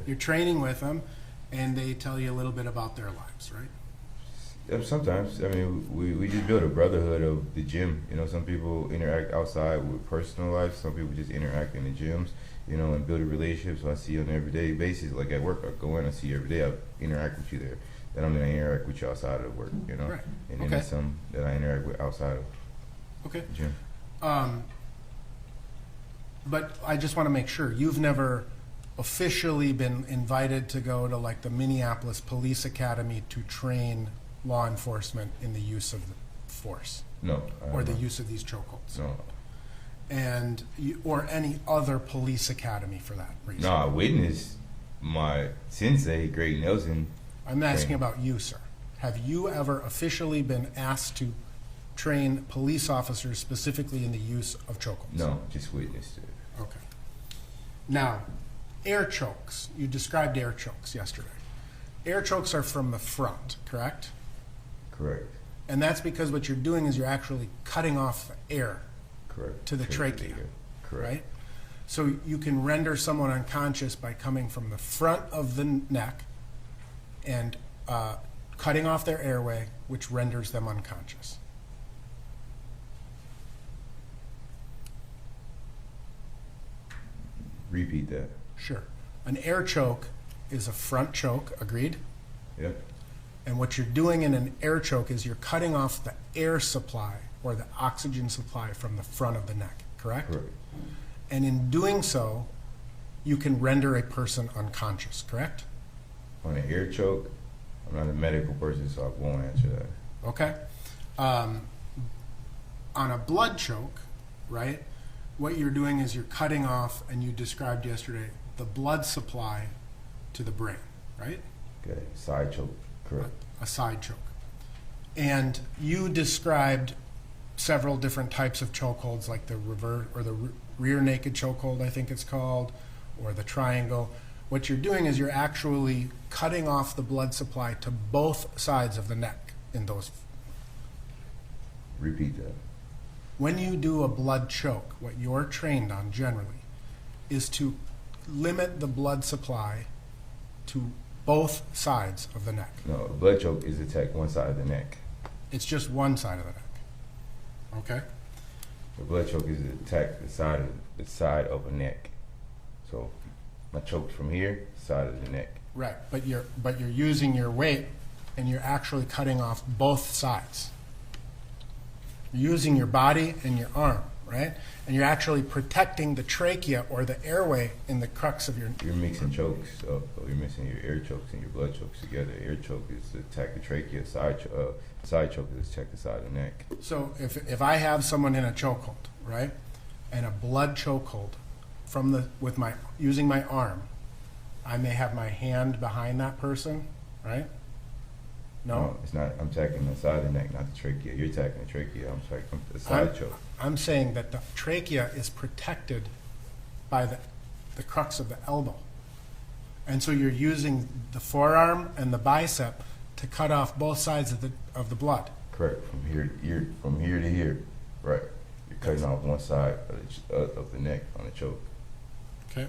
You're training with them, and they tell you a little bit about their lives, right? Sometimes, I mean, we just build a brotherhood of the gym. You know, some people interact outside with personal life. Some people just interact in the gyms, you know, and build a relationship. So I see you on an everyday basis. Like at work, I go in, I see you every day. I interact with you there. Then I'm going to interact with you outside of work, you know. Right. And then Okay. there's some that I interact with outside of Okay. the gym. But I just want to make sure, you've never officially been invited to go to like the Minneapolis Police Academy to train law enforcement in the use of the force No. or the use of these chokeholds, No. and or any other police academy for that reason. No, I witnessed my sensei, Greg Nelson. I'm asking about you, sir. Have you ever officially been asked to train police officers specifically in the use of chokeholds? No, just witnessed it. Okay. Now, air chokes. You described air chokes yesterday. Air chokes are from the front, correct? Correct. And that's because what you're doing is you're actually cutting off the air Correct. to the trachea, Correct. right? So you can render someone unconscious by coming from the front of the neck and cutting off their airway, which renders them unconscious. Repeat that. Sure. An air choke is a front choke, agreed? Yep. And what you're doing in an air choke is you're cutting off the air supply or the oxygen supply from the front of the neck, correct? Correct. And in doing so, you can render a person unconscious, correct? On an air choke, I'm not a medical person, so I won't answer that. Okay. On a blood choke, right, what you're doing is you're cutting off, and you described yesterday, the blood supply to the brain, right? Okay. Side choke. Correct. A side choke. And you described several different types of chokeholds, like the reverse or the rear naked chokehold, I think it's called, or the triangle. What you're doing is you're actually cutting off the blood supply to both sides of the neck in those. Repeat that. When you do a blood choke, what you're trained on generally is to limit the blood supply to both sides of the neck. No, a blood choke is attack one side of the neck. It's just one side of the neck. Okay? A blood choke is attack the side of a neck. So my choke's from here, side of the neck. Right, but you're using your weight and you're actually cutting off both sides. You're using your body and your arm, right? And you're actually protecting the trachea or the airway in the crux of your. You're mixing chokes up. So you're mixing your air chokes and your blood chokes together. Air choke is to attack the trachea. Side choke is to attack the side of the neck. So if I have someone in a chokehold, right, and a blood chokehold using my arm, I may have my hand behind that person, right? No, it's not. I'm attacking the side of the neck, not the trachea. You're attacking the trachea. I'm attacking the side choke. I'm saying that the trachea is protected by the crux of the elbow. And so you're using the forearm and the bicep to cut off both sides of the blood. Correct. From here to here. Right. You're cutting off one side of the neck on the choke. Okay.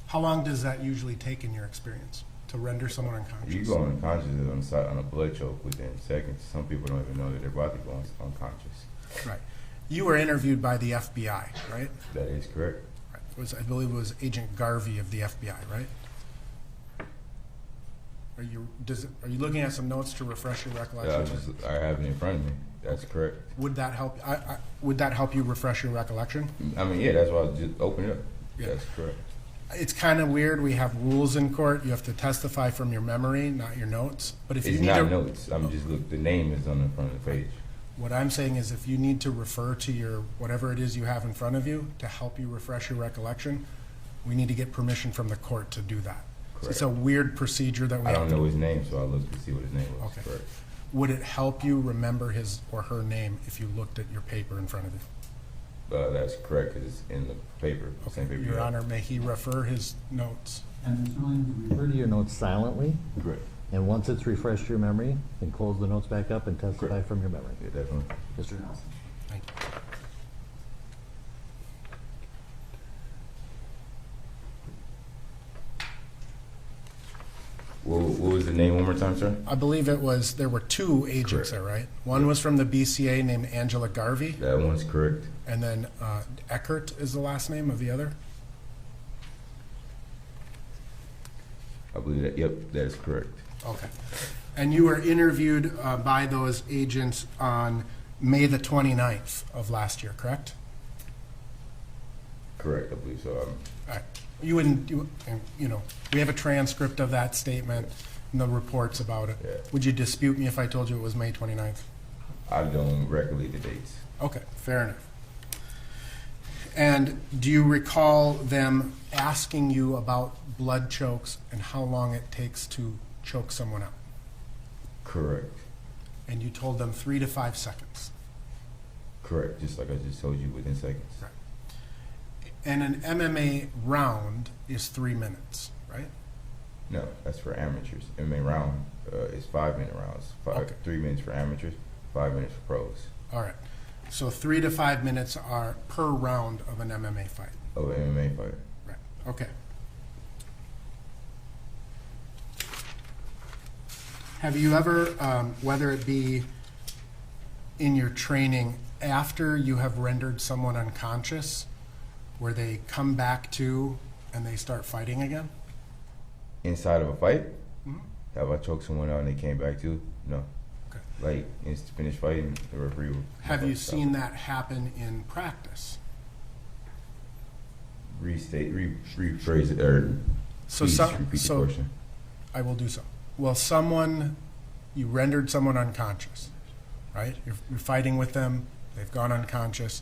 How long does that usually take in your experience to render someone unconscious? You go unconscious on a blood choke within seconds. Some people don't even know that they're about to go unconscious. Right. You were interviewed by the FBI, right? That is correct. Right. I believe it was Agent Garvey of the FBI, right? Are you looking at some notes to refresh your recollection? I have it in front of me. That's correct. Would that help? Would that help you refresh your recollection? I mean, yeah, that's why I was just opening up. Yeah. That's correct. It's kind of weird. We have rules in court. You have to testify from your memory, not your notes. But if It's you need not notes. I'm just the name is on the front of the page. What I'm saying is, if you need to refer to your whatever it is you have in front of you to help you refresh your recollection, we need to get permission from the court to do that. So it's a weird procedure that we. I have don't to know his name, so I looked to see what his name was. Okay. Correct. Would it help you remember his or her name if you looked at your paper in front of you? That's correct because it's in the paper. The same paper. Your Honor, may he refer his notes? And Mr. Williams, refer to your notes silently, Correct. and once it's refreshed your memory, then close the notes back up and testify Correct. from your memory. Yeah, definitely. Mr. Nelson. Thank you. What was the name one more time, sir? I believe there were two agents Correct. there, right? One was from the BCA named Angela Garvey, That one's correct. and then Eckert is the last name of the other. I believe that. Yep, that is correct. Okay. And you were interviewed by those agents on May the 29th of last year, correct? Correct, I believe so. All right. You wouldn't, you know, we have a transcript of that statement and the reports about it. Yeah. Would you dispute me if I told you it was May 29th? I don't recollect the dates. Okay, fair enough. And do you recall them asking you about blood chokes and how long it takes to choke someone out? Correct. And you told them 3 to 5 seconds. Correct. Just like I just told you, within seconds. Right. And an MMA round is 3 minutes, right? No, that's for amateurs. MMA round is 5-minute rounds. Okay. 3 minutes for amateurs, 5 minutes for pros. All right. So 3 to 5 minutes are per round of an MMA fight. Oh, MMA fighter. Right. Okay. Have you ever, whether it be in your training after you have rendered someone unconscious, where they come back to and they start fighting again? Inside of a fight? Mhm. Have I choked someone out and they came back to? No. Okay. Like, finished fighting, the referee will... Have you seen that happen in practice? Rephrase it, or So please some, repeat the so question. I will do so. Well, you rendered someone unconscious, right? You're fighting with them. They've gone unconscious.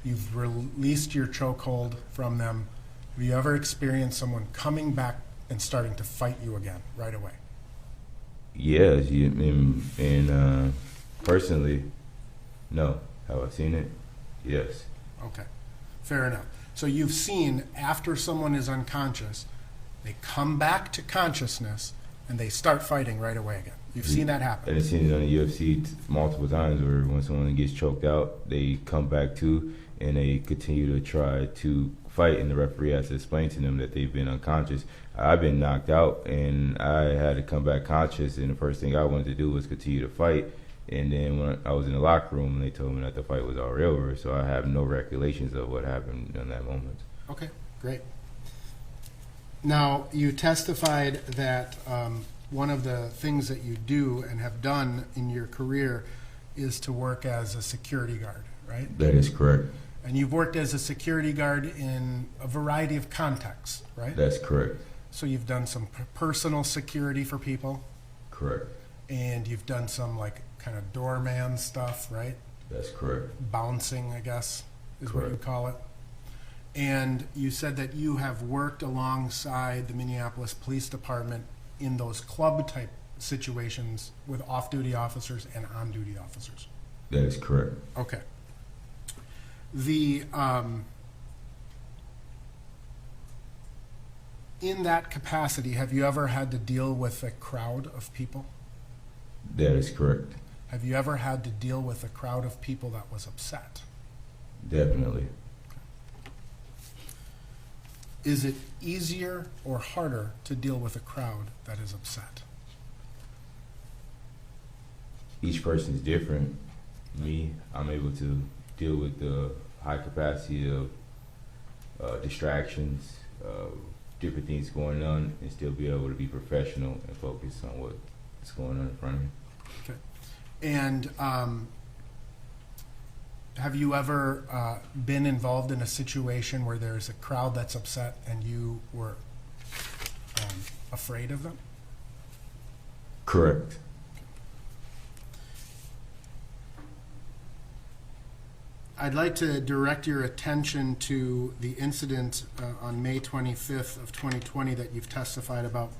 You've released your chokehold from them. Have you ever experienced someone coming back and starting to fight you again right away? Yes, and personally, no. Have I seen it? Yes. Okay, fair enough. So you've seen after someone is unconscious, they come back to consciousness and they start fighting right away again. You've seen that happen. I've seen it on the UFC multiple times where when someone gets choked out, they come back to and they continue to try to fight, and the referee has to explain to them that they've been unconscious. I've been knocked out and I had to come back conscious, and the first thing I wanted to do was continue to fight. And then when I was in the locker room, they told me that the fight was already over, so I have no recollections of what happened in that moment. Okay, great. Now, you testified that one of the things that you do and have done in your career is to work as a security guard, right? That is correct. And you've worked as a security guard in a variety of contexts, right? That's correct. So you've done some personal security for people, Correct. and you've done some like kind of doorman stuff, right? That's correct. Bouncing, I guess, is what you Correct. call it. And you said that you have worked alongside the Minneapolis Police Department in those club type situations with off-duty officers and on-duty officers. That is correct. Okay. The in that capacity, have you ever had to deal with a crowd of people? That is correct. Have you ever had to deal with a crowd of people that was upset? Definitely. Is it easier or harder to deal with a crowd that is upset? Each person is different. Me, I'm able to deal with the high capacity of distractions, different things going on, and still be able to be professional and focus on what's going on in front of me. Okay. And have you ever been involved in a situation where there's a crowd that's upset and you were afraid of them? Correct. I'd like to direct your attention to the incident on May 25th of 2020 that you've testified about.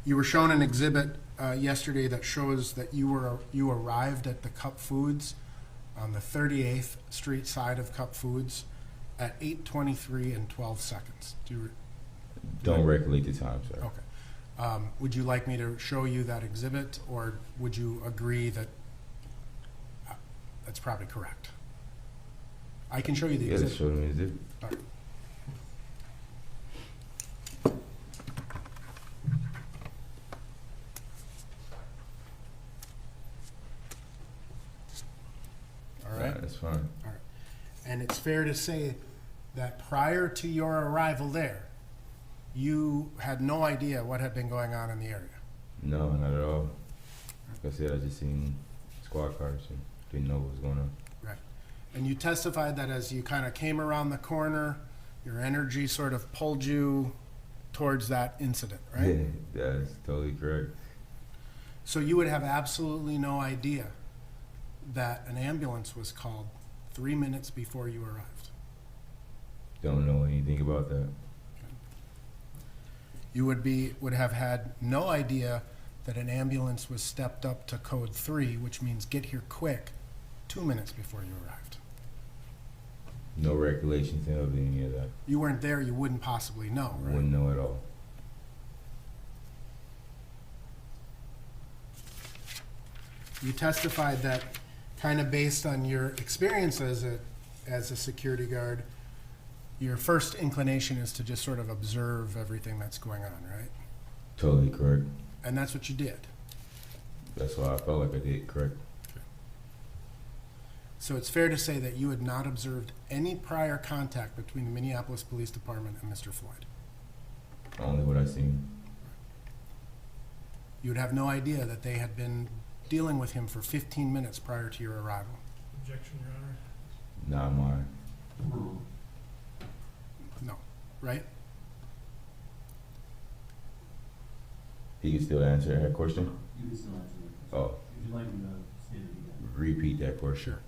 You were shown an exhibit yesterday that shows that you arrived at the Cup Foods on the 38th Street side of Cup Foods at 8:23 and 12 seconds. Don't recollect the time, sir. Okay. Would you like me to show you that exhibit, or would you agree that that's probably correct? I can show you the Yeah, exhibit. show me. Is it? All right. fine. All right. And it's fair to say that prior to your arrival there, you had no idea what had been going on in the area. No, not at all. Like I said, I just seen squad cars and didn't know what was going on. Right. And you testified that as you kind of came around the corner, your energy sort of pulled you towards that incident, right? Yeah, that's totally correct. So you would have absolutely no idea that an ambulance was called 3 minutes before you arrived. Don't know anything about that. You would have had no idea that an ambulance was stepped up to code 3, which means get here quick, 2 minutes before you arrived. No recollections of any of that. You weren't there, you wouldn't possibly know, right? Wouldn't know at all. You testified that kind of based on your experience as a security guard, your first inclination is to just sort of observe everything that's going on, right? Totally correct. And that's what you did. That's why I felt like I did correct. So it's fair to say that you had not observed any prior contact between the Minneapolis Police Department and Mr. Floyd. Only what I seen. You would have no idea that they had been dealing with him for 15 minutes prior to your arrival. Objection, Your Honor. Not mine. No, right? He can still answer that question. You can still answer that question. Oh, If you'd like me to state it again. repeat that question. Sure.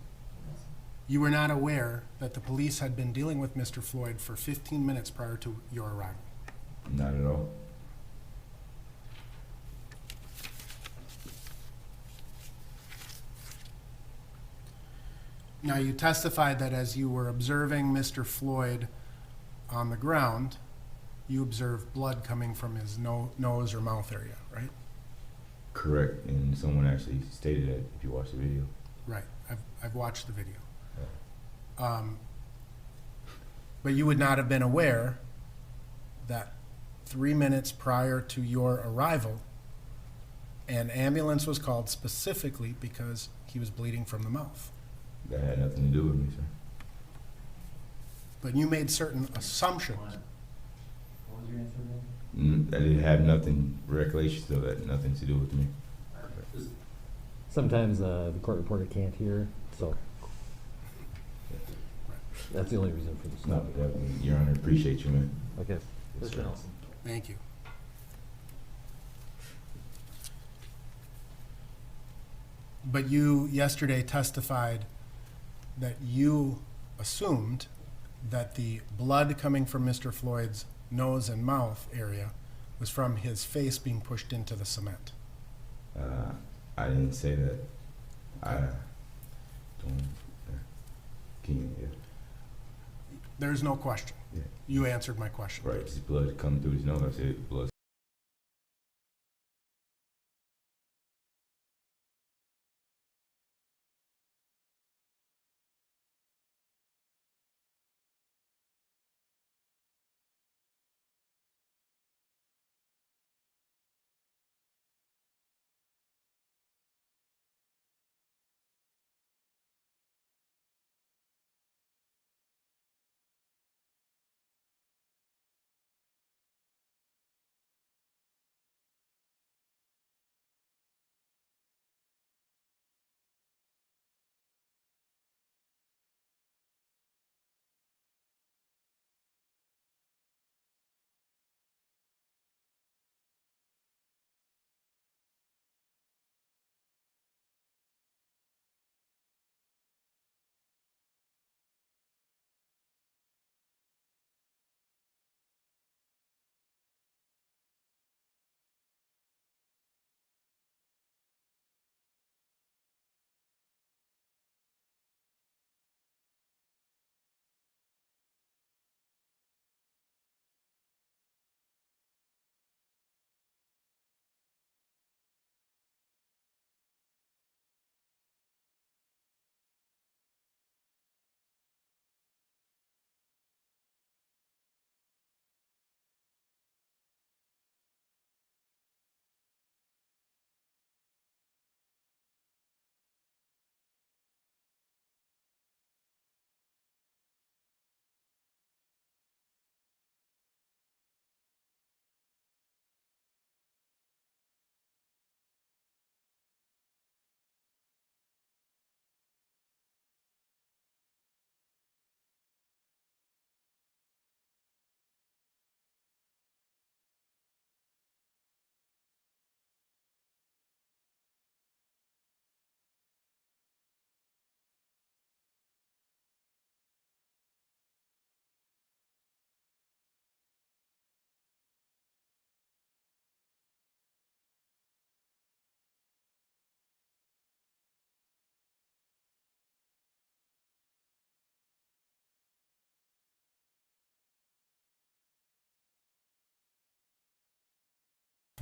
You were not aware that the police had been dealing with Mr. Floyd for 15 minutes prior to your arrival. Not at all. Now, you testified that as you were observing Mr. Floyd on the ground, you observed blood coming from his nose or mouth area, right? Correct. And someone actually stated that if you watch the video. Right. I've watched the video. But you would not have been aware that 3 minutes prior to your arrival, an ambulance was called specifically because he was bleeding from the mouth. That had nothing to do with me, sir. But you made certain assumptions. What was your answer again? I didn't have nothing, recollections of that, nothing to do with me. Just Sometimes the court reporter can't hear, so that's the only reason for this. No, Your Honor, appreciate you, man. Okay. Yes, Mr. sir. Nelson. Thank you. But you yesterday testified that you assumed that the blood coming from Mr. Floyd's nose and mouth area was from his face being pushed into the cement. I didn't say that. I don't. Can you? Yeah. There's no question. Yeah. You answered my question. Right. His blood coming through his nose. I said blood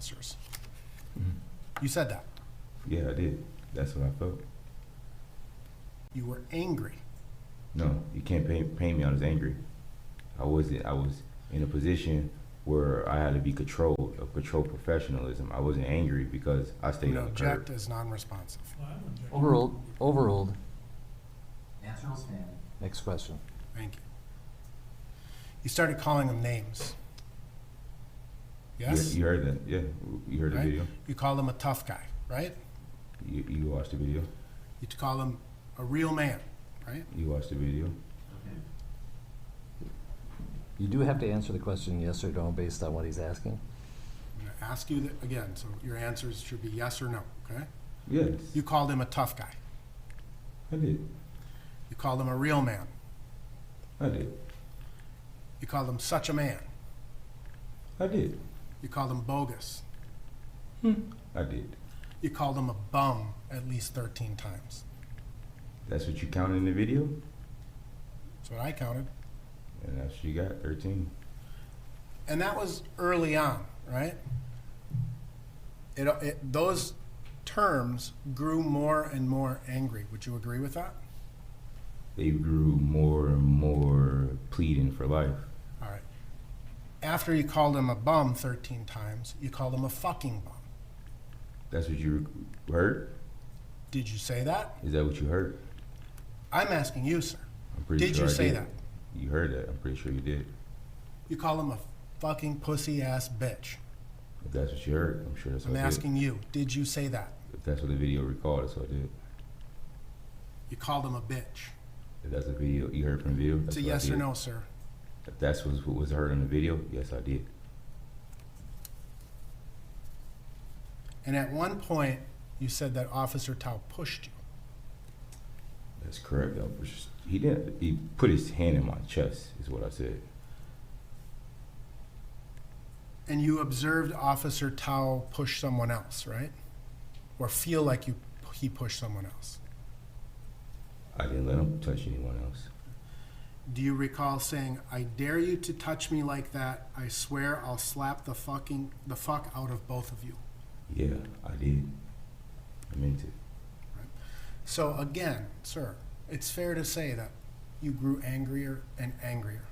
officers. Mhm. You said that. Yeah, I did. That's what I felt. You were angry. No, you can't paint me out as angry. I wasn't. I was in a position where I had to be controlled, of control professionalism. I wasn't angry because I I'm stayed going on to the curb. object as non-responsive. Overruled, overruled. Answer will stand. Next question. Thank you. You started calling them names. Yes? Yeah, you heard that. Yeah, you heard the Right? video. You called him a tough guy, right? You watched the video. You call him a real man, right? You watched the video. Okay. You do have to answer the question yes or no based on what he's asking. I'm going to ask you that again, so your answers should be yes or no, okay? Yes, You called him a tough guy. I did. You called him a real man. I did. You called him such a man. I did. You called him bogus. I did. You called him a bum at least 13 times. That's what you counted in the video, That's what I counted. and that's what you got. 13. And that was early on, right? Those terms grew more and more angry. Would you agree with that? They grew more and more pleading for life. All right. After you called him a bum 13 times, you called him a fucking bum. That's what you heard? Did you say that? Is that what you heard? I'm asking you, sir. I'm pretty Did sure you I say did. that? You heard that. I'm pretty sure you did. You call him a fucking pussy ass bitch. If that's what you heard, I'm sure that's I'm what I did. asking you, did you say that? If that's what the video recorded, that's what I did. You called him a bitch. If that's the video you heard from the video, It's that's a what I yes or did. no, sir. If that's what was heard on the video, yes, I did. And at one point, you said that Officer Tao pushed you. That's correct. He didn't. He put his hand in my chest, is what I said. And you observed Officer Tao push someone else, right? Or feel like he pushed someone else. I didn't let him touch anyone else. Do you recall saying, "I dare you to touch me like that. I swear I'll slap the fuck out of both of you"? Yeah, I did. I meant it. So again, sir, it's fair to say that you grew angrier and angrier.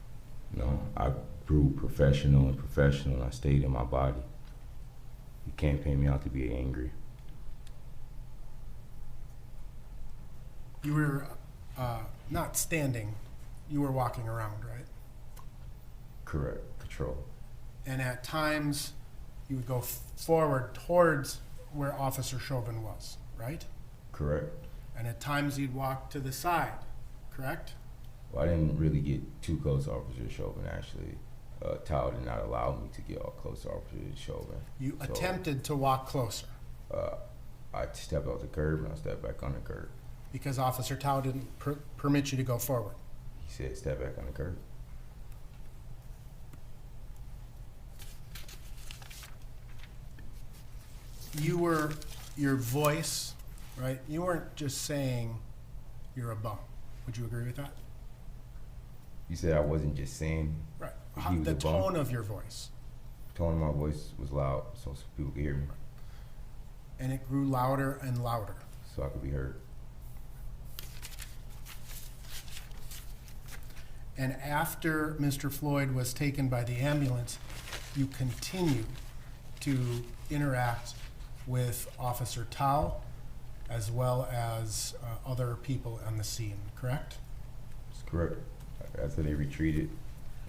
No, I grew professional and professional, and I stayed in my body. You can't paint me out to be angry. You were not standing, you were walking around, right? Correct. Control. And at times, you would go forward towards where Officer Chauvin was, right? Correct. And at times, you'd walk to the side, correct? Well, I didn't really get too close to Officer Chauvin, actually. Tao did not allow me to get all close to Officer Chauvin. You So, attempted to walk closer I stepped off the curb and I stepped back on the curb. because Officer Tao didn't permit you to go forward. He said, step back on the curb. Your voice, right? You weren't just saying you're a bum. Would you agree with that? You said I wasn't just saying. Right. He was The a bum? tone of your voice. Tone of my voice was loud so people could hear me, And it grew louder and louder. so I could be heard. And after Mr. Floyd was taken by the ambulance, you continued to interact with Officer Tao as well as other people on the scene, correct? That's correct. After they retreated,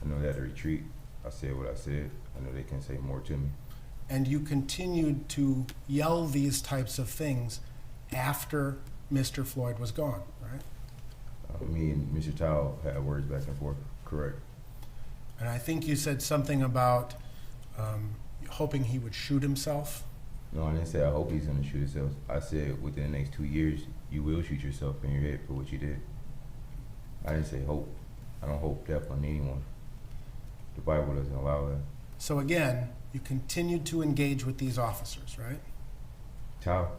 I know they had to retreat. I said what I said. I know they can say more to me. And you continued to yell these types of things after Mr. Floyd was gone, right? Me and Mr. Tao had words back and forth. Correct. And I think you said something about hoping he would shoot himself. No, I didn't say I hope he's gonna shoot himself. I said within the next 2 years, you will shoot yourself in your head for what you did. I didn't say hope. I don't hope death on anyone. The Bible doesn't allow that. So again, you continued to engage with these officers, right? Tao,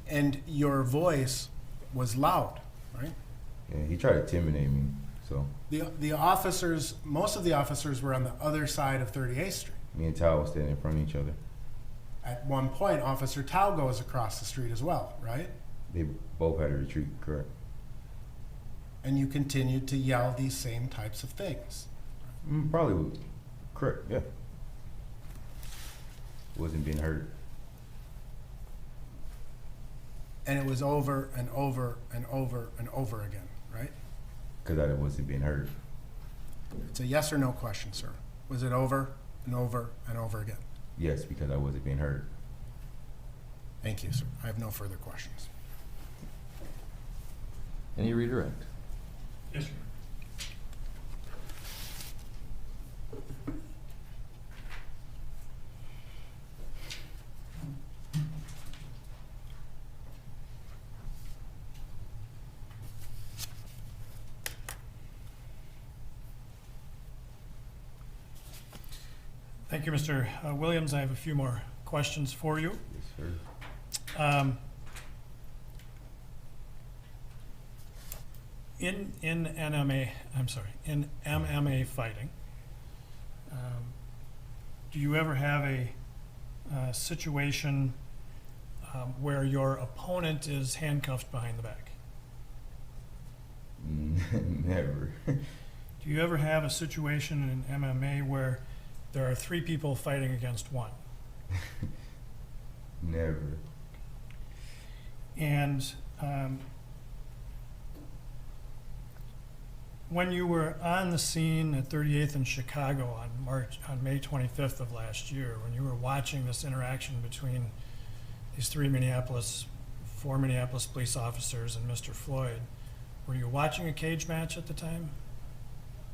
And your voice was loud, right? yeah, he tried to intimidate me. So The officers, most of the officers were on the other side of 38th Street. Me and Tal was standing in front of each other. At one point, Officer Tao goes across the street as well, right? They both had to retreat, correct? And you continued to yell these same types of things. Probably correct, yeah. Wasn't being heard. And it was over and over and over and over again, right? Because I wasn't being heard. It's a yes or no question, sir. Was it over and over and over again? Yes, because I wasn't being heard. Thank you, sir. I have no further questions. Any redirect? Yes, sir. Thank you, Mr. Williams. I have a few more questions for you. Yes, sir. In MMA fighting, do you ever have a situation where your opponent is handcuffed behind the back? Never. Do you ever have a situation in MMA where there are three people fighting against one? Never. And when you were on the scene at 38th in Chicago on May 25th of last year, when you were watching this interaction between these four Minneapolis police officers and Mr. Floyd, were you watching a cage match at the time?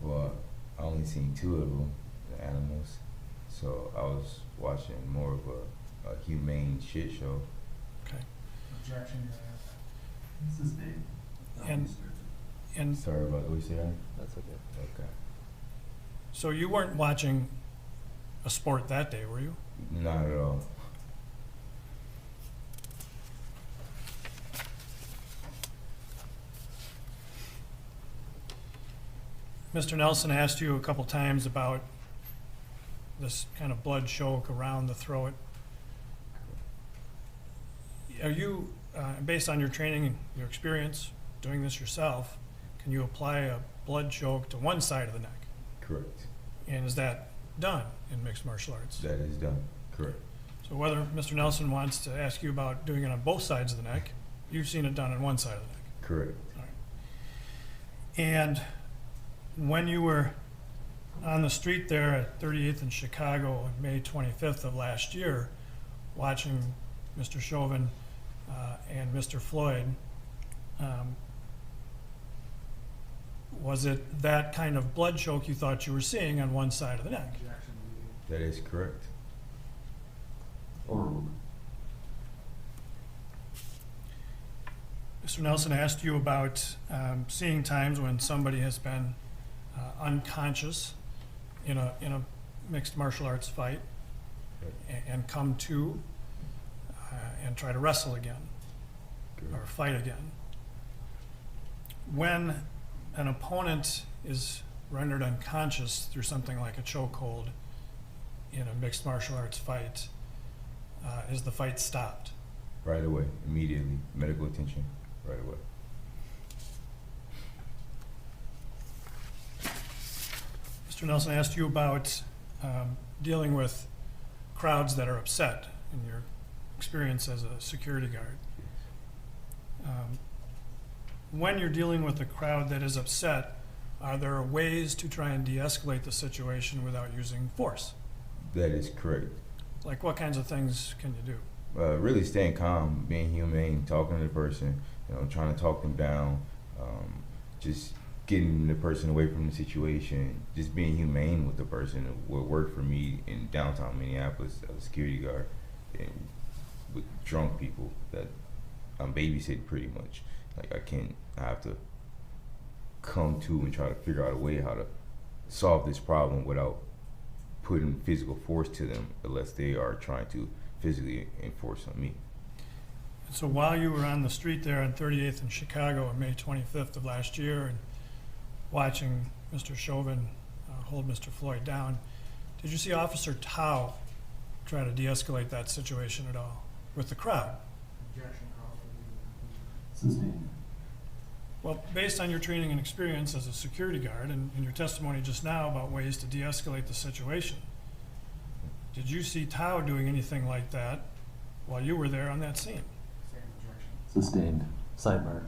Well, I only seen two of them, the animals. So I was watching more of a humane shit show. Okay. Objection, sustained. And Sorry about what you said. That's okay. Okay. so you weren't watching a sport that day, were you? Not at all. Mr. Nelson asked you a couple times about this kind of blood choke around the throat. Are you, based on your training and your experience doing this yourself, can you apply a blood choke to one side of the neck? Correct. And is that done in mixed martial arts? That is done. Correct. So whether Mr. Nelson wants to ask you about doing it on both sides of the neck, you've seen it done on one side of the neck. Correct. All right. And when you were on the street there at 38th in Chicago on May 25th of last year, watching Mr. Chauvin and Mr. Floyd, was it that kind of blood choke you thought you were seeing on one side of the neck? That is correct. Mr. Nelson asked you about seeing times when somebody has been unconscious in a mixed martial arts fight and come to and try to wrestle again or fight again. When an opponent is rendered unconscious through something like a chokehold in a mixed martial arts fight, is the fight stopped? Right away. Immediately. Medical attention. Right away. Mr. Nelson asked you about dealing with crowds that are upset in your experience as a security guard. When you're dealing with a crowd that is upset, are there ways to try and de-escalate the situation without using force? That is correct. Like what kinds of things can you do? Really staying calm, being humane, talking to the person, trying to talk them down, just getting the person away from the situation, just being humane with the person. What worked for me in downtown Minneapolis as a security guard and with drunk people that I'm babysitting pretty much. Like I have to come to and try to figure out a way how to solve this problem without putting physical force to them unless they are trying to physically enforce on me. So while you were on the street there on 38th in Chicago on May 25th of last year and watching Mr. Chauvin hold Mr. Floyd down, Did you see Officer Tao try to de-escalate that situation at all with the crowd? Objection called for legal conclusion. Sustained. Well, based on your training and experience as a security guard and your testimony just now about ways to de-escalate the situation, did you see Tao doing anything like that while you were there on that scene? Same objection. Sustained. Sidebar.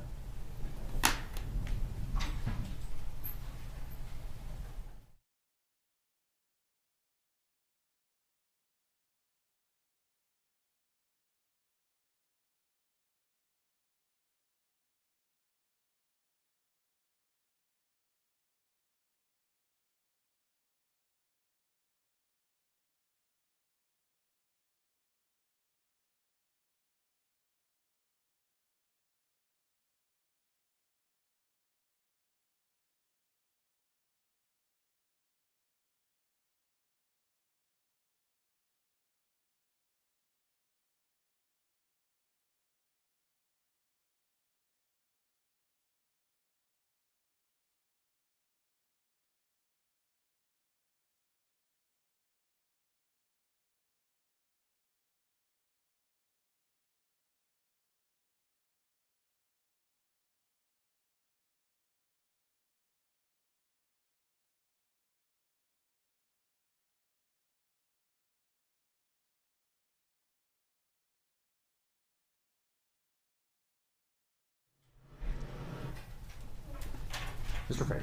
Mr. Frey.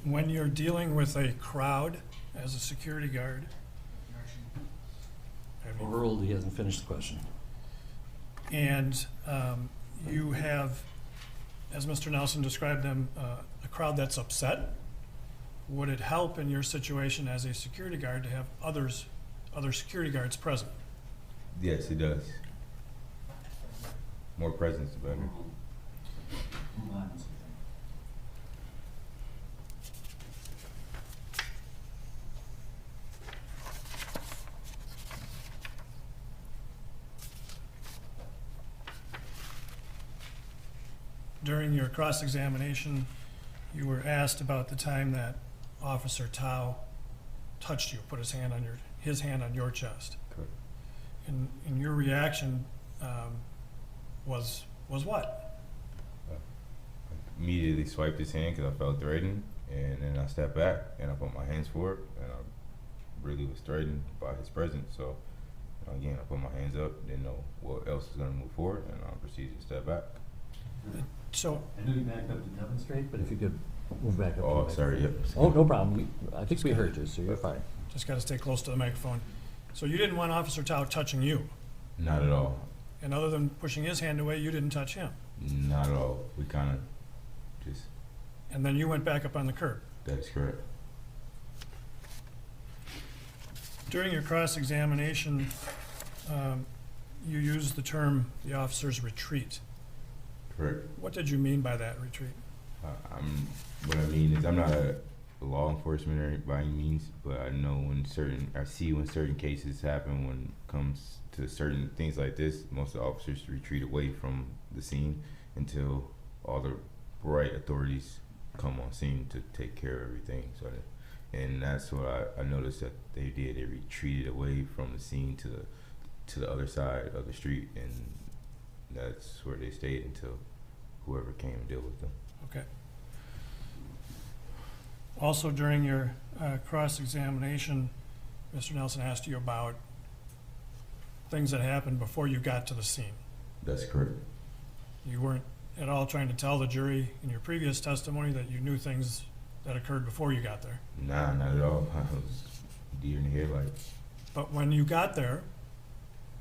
When you're dealing with a crowd as a security guard, Objection. have you- Overruled, he hasn't finished the question. and you have, as Mr. Nelson described them, a crowd that's upset, would it help in your situation as a security guard to have other security guards present? Yes, it does. More presence, the better. Move on, Mr. Chairman. During your cross-examination, you were asked about the time that Officer Tao touched you, put his hand on your chest. Correct. And your reaction was what? Immediately swiped his hand because I felt threatened, and then I stepped back and I put my hands forward, and I really was threatened by his presence. So again, I put my hands up, didn't know what else was going to move forward, and I proceeded to step back. So, I know you backed up to demonstrate, but if you could move back up. Oh, sorry. Yep. Oh, no problem. I think we heard you, so you're fine. just got to stay close to the microphone. So you didn't want Officer Tao touching you, Not at all. and other than pushing his hand away, you didn't touch him. Not at all. We kind of just. And then you went back up on the curb. That is correct. During your cross-examination, you used the term the officer's retreat. Correct. What did you mean by that retreat? What I mean is I'm not a law enforcement or by any means, but I know I see when certain cases happen when it comes to certain things like this, most of the officers retreat away from the scene until all the right authorities come on scene to take care of everything. So, and that's what I noticed that they did. They retreated away from the scene to the other side of the street, and that's where they stayed until whoever came and deal with them. Okay. Also, during your cross-examination, Mr. Nelson asked you about things that happened before you got to the scene. That's correct. You weren't at all trying to tell the jury in your previous testimony that you knew things that occurred before you got there. Nah, not at all. I was deer in the headlights. But when you got there,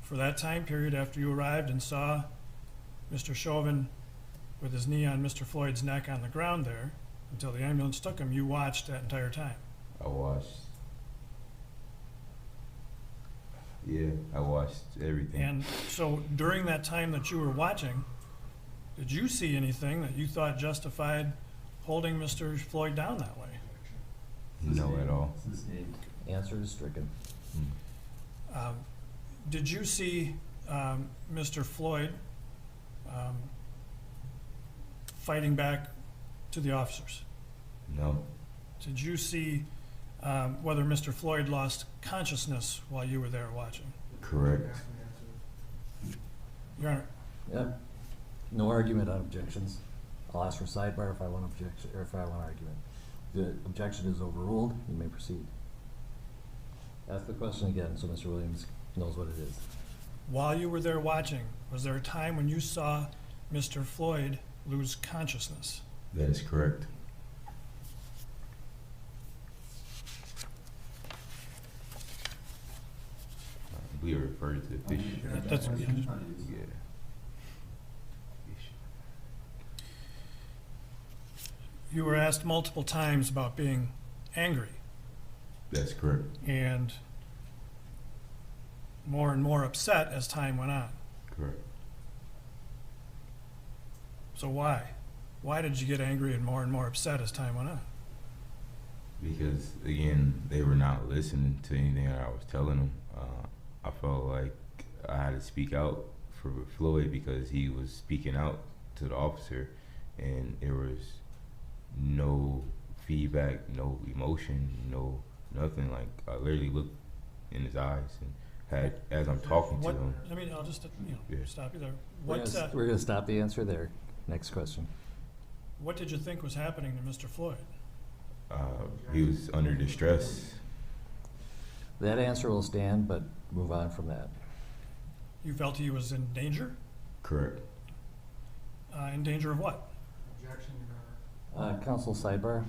for that time period after you arrived and saw Mr. Chauvin with his knee on Mr. Floyd's neck on the ground there, until the ambulance took him, you watched that entire time. I watched. Yeah, I watched everything. And so during that time that you were watching, did you see anything that you thought justified holding Mr. Floyd down that way? No, at all. Sustained. Answer is stricken. Did you see Mr. Floyd fighting back to the officers? No. Did you see whether Mr. Floyd lost consciousness while you were there watching? Correct. Ask me to answer. Your Honor, Yep. No argument on objections. I'll ask for sidebar if I want objection, or if I want argument. The objection is overruled, you may proceed. Ask the question again so Mr. Williams knows what it is. while you were there watching, was there a time when you saw Mr. Floyd lose consciousness? That is correct. We referred to the fish. That's, Yeah. you were asked multiple times about being angry That's correct. and more upset as time went on. Correct. So why? Why did you get angry and more upset as time went on? Because again, they were not listening to anything that I was telling them. I felt like I had to speak out for Floyd because he was speaking out to the officer, and there was no feedback, no emotion, no nothing. Like I literally looked in his eyes and had, as I'm talking to What, him. I mean, I'll just Yeah. stop you there. We're gonna stop the answer there. Next question. What did you think was happening to Mr. Floyd? He was under distress. That answer will stand, but move on from that. You felt he was in danger? Correct. In danger of what? Objection, Your Honor. Counsel sidebar.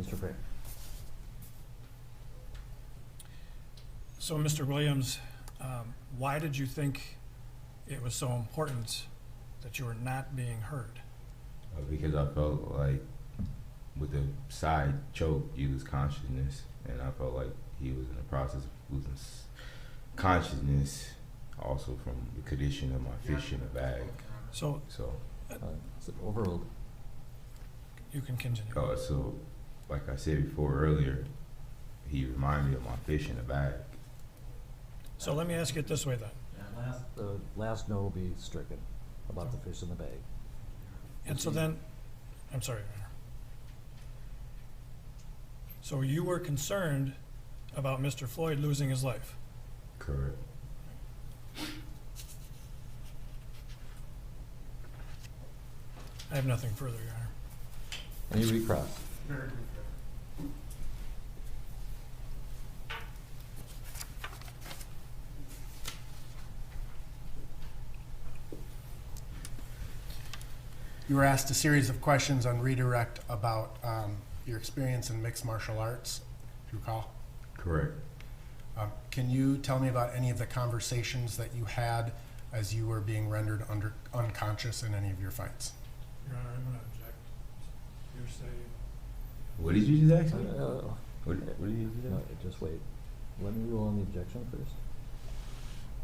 Mr. Frey. So, Mr. Williams, why did you think it was so important that you were not being heard? Because I felt like with the side choke, he lose consciousness, and I felt like he was in the process of losing consciousness, also from the condition of my fish in the bag. So, So Is it overruled? You can continue. So, like I said before earlier, he reminded me of my fish in the bag. So let me ask you it this way then. The last no will be stricken about the fish in the bag. And so then, I'm sorry, Your Honor. So you were concerned about Mr. Floyd losing his life? Correct. I have nothing further, Your Honor. And you recross. Very good. You were asked a series of questions on redirect about your experience in mixed martial arts, if you recall. Correct. Can you tell me about any of the conversations that you had as you were being rendered unconscious in any of your fights? Your Honor, I'm going to object. You're saying. What did you just ask me? What did you No, just just wait. Let me rule on the objection first.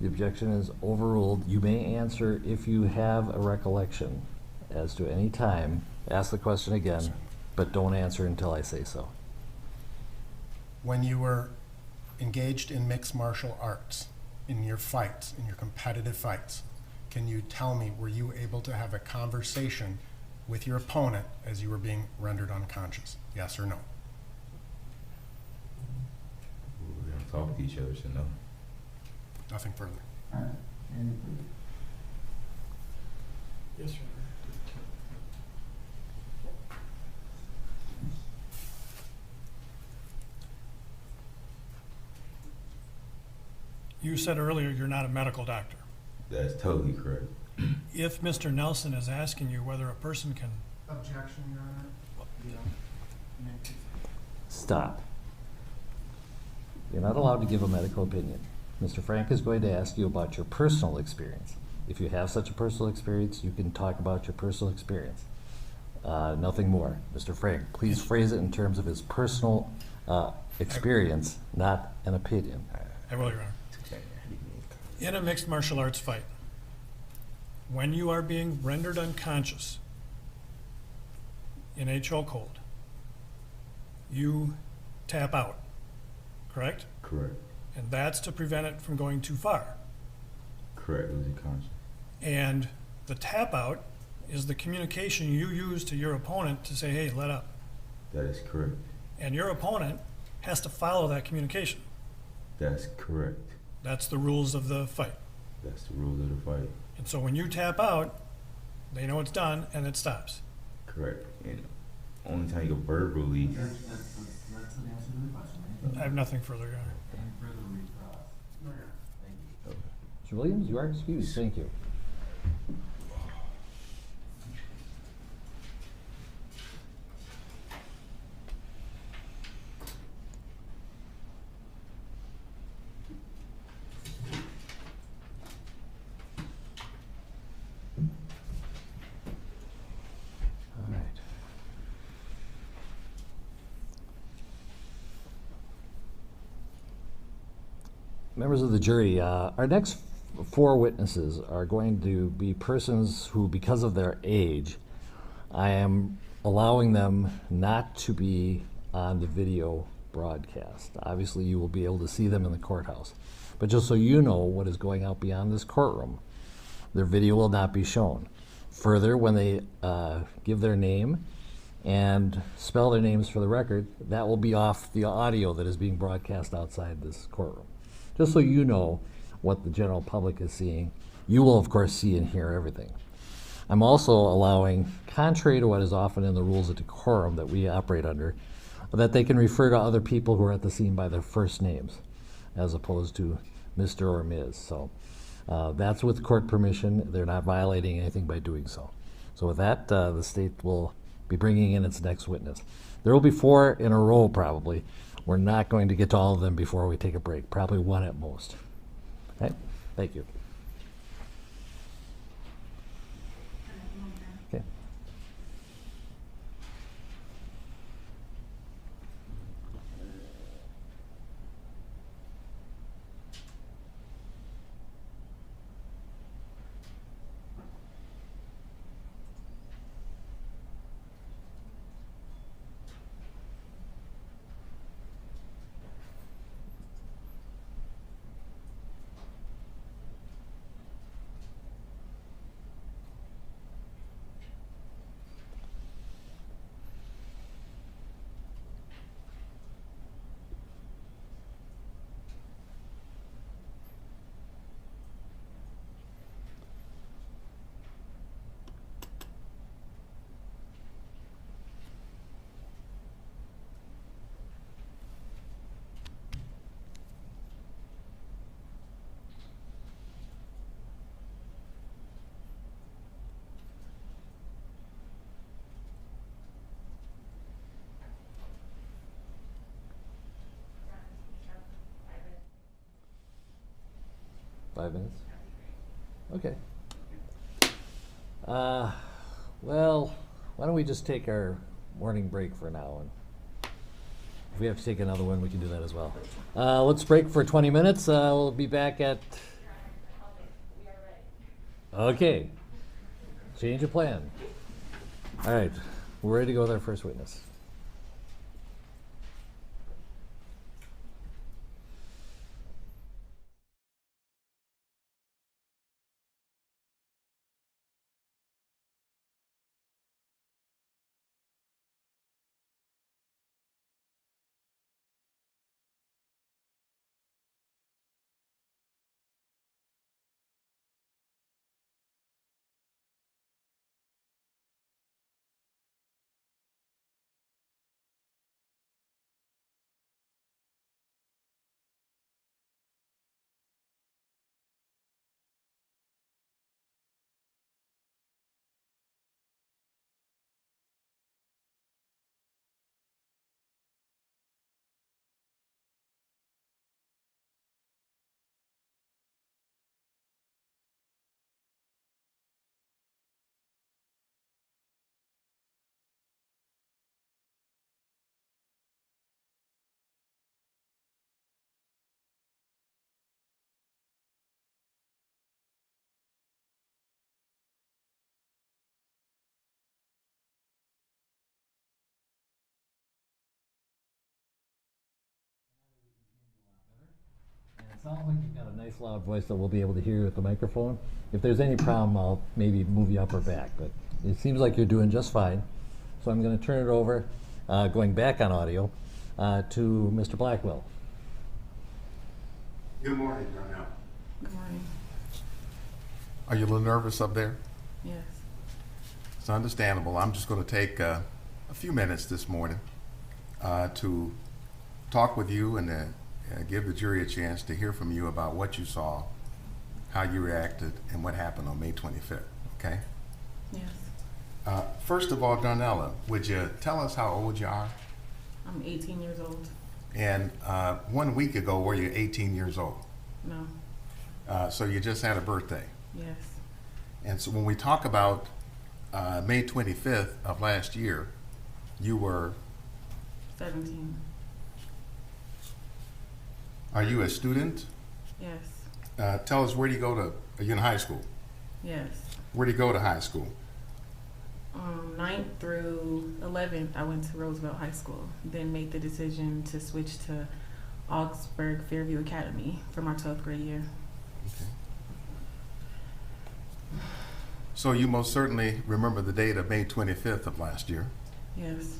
The objection is overruled. You may answer if you have a recollection as to any time. Ask the question again, but don't answer until I say so. When you were engaged in mixed martial arts, in your fights, in your competitive fights, can you tell me, were you able to have a conversation with your opponent as you were being rendered unconscious? Yes or no? We're gonna talk to each other, so no. Nothing further. Yes, Your Honor. You said earlier you're not a medical doctor. That's totally correct. If Mr. Nelson is asking you whether a person can, Objection, Your Honor. Stop. You're not allowed to give a medical opinion. Mr. Frank is going to ask you about your personal experience. If you have such a personal experience, you can talk about your personal experience. Nothing more. Mr. Frank, please phrase it in terms of his personal experience, not an opinion. I will, Your Honor. In a mixed martial arts fight, when you are being rendered unconscious in a chokehold, you tap out, correct? Correct. And that's to prevent it from going too far. Correct. Losing conscious. And the tap out is the communication you use to your opponent to say, hey, let up. That is correct. And your opponent has to follow that communication. That's correct. That's the rules of the fight. That's the rules of the fight. And so when you tap out, they know it's done and it stops. Correct. And only time you can verbally. That's an answer to the question, right? I have nothing further, Your Honor. Any further recross? No, Your Honor. Thank you. Mr. Williams, you are excused. Thank you. All right. Members of the jury, our next four witnesses are going to be persons who, because of their age, I am allowing them not to be on the video broadcast. Obviously, you will be able to see them in the courthouse. But just so you know what is going out beyond this courtroom, their video will not be shown. Further, when they give their name and spell their names for the record, that will be off the audio that is being broadcast outside this courtroom. Just so you know what the general public is seeing. You will, of course, see and hear everything. I'm also allowing, contrary to what is often in the rules of decorum that we operate under, that they can refer to other people who are at the scene by their first names, as opposed to Mr. or Ms. So that's with court permission. They're not violating anything by doing so. So with that, the state will be bringing in its next witness. There will be four in a row, probably. We're not going to get to all of them before we take a break, probably one at most. Okay, thank you. Okay. 5 minutes? Okay. Well, why don't we just take our morning break for now, and if we have to take another one, we can do that as well. Let's break for 20 minutes. We'll be back at... Okay. Change of plan. All right, we're ready to go with our first witness. And it sounds like you've got a nice loud voice that we'll be able to hear you with the microphone. If there's any problem, I'll maybe move you up or back, but it seems like you're doing just fine. So I'm going to turn it over, going back on audio, to Mr. Blackwell. Good morning, Darnell. Good morning. Are you a little nervous up there? Yes. It's understandable. I'm just going to take a few minutes this morning to talk with you and give the jury a chance to hear from you about what you saw, how you reacted, and what happened on May 25th, okay? Yes. First of all, Darnella, would you tell us how old you are? I'm 18 years old. And 1 week ago, were you 18 years old? No. So you just had a birthday. Yes. And so when we talk about May 25th of last year, you were, 17. are you a student? Yes. Tell us, where do you go to, are you in high school? Yes. Where do you go to high school? 9th through 11th, I went to Roosevelt High School. Then made the decision to switch to Augsburg Fairview Academy for my 12th grade year. Okay. So you most certainly remember the date of May 25th of last year. Yes.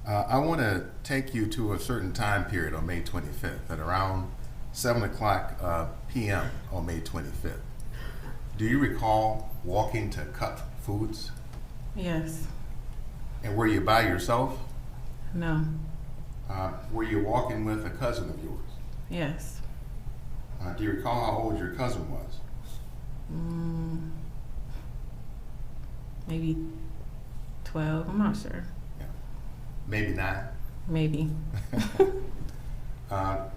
I want to take you to a certain time period on May 25th at around 7 o'clock p.m. on May 25th. Do you recall walking to Cup Foods? Yes. And were you by yourself? No. Were you walking with a cousin of yours? Yes. Do you recall how old your cousin was? Maybe 12. I'm not sure. Yeah. Maybe not. Maybe. Now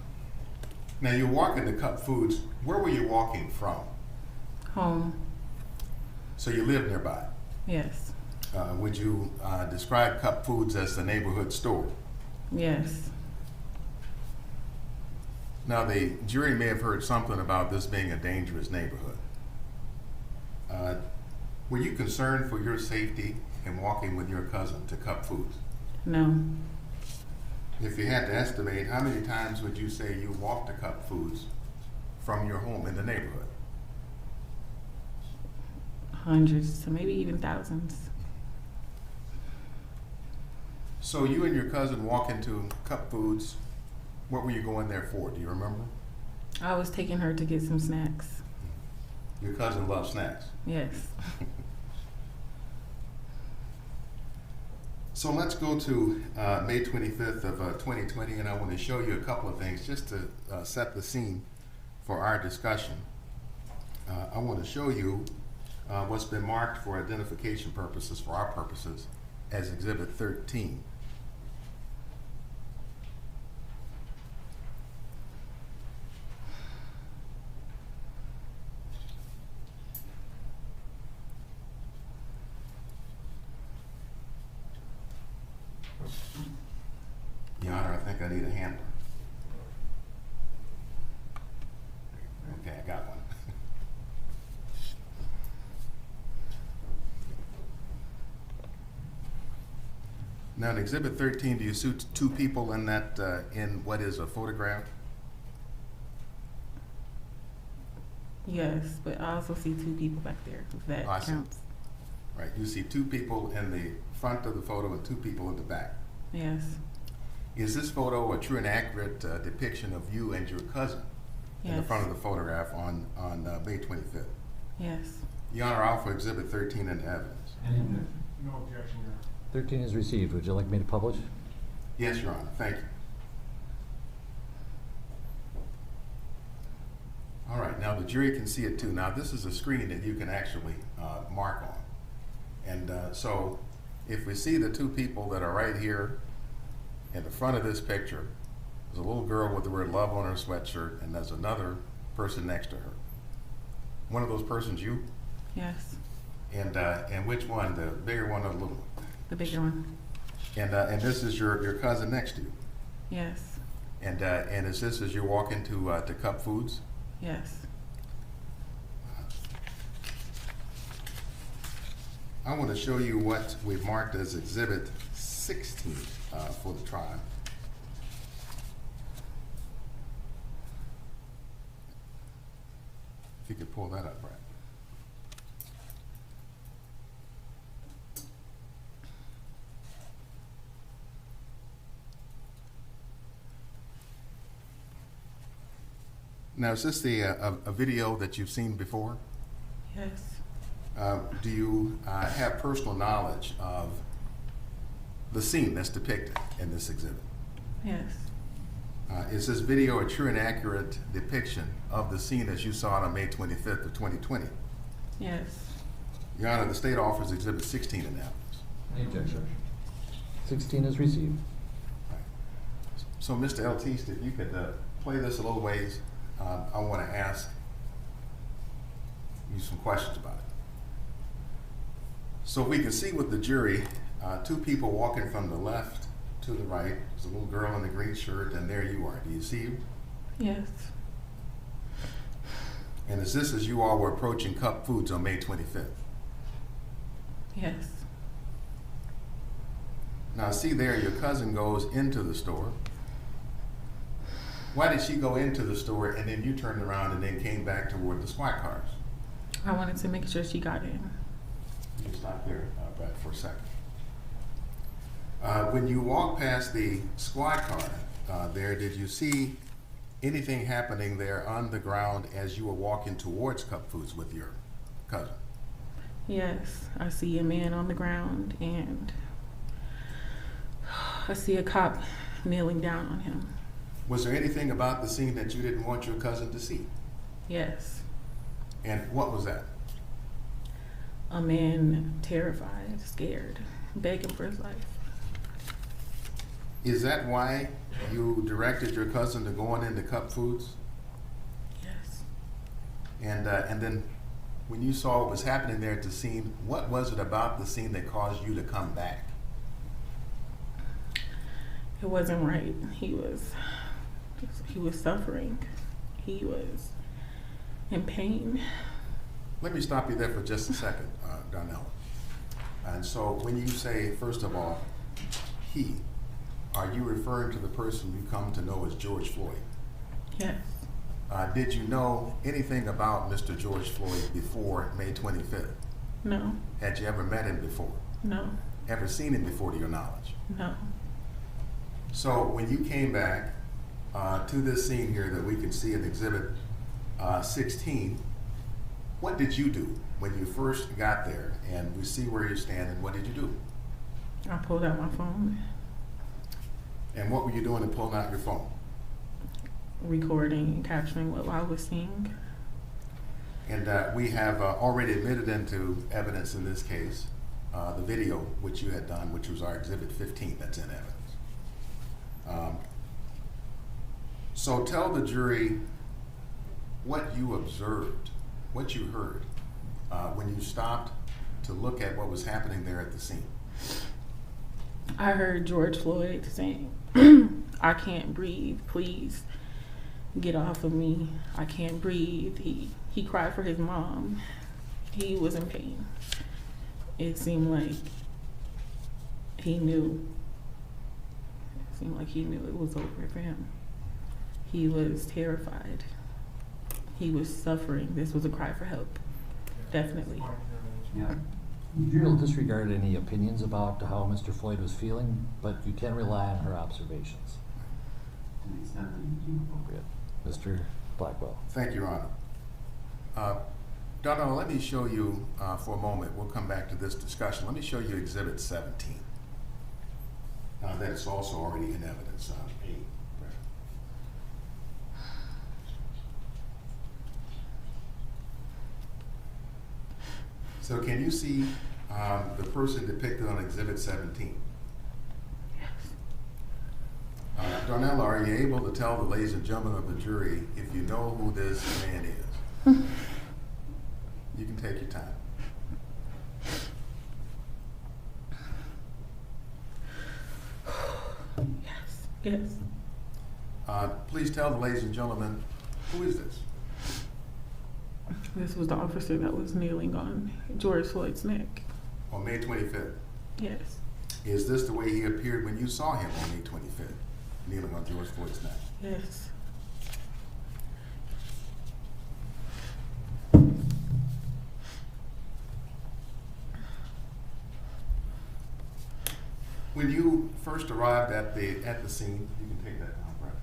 you're walking to Cup Foods. Where were you walking from? Home. So you live nearby. Yes. Would you describe Cup Foods as the neighborhood store? Yes. Now the jury may have heard something about this being a dangerous neighborhood. Were you concerned for your safety in walking with your cousin to Cup Foods? No. If you had to estimate, how many times would you say you walked to Cup Foods from your home in the neighborhood? Hundreds to maybe even thousands. So you and your cousin walk into Cup Foods. What were you going there for? Do you remember? I was taking her to get some snacks. Your cousin loves snacks. Yes. So let's go to May 25th of 2020, and I want to show you a couple of things just to set the scene for our discussion. I want to show you what's been marked for identification purposes, for our purposes, as Exhibit 13. think I need a handler. Okay, I got one. Now in Exhibit 13, do you see two people in that, in what is a photograph? Yes, but I also see two people back there, if that Oh, I see. counts. Right, you see two people in the front of the photo and two people in the back. Yes, Is this photo a true and accurate depiction of you and your cousin in the yes, front of the photograph on May 25th? yes. Your Honor, I'll offer Exhibit 13 into evidence. Any objection? No objection, Your Honor. 13 is received. Would you like me to publish? Yes, Your Honor, thank you. All right, now the jury can see it too. Now this is a screen that you can actually mark on. And so if we see the two people that are right here in the front of this picture, there's a little girl with the word love on her sweatshirt, and there's another person next to her. One of those persons you? Yes, And which one, the bigger one or the little one? the bigger one. And this is your cousin next to you. Yes, And is this as you walk into to Cup Foods? yes. I want to show you what we've marked as Exhibit 16 for the trial. If you could pull that up, Brad. Now, is this a video that you've seen before? Yes, Do you have personal knowledge of the scene that's depicted in this exhibit? yes, Is this video a true and accurate depiction of the scene as you saw it on May 25th of 2020? yes. Your Honor, the state offers Exhibit 16 in evidence. Any objection? 16 is received. So, Mr. Eltiste, if you could play this a little ways, I want to ask you some questions about it. So we can see with the jury, two people walking from the left to the right. There's a little girl in a green shirt, and there you are. Do you see you? Yes, And is this as you all were approaching Cup Foods on May 25th? yes, Now, see there, your cousin goes into the store. Why did she go into the store and then you turned around and then came back toward the squad cars? I wanted to make sure she got in. You can stop there, Brad, for a second. When you walked past the squad car there, did you see anything happening there on the ground as you were walking towards Cup Foods with your cousin? Yes, I see a man on the ground and I see a cop kneeling down on him. Was there anything about the scene that you didn't want your cousin to see? Yes, And what was that? a man terrified, scared, begging for his life. Is that why you directed your cousin to going into Cup Foods? Yes. And then when you saw what was happening there at the scene, what was it about the scene that caused you to come back? It wasn't right. He was suffering. He was in pain. Let me stop you there for just a second, Darnell. And so when you say, first of all, he, are you referring to the person you come to know as George Floyd? Yes. Did you know anything about Mr. George Floyd before May 25th? No. Had you ever met him before? No. Ever seen him before to your knowledge? No. So when you came back to this scene here that we can see in Exhibit 16, what did you do when you first got there and we see where you're standing? What did you do? I pulled out my phone, And what were you doing in pulling out your phone? recording and capturing what I was seeing. And we have already admitted into evidence in this case the video which you had done, which was our Exhibit 15 that's in evidence. So tell the jury what you observed, what you heard when you stopped to look at what was happening there at the scene. I heard George Floyd saying, I can't breathe, please get off of me. I can't breathe. He cried for his mom. He was in pain. It seemed like he knew. It seemed like he knew it was over for him. He was terrified. He was suffering. This was a cry for help. Definitely. Yeah. You don't disregard any opinions about how Mr. Floyd was feeling, but you can rely on her observations. To the extent that you deem appropriate. Mr. Blackwell. Thank you, Your Honor. Donna, let me show you for a moment. We'll come back to this discussion. Let me show you Exhibit 17. That's also already in evidence. So can you see the person depicted on Exhibit 17? Darnella, are you able to tell the ladies and gentlemen of the jury if you know who this man is? You can take your time. Yes. Please tell the ladies and gentlemen, who is this? This was the officer that was kneeling on George Floyd's neck. On May 25th. Yes. Is this the way he appeared when you saw him on May 25th, kneeling on George Floyd's neck? Yes. When you first arrived at the scene, you can take that down, Brett.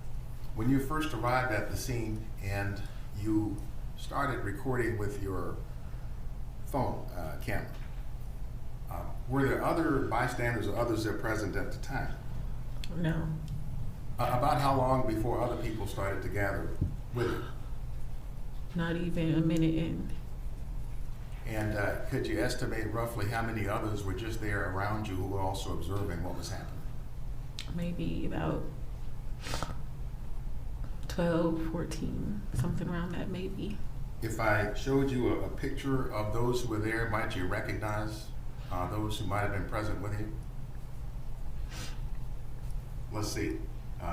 When you first arrived at the scene and you started recording with your phone camera, were there other bystanders or others there present at the time? No. About how long before other people started to gather with you? Not even a minute in. And could you estimate roughly how many others were just there around you who were also observing what was happening? Maybe about 12, 14, something around that maybe. If I showed you a picture of those who were there, might you recognize those who might have been present with you? Let's see.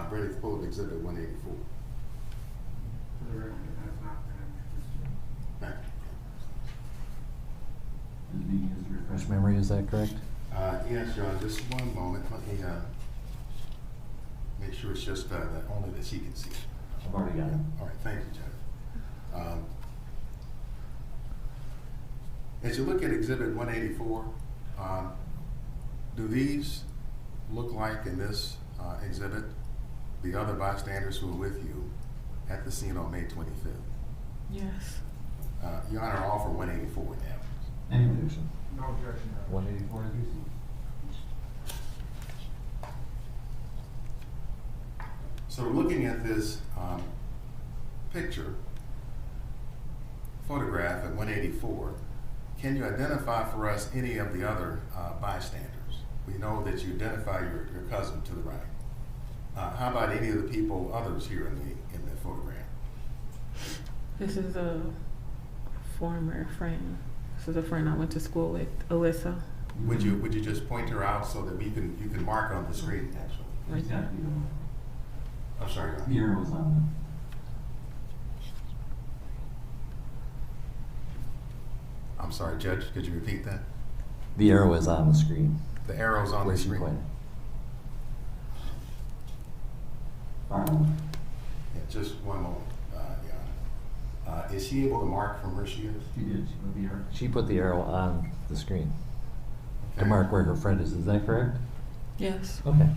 Brady, pull up Exhibit 184. For the record, that's not been Thank you. Is being used to refresh memory, is that correct? Yes, John, just one moment. Let me make sure it's just that only that she can see. I've already got it. All right, thank you, Judge. As you look at Exhibit 184, do these look like in this exhibit the other bystanders who were with you at the scene on May 25th? Yes. Your Honor, I offer 184 now. Any objection? No objection. 184 is received. So looking at this photograph at 184, can you identify for us any of the other bystanders? We know that you identify your cousin to the right. How about any of the people, others here in the photograph? This is a former friend. This is a friend I went to school with, Alyssa. Would you just point her out so that you can mark on the screen actually? Right there. I'm sorry. Your Honor. The arrow was on I'm sorry, Judge. Could you repeat that? the arrow is on the screen. The arrow's on Where the she screen. pointed. Yeah, just one moment, Your Honor. Is she able to mark from where she is? She did. She put the arrow. She put the arrow on the screen to Okay. mark where her friend is. Is that correct? Yes. Okay.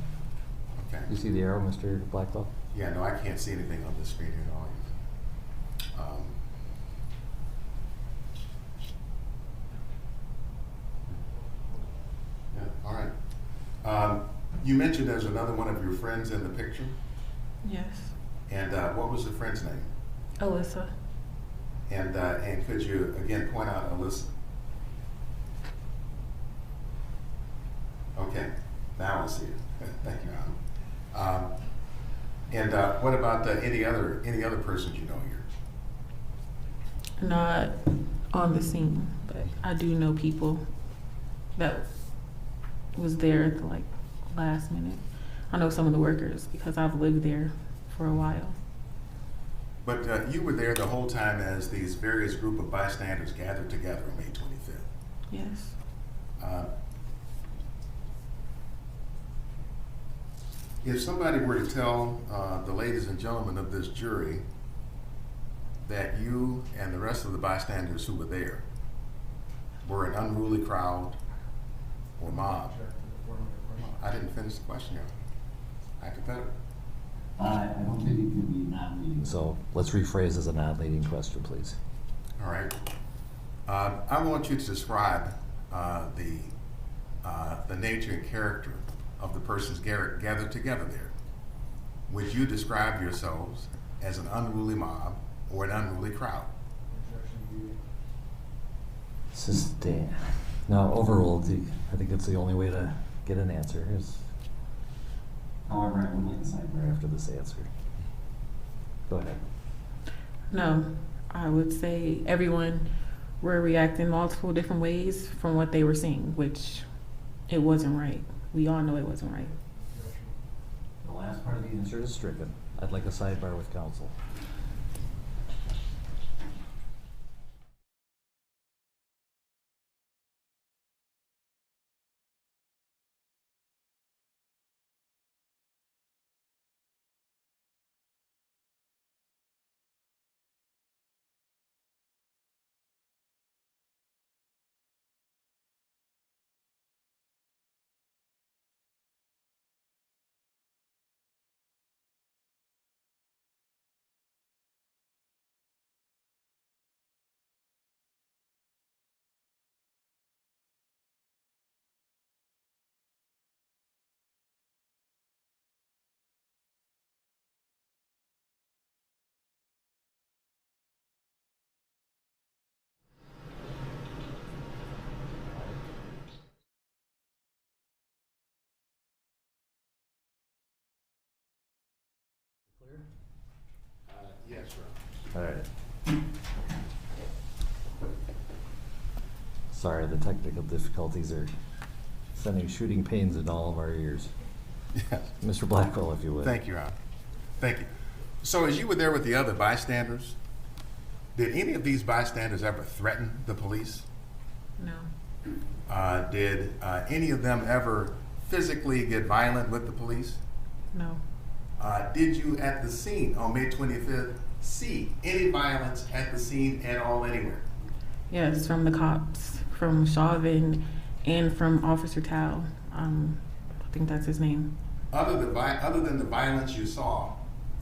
Okay. You see the arrow, Mr. Blackwell? Yeah, no, I can't see anything on the screen here at all. Yeah, all right. You mentioned there's another one of your friends in the picture, Yes. and what was the friend's name? Alyssa. And could you again point out Alyssa? Okay, now I see it. Thank you, Adam. And what about any other persons you know here? Not on the scene, but I do know people that was there at the last minute. I know some of the workers because I've lived there for a while. But you were there the whole time as these various group of bystanders gathered together on May 25th. Yes. If somebody were to tell the ladies and gentlemen of this jury that you and the rest of the bystanders who were there were an unruly crowd or mob, I didn't finish the question yet. Hypothetical. I don't think it can be not leading. So let's rephrase as a non-leading question, please. All right. I want you to describe the nature and character of the persons gathered together there. Would you describe yourselves as an unruly mob or an unruly crowd? Sustain. No, overruled. I think it's the only way to get an answer. However, I would like a sidebar after this answer. Go ahead. No, I would say everyone were reacting multiple different ways from what they were seeing, which it wasn't right. We all know it wasn't right. The last part of the answer is stricken. I'd like a sidebar with counsel. Clear? Yes, sir. All right. Sorry, the technical difficulties are sending shooting pains in all of our ears. Yes. Mr. Blackwell, if you would. Thank you, Your Honor. Thank you. So as you were there with the other bystanders, did any of these bystanders ever threaten the police? No. Did any of them ever physically get violent with the police? No. Did you at the scene on May 25th see any violence at the scene at all anywhere? Yes, from the cops, from Chauvin, and from Officer Tao. I think that's his name. Other than the violence you saw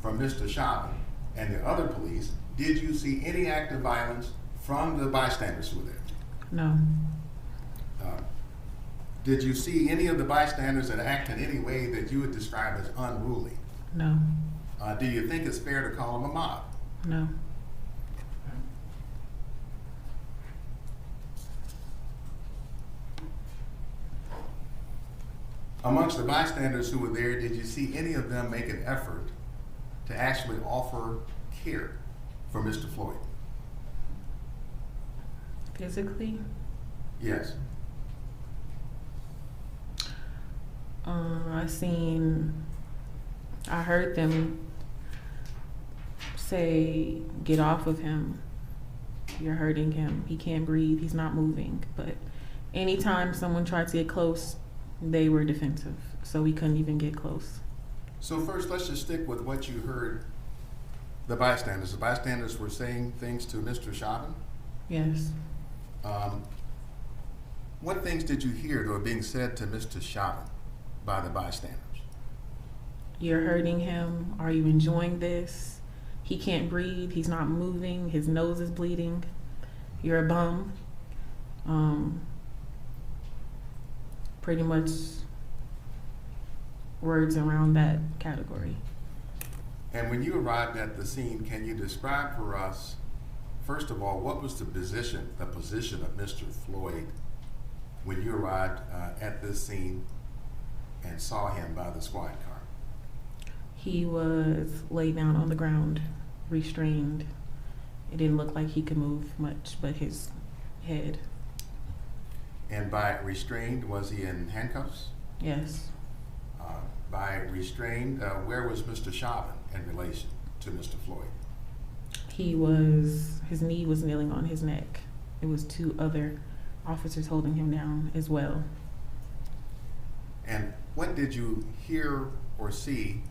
from Mr. Chauvin and the other police, did you see any act of violence from the bystanders who were there? No. Did you see any of the bystanders that act in any way that you would describe as unruly? No. Do you think it's fair to call them a mob? No. Amongst the bystanders who were there, did you see any of them make an effort to actually offer care for Mr. Floyd? Physically? Yes. I heard them say, "Get off of him. You're hurting him. He can't breathe. He's not moving." But anytime someone tried to get close, they were defensive. So we couldn't even get close. So first, let's just stick with what you heard the bystanders. The bystanders were saying things to Mr. Chauvin. Yes. What things did you hear that were being said to Mr. Chauvin by the bystanders? You're hurting him. Are you enjoying this? He can't breathe. He's not moving. His nose is bleeding. You're a bum. Pretty much words around that category. And when you arrived at the scene, can you describe for us, first of all, what was the position of Mr. Floyd when you arrived at this scene and saw him by the squad car? He was laid down on the ground, restrained. It didn't look like he could move much, but his head. And by restrained, was he in handcuffs? Yes. By restrained, where was Mr. Chauvin in relation to Mr. Floyd? His knee was kneeling on his neck. It was 2 other officers holding him down as well. And what did you hear or see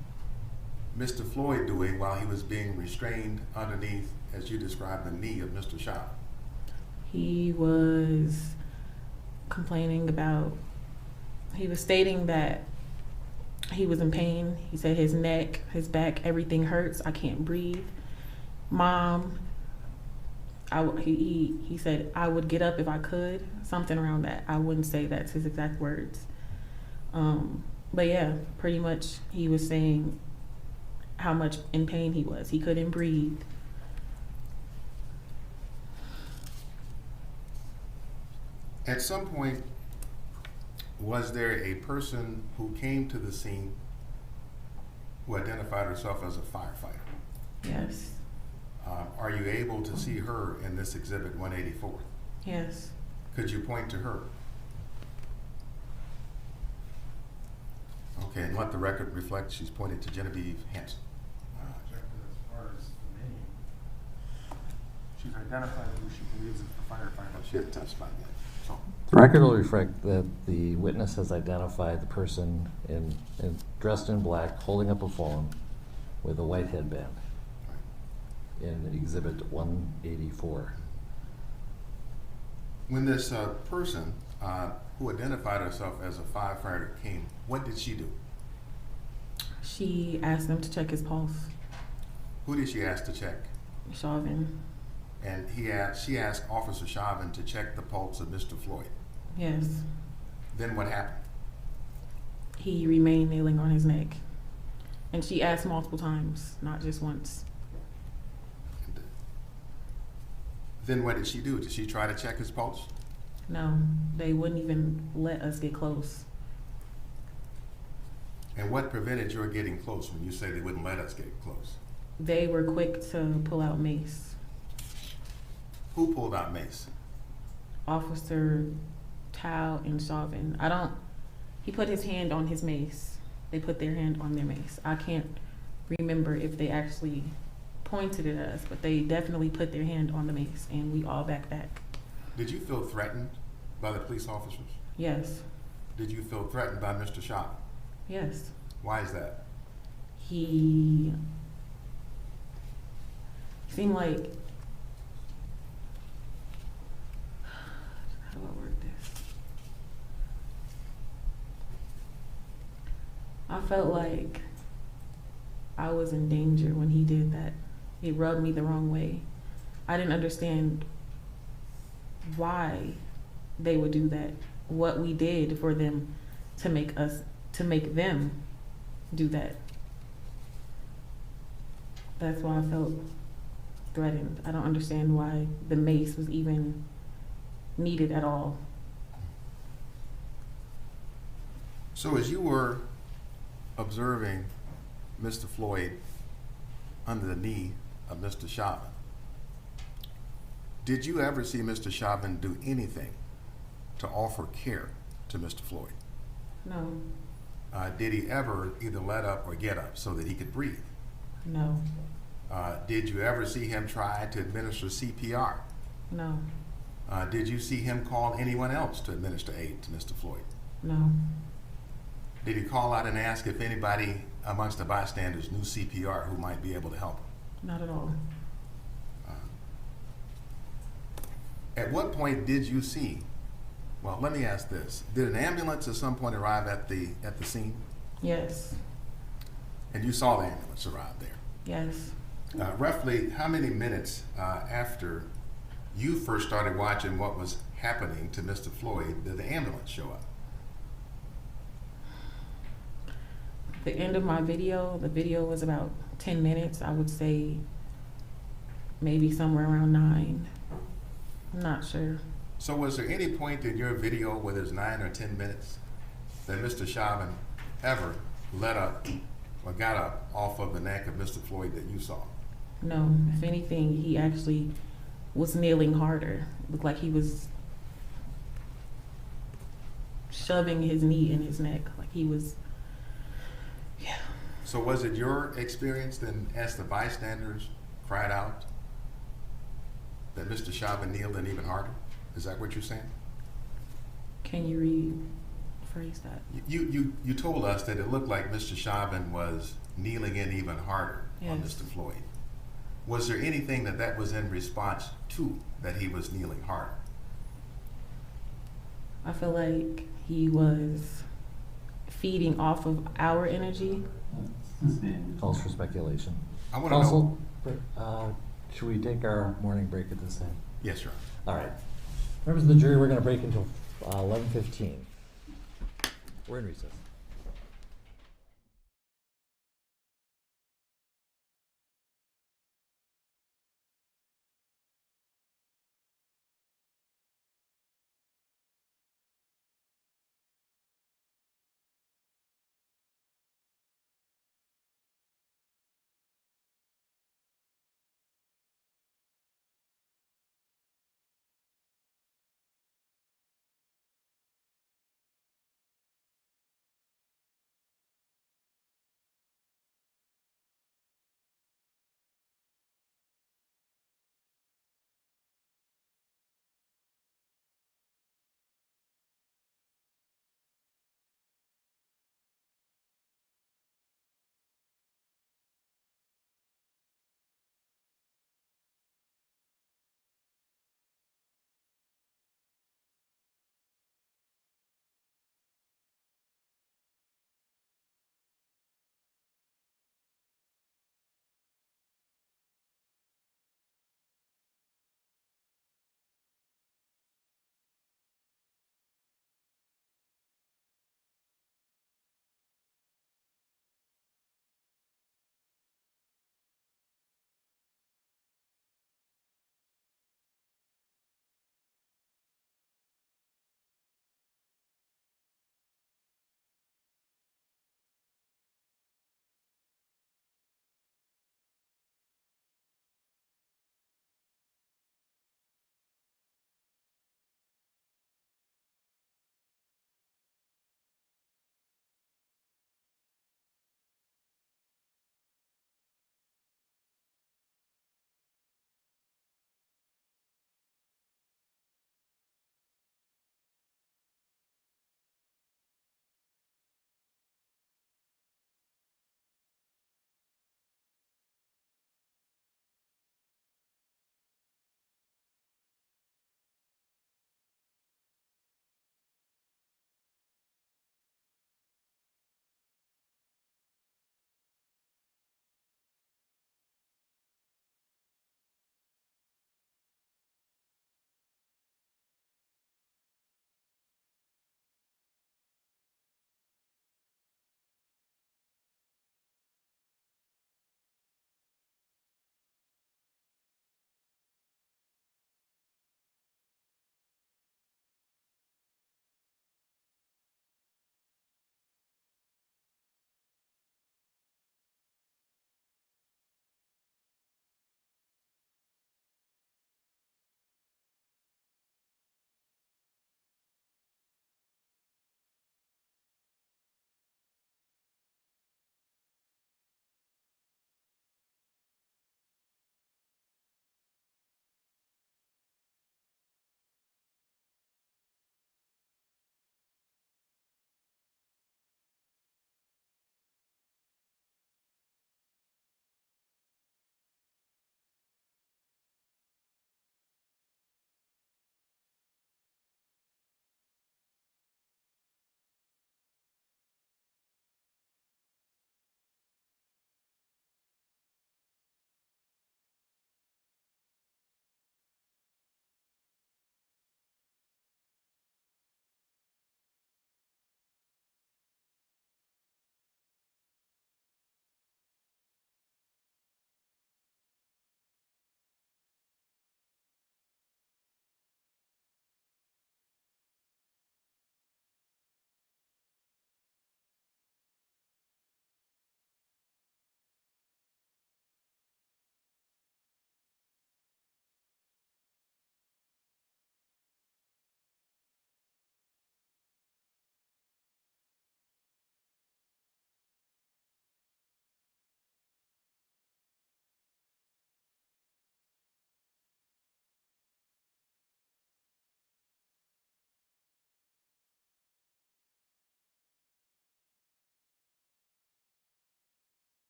Mr. Floyd doing while he was being restrained underneath, as you described, the knee of Mr. Chauvin? He was complaining about, he was stating that he was in pain. He said his neck, his back, everything hurts. I can't breathe. Mom, he said I would get up if I could, something around that. I wouldn't say that's his exact words. But yeah, pretty much he was saying how much in pain he was. He couldn't breathe. At some point, was there a person who came to the scene who identified herself as a firefighter? Yes. Are you able to see her in this exhibit 184? Yes. Could you point to her? Okay, and let the record reflect she's pointed to Genevieve Hanson. Objective as far as the name. She's identified who she believes is the firefighter. She hasn't testified yet. So, The record will reflect that the witness has identified the person dressed in black, holding up a phone with a white headband in exhibit 184. when this person who identified herself as a firefighter came, what did she do? She asked him to check his pulse. Who did she ask to check? Chauvin. And she asked Officer Chauvin to check the pulse of Mr. Floyd. Yes. Then what happened? He remained kneeling on his neck. And she asked multiple times, not just once. Then what did she do? Did she try to check his pulse? No, they wouldn't even let us get close. And what prevented your getting close when you say they wouldn't let us get close? They were quick to pull out mace. Who pulled out mace? Officer Tao and Chauvin. He put his hand on his mace. They put their hand on their mace. I can't remember if they actually pointed at us, but they definitely put their hand on the mace, and we all back. Did you feel threatened by the police officers? Yes. Did you feel threatened by Mr. Chauvin? Yes. Why is that? He seemed like, how do I word this? I felt like I was in danger when he did that. It rubbed me the wrong way. I didn't understand why they would do that, what we did for them to make them do that. That's why I felt threatened. I don't understand why the mace was even needed at all. So as you were observing Mr. Floyd under the knee of Mr. Chauvin, did you ever see Mr. Chauvin do anything to offer care to Mr. Floyd? No. Did he ever either let up or get up so that he could breathe? No. Did you ever see him try to administer CPR? No. Did you see him call anyone else to administer aid to Mr. Floyd? No. Did he call out and ask if anybody amongst the bystanders knew CPR who might be able to help him? Not at all. At what point did you see, well, let me ask this. Did an ambulance at some point arrive at the scene? Yes. And you saw the ambulance arrive there? Yes. Roughly how many minutes after you first started watching what was happening to Mr. Floyd did the ambulance show up? The end of my video, the video was about 10 minutes. I would say maybe somewhere around 9. I'm not sure. So was there any point in your video, whether it's 9 or 10 minutes, that Mr. Chauvin ever let up or got up off of the neck of Mr. Floyd that you saw? No. If anything, he actually was kneeling harder. It looked like he was shoving his knee in his neck. Like he was So was it your experience then, as the bystanders cried out, that Mr. Chauvin kneeled in even harder? Is that what you're saying? Can you rephrase that? You told us that it looked like Mr. Chauvin was kneeling in even harder on Yes. Mr. Floyd. Was there anything that was in response to that he was kneeling harder? I feel like he was feeding off of our energy. Calls for speculation. I want to know. Counsel, should we take our morning break at this time? Yes, sir. All right. Members of the jury, we're going to break until 11:15. We're in recess.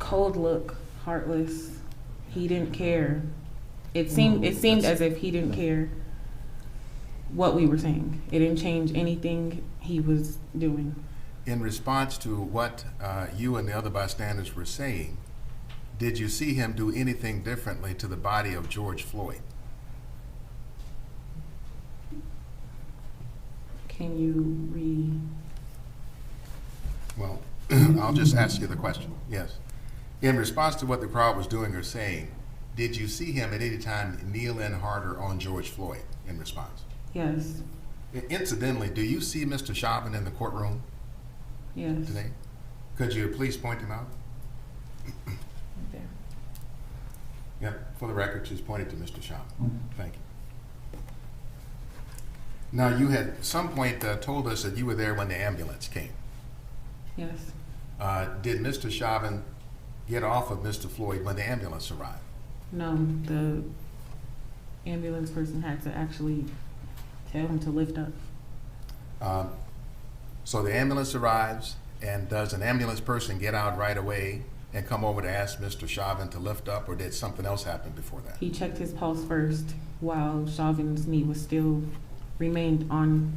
cold look, heartless. He didn't care. It seemed as if he didn't care what we were saying. It didn't change anything he was doing. In response to what you and the other bystanders were saying, did you see him do anything differently to the body of George Floyd? Can you Well, I'll just ask you the question. Yes. In response to what the crowd was doing or saying, did you see him at any time kneel in harder on George Floyd in response? Yes. Incidentally, do you see Mr. Chauvin in the courtroom Yes. today? Could you please point him out? Right there. Yep, for the record, she's pointed to Mr. Chauvin. Thank you. Now, you had at some point told us that you were there when the ambulance came. Yes. Did Mr. Chauvin get off of Mr. Floyd when the ambulance arrived? No, the ambulance person had to actually tell him to lift up. So the ambulance arrives, and does an ambulance person get out right away and come over to ask Mr. Chauvin to lift up, or did something else happen before that? He checked his pulse first while Chauvin's knee was still remained on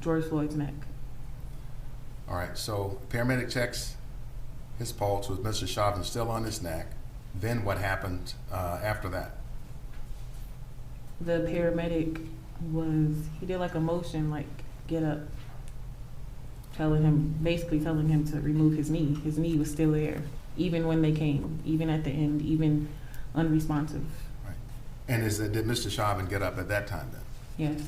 George Floyd's neck. All right, so paramedic checks his pulse with Mr. Chauvin still on his neck. Then what happened after that? The paramedic he did like a motion, like get up, basically telling him to remove his knee. His knee was still there, even when they came, even at the end, even unresponsive. Right. And did Mr. Chauvin get up at that time then? Yes.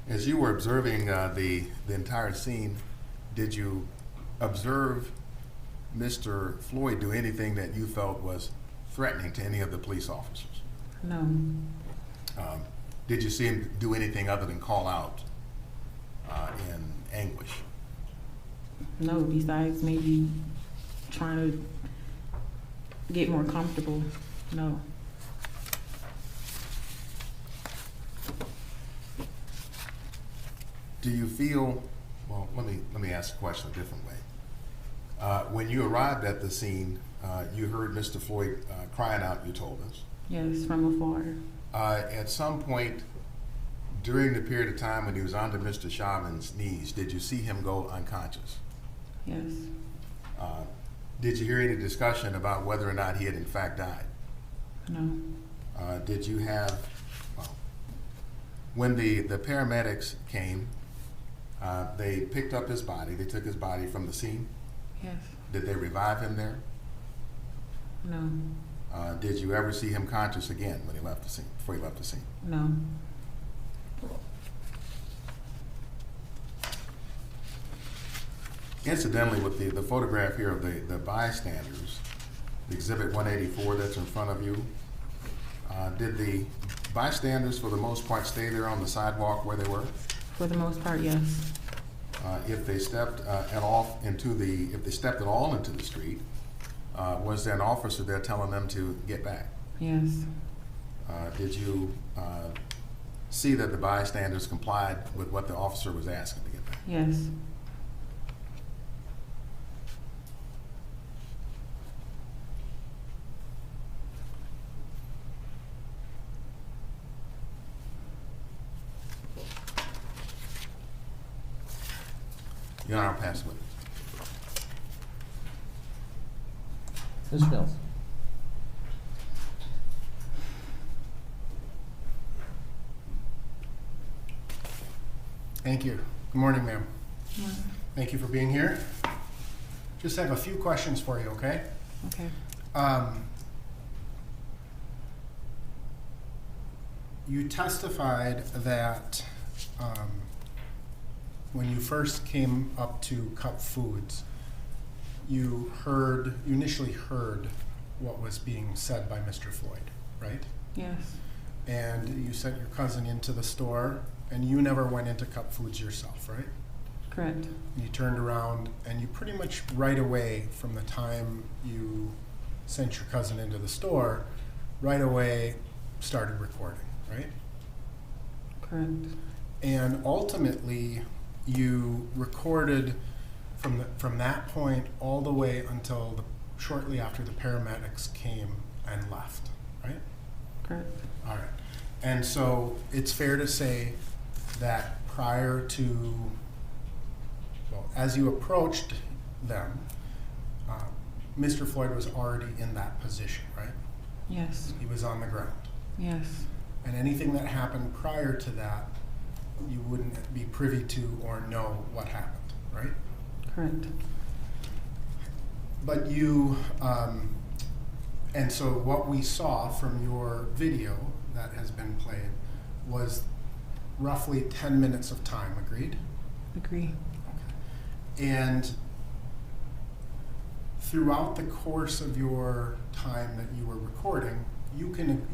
As you were observing the entire scene, did you observe Mr. Floyd do anything that you felt was threatening to any of the police officers? No. Did you see him do anything other than call out in anguish? No, besides maybe trying to get more comfortable. No. Do you feel, well, let me ask the question a different way. When you arrived at the scene, you heard Mr. Floyd crying out, you told us. Yes, from afar. At some point during the period of time when he was under Mr. Chauvin's knees, did you see him go unconscious? Yes. Did you hear any discussion about whether or not he had in fact died? No. Did you have, well, when the paramedics came, they picked up his body, they took his body from the scene? Yes. Did they revive him there? No. Did you ever see him conscious again when he left the scene, before he left the scene? No. Incidentally, with the photograph here of the bystanders, the exhibit 184 that's in front of you, did the bystanders for the most part stay there on the sidewalk where they were? For the most part, yes. If they stepped at all into the street, was there an officer there telling them to get back? Yes. Did you see that the bystanders complied with what the officer was asking to get back? Yes. Your Honor, I'll pass with it. Mr. Mills. Thank you. Good morning, ma'am. Thank you for being here. Just have a few questions for you, okay? Okay. You testified that when you first came up to Cup Foods, you initially heard what was being said by Mr. Floyd, right? Yes. And you sent your cousin into the store, and you never went into Cup Foods yourself, right? Correct. And you turned around, and you pretty much right away from the time you sent your cousin into the store, right away started recording, right? Correct. And ultimately, you recorded from that point all the way until shortly after the paramedics came and left, right? Correct. All right. And so it's fair to say that prior to, well, as you approached them, Mr. Floyd was already in that position, right? Yes. He was on the ground. Yes. And anything that happened prior to that, you wouldn't be privy to or know what happened, right? Correct. But you, and so what we saw from your video that has been played was roughly 10 minutes of time, agreed? Agree. And throughout the course of your time that you were recording, you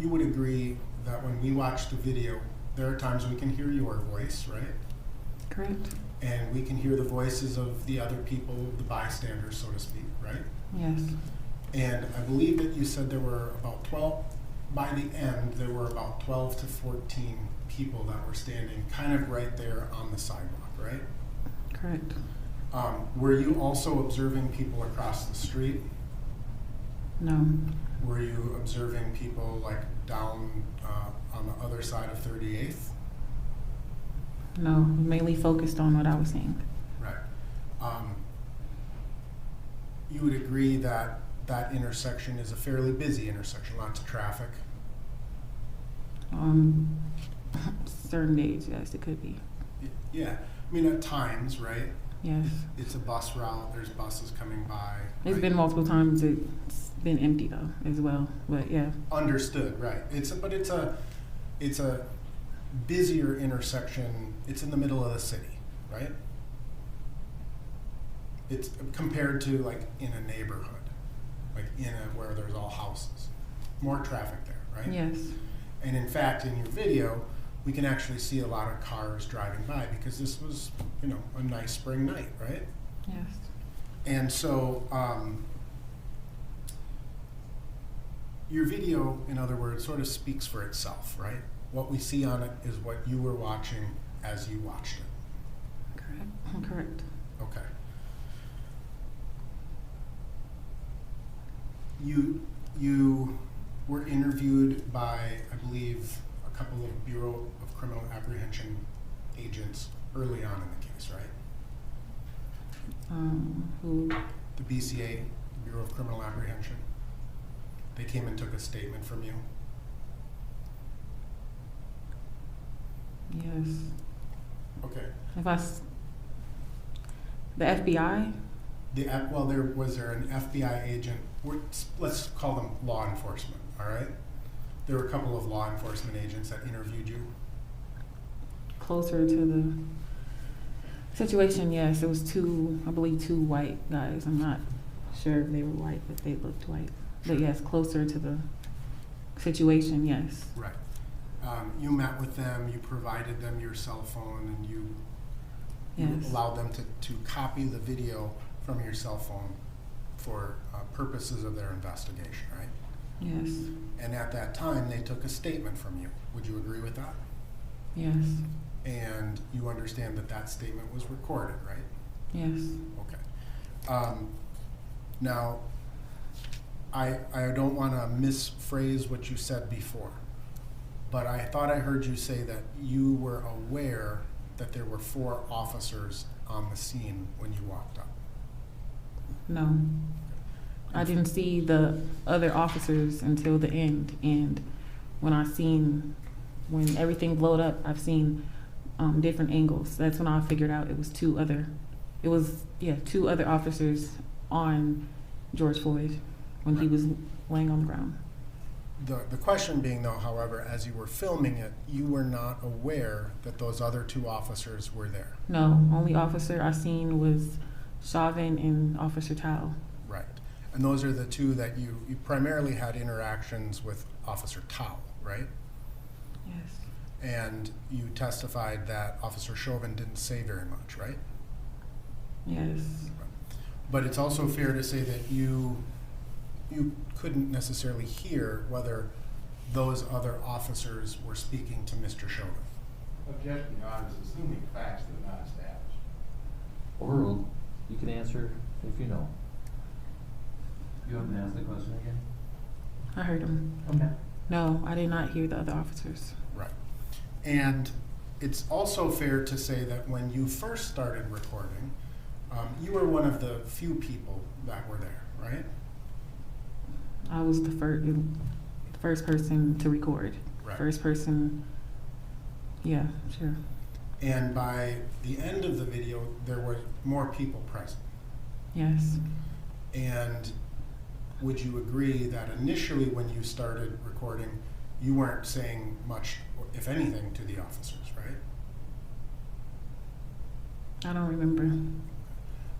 would agree that when we watch the video, there are times we can hear your voice, right? Correct. And we can hear the voices of the other people, the bystanders, so to speak, right? Yes. And I believe that you said there were about 12, by the end, there were about 12 to 14 people that were standing kind of right there on the sidewalk, right? Correct. Were you also observing people across the street? No. Were you observing people like down on the other side of 38th? No. Mainly focused on what I was seeing. Right. You would agree that that intersection is a fairly busy intersection, lots of traffic? Certain days, yes, it could be. Yeah. I mean, at times, right? Yes. It's a bus route, there's buses coming by. It's right? been multiple times. It's been empty though, as well. But yeah. Understood, right. It's a busier intersection. It's in the middle of the city, right? It's compared to like in a neighborhood, like where there's all houses. More traffic there, right? Yes. And in fact, in your video, we can actually see a lot of cars driving by because this was, a nice spring night, right? Yes. And so, your video, in other words, sort of speaks for itself, right? What we see on it is what you were watching as you watched it. Correct. Correct. Okay. You were interviewed by, I believe, a couple of Bureau of Criminal Apprehension agents early on in the case, right? Who? The BCA, Bureau of Criminal Apprehension. They came and took a statement from you. Yes. Okay. The FBI? Was there an FBI agent? Let's call them law enforcement, all right? There were a couple of law enforcement agents that interviewed you. Closer to the situation, yes. It was I believe two white guys. I'm not sure if they were white, but they looked white. But yes, closer to the situation, yes. Right. You met with them, you provided them your cell phone, and you Yes. allowed them to copy the video from your cell phone for purposes of their investigation, right? Yes. And at that time, they took a statement from you. Would you agree with that? Yes. And you understand that that statement was recorded, right? Yes. Okay. Now, I don't want to misphrase what you said before, but I thought I heard you say that you were aware that there were 4 officers on the scene when you walked up. No. I didn't see the other officers until the end, and when everything blowed up, I've seen different angles. That's when I figured out it was two other officers on George Floyd when he was laying on the ground. The question being, though, however, as you were filming it, you were not aware that those other 2 officers were there. No, only officer I seen was Chauvin and Officer Tao. Right. And those are the 2 that you primarily had interactions with Officer Tao, right? Yes. And you testified that Officer Chauvin didn't say very much, right? Yes. But it's also fair to say that you couldn't necessarily hear whether those other officers were speaking to Mr. Chauvin. Objection, Your Honor, is assuming facts that are not established. Overruled. You can answer if you know. You want me to ask the question again? I heard him. Okay. No, I did not hear the other officers. Right. And it's also fair to say that when you first started recording, you were one of the few people that were there, right? I was the first person to record. Right. First person. Yeah, sure. And by the end of the video, there were more people present. Yes. And would you agree that initially when you started recording, you weren't saying much, if anything, to the officers, right? I don't remember.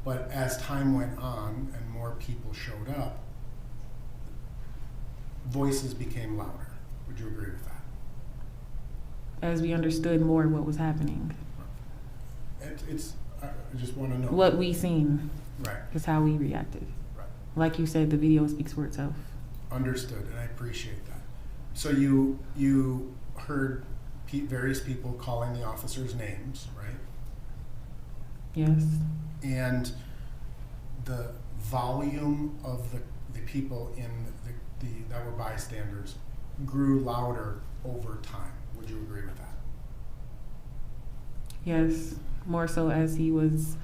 But as time went on and more people showed up, voices became louder. Would you agree with that? As we understood more what was happening. I just want to know. What we seen Right, is how we reacted. right. Like you said, the video speaks for itself. Understood, and I appreciate that. So you heard various people calling the officers names, right? Yes. And the volume of the people in the that were bystanders grew louder over time. Would you agree with that? Yes. More so as he was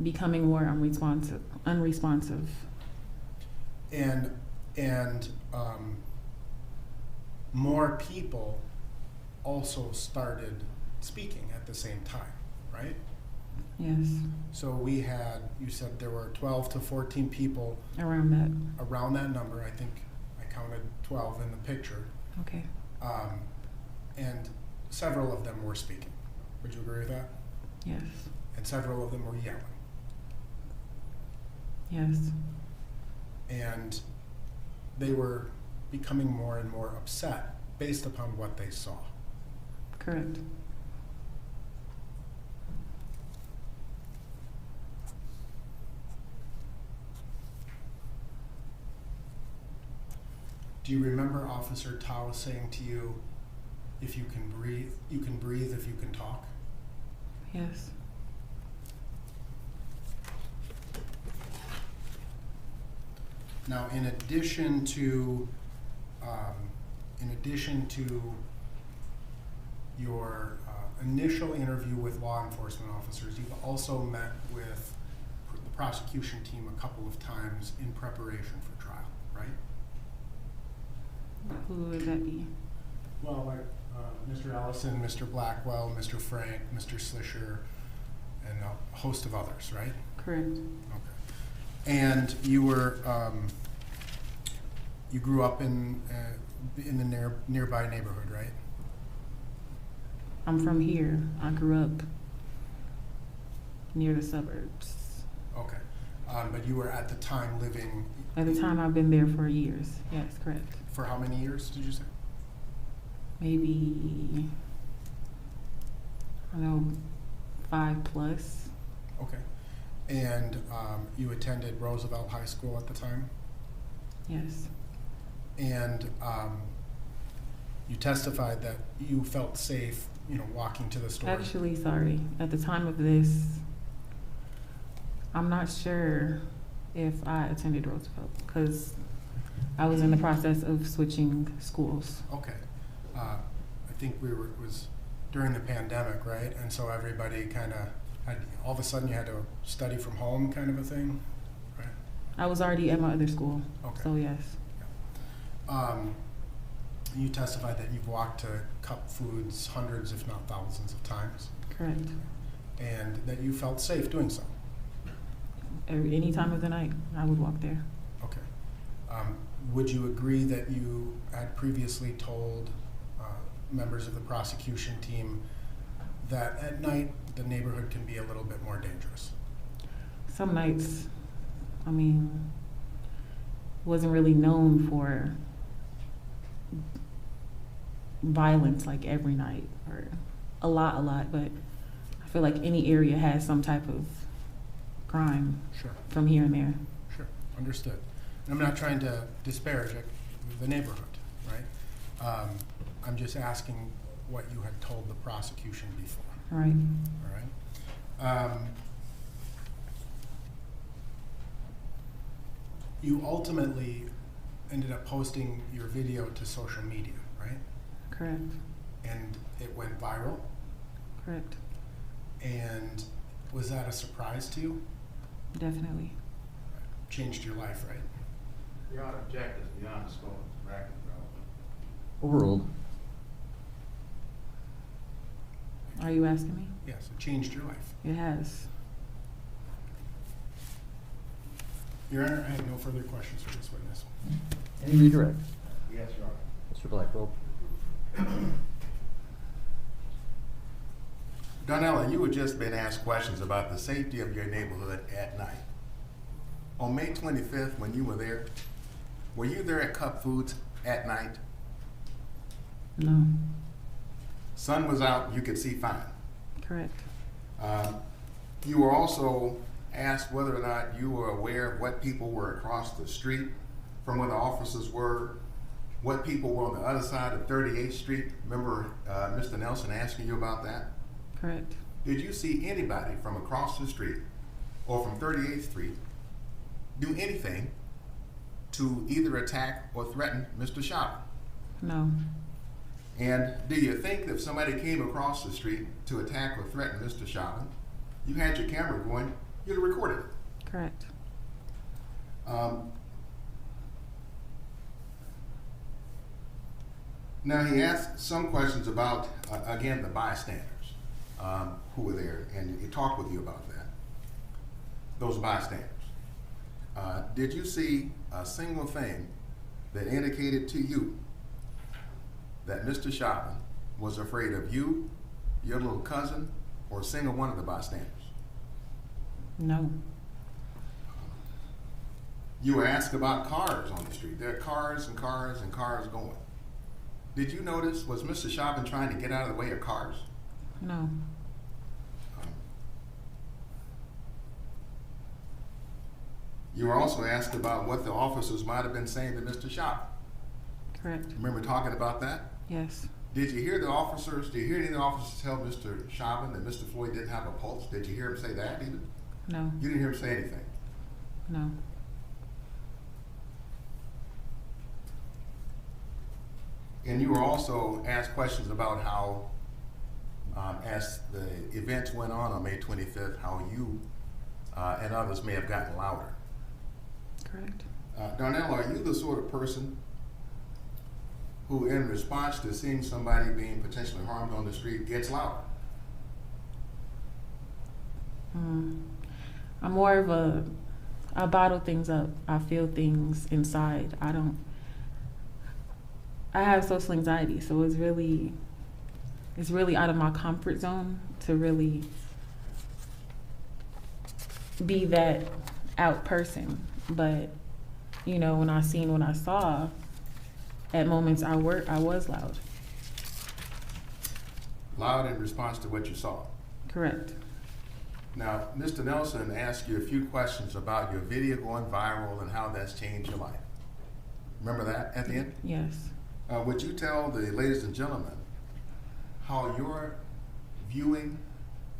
becoming more unresponsive. And more people also started speaking at the same time, right? Yes. So we had, you said there were 12 to 14 people Around that. around that number. I think I counted 12 in the picture. Okay. And several of them were speaking. Would you agree with that? Yes. And several of them were yelling. Yes. And they were becoming more and more upset based upon what they saw. Correct. Do you remember Officer Tao saying to you, if you can breathe if you can talk? Yes. Now, in addition to your initial interview with law enforcement officers, you've also met with the prosecution team a couple of times in preparation for trial, right? Who would that be? Well, like Mr. Allison, Mr. Blackwell, Mr. Frank, Mr. Slisher, and a host of others, right? Correct. Okay. And you were you grew up in the nearby neighborhood, right? I'm from here. I grew up near the suburbs. Okay. But you were at the time living. At the time, I've been there for years. Yes, correct. For how many years did you say? Maybe, I don't know, 5+. Okay. And you attended Roosevelt High School at the time? Yes. And you testified that you felt safe, walking to the store. Actually, sorry. At the time of this, I'm not sure if I attended Roosevelt because I was in the process of switching schools. Okay. I think it was during the pandemic, right? And so everybody kind of had, all of a sudden you had to study from home kind of a thing, right? I was already at my other school, Okay. so yes. You testified that you've walked to Cup Foods hundreds, if not thousands of times, Correct. and that you felt safe doing so. Any time of the night, I would walk there. Okay. Would you agree that you had previously told members of the prosecution team that at night the neighborhood can be a little bit more dangerous? Some nights, wasn't really known for violence like every night or a lot, but I feel like any area has some type of crime Sure. from here and there. Sure, understood. And I'm not trying to disparage the neighborhood, right? I'm just asking what you had told the prosecution before, Right. all right? You ultimately ended up posting your video to social media, right? Correct. And it went viral. Correct. And was that a surprise to you? Definitely. Changed your life, right? Your Honor, object is beyond the scope of the record, Overruled. Are you asking me? Yes, it changed your life. It has. Your Honor, I have no further questions for this witness. Any redirect? Yes, Your Honor. Mr. Blackwell? Darnella, you had just been asked questions about the safety of your neighborhood at night. On May 25th, when you were you there at Cup Foods at night? No. Sun was out, you could see fine. Correct. You were also asked whether or not you were aware of what people were across the street from where the officers were, what people were on the other side of 38th Street. Remember Mr. Nelson asking you about that? Correct. Did you see anybody from across the street or from 38th Street do anything to either attack or threaten Mr. Chauvin? No. And do you think that if somebody came across the street to attack or threaten Mr. Chauvin, you had your camera going, you'd have recorded it? Correct. Now he asked some questions about, again, the bystanders who were there, and he talked with you about that, those bystanders. Did you see a single thing that indicated to you that Mr. Chauvin was afraid of you, your little cousin, or a single one of the bystanders? No. You were asked about cars on the street. There are cars and cars and cars going. Did you notice, was Mr. Chauvin trying to get out of the way of cars? No. You were also asked about what the officers might have been saying to Mr. Chauvin. Correct. Remember talking about that? Yes. Did you hear any of the officers tell Mr. Chauvin that Mr. Floyd didn't have a pulse? Did you hear him say that even? No. You didn't hear him say anything. No. And you were also asked questions about how, as the events went on May 25th, how you and others may have gotten louder. Correct. Darnell, are you the sort of person who, in response to seeing somebody being potentially harmed on the street, gets louder? I'm more of I bottle things up. I feel things inside. I have social anxiety, so it's really out of my comfort zone to really be that out person. But, you know, when I saw, at moments I was loud. Loud in response to what you saw. Correct. Now, Mr. Nelson asked you a few questions about your video going viral and how that's changed your life. Remember that at the end? Yes. Would you tell the ladies and gentlemen how your viewing,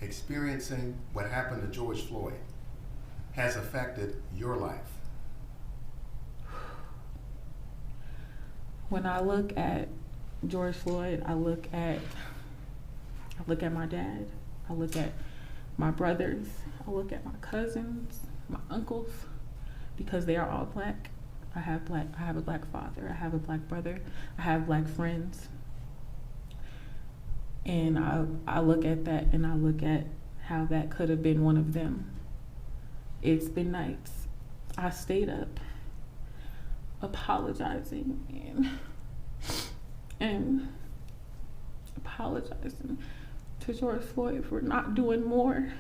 experiencing what happened to George Floyd has affected your life? When I look at George Floyd, I look at my dad, I look at my brothers, I look at my cousins, my uncles, because they are all black. I have a black father, I have a black brother, I have black friends. And I look at that and I look at how that could have been one of them. It's been nights I stayed up apologizing and apologizing to George Floyd for not doing more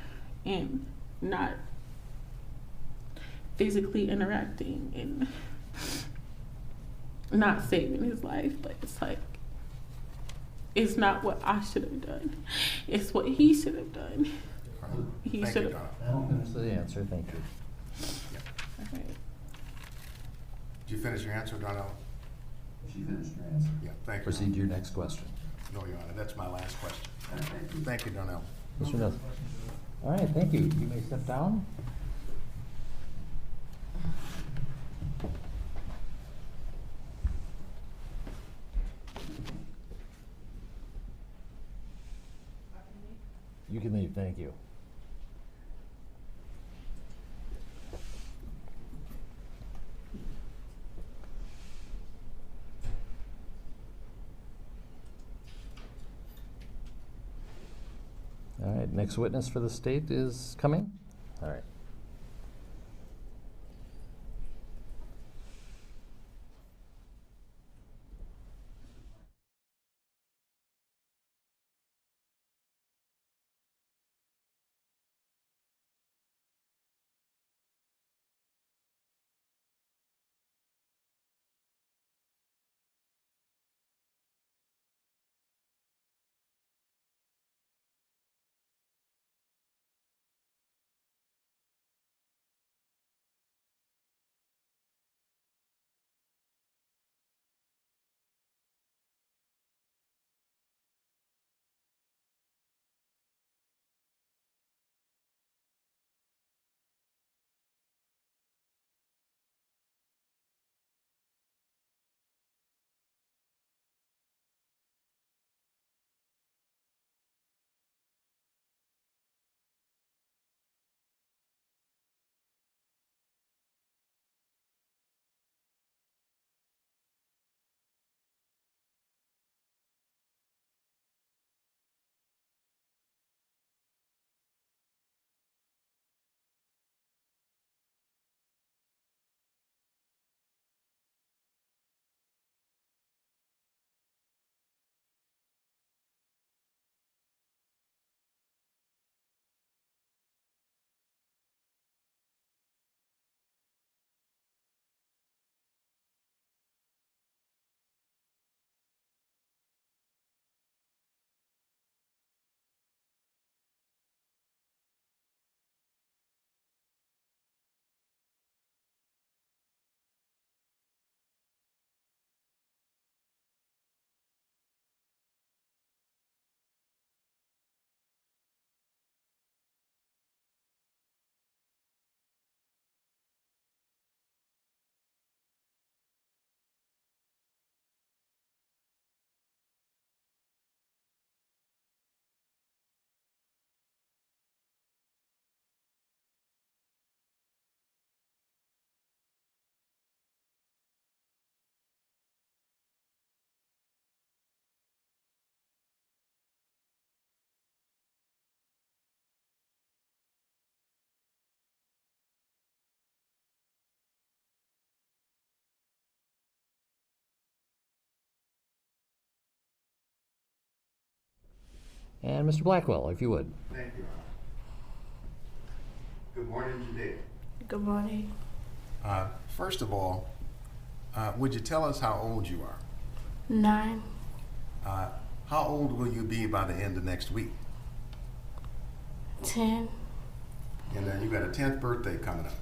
and not physically interacting and not saving his life. But it's like, it's not what I should have done, it's what he should have done. He Thank should you, have. Donna. That'll finish the answer, thank you. Right. Did you finish your answer, Darnell? She finished her answer. Yeah, thank you. Proceed to your next question. No, Your Honor, that's my last question. Thank you, Darnell. Mr. Nelson. All right, thank you. You may step down. You can leave, thank you. All right, next witness for the state is coming. All right. And Mr. Blackwell, if you would. Thank you, Your Honor. Good morning, Judea. Good morning. First of all, would you tell us how old you are? 9, How old will you be by the end of next week? 10, And then you got a 10th birthday coming up.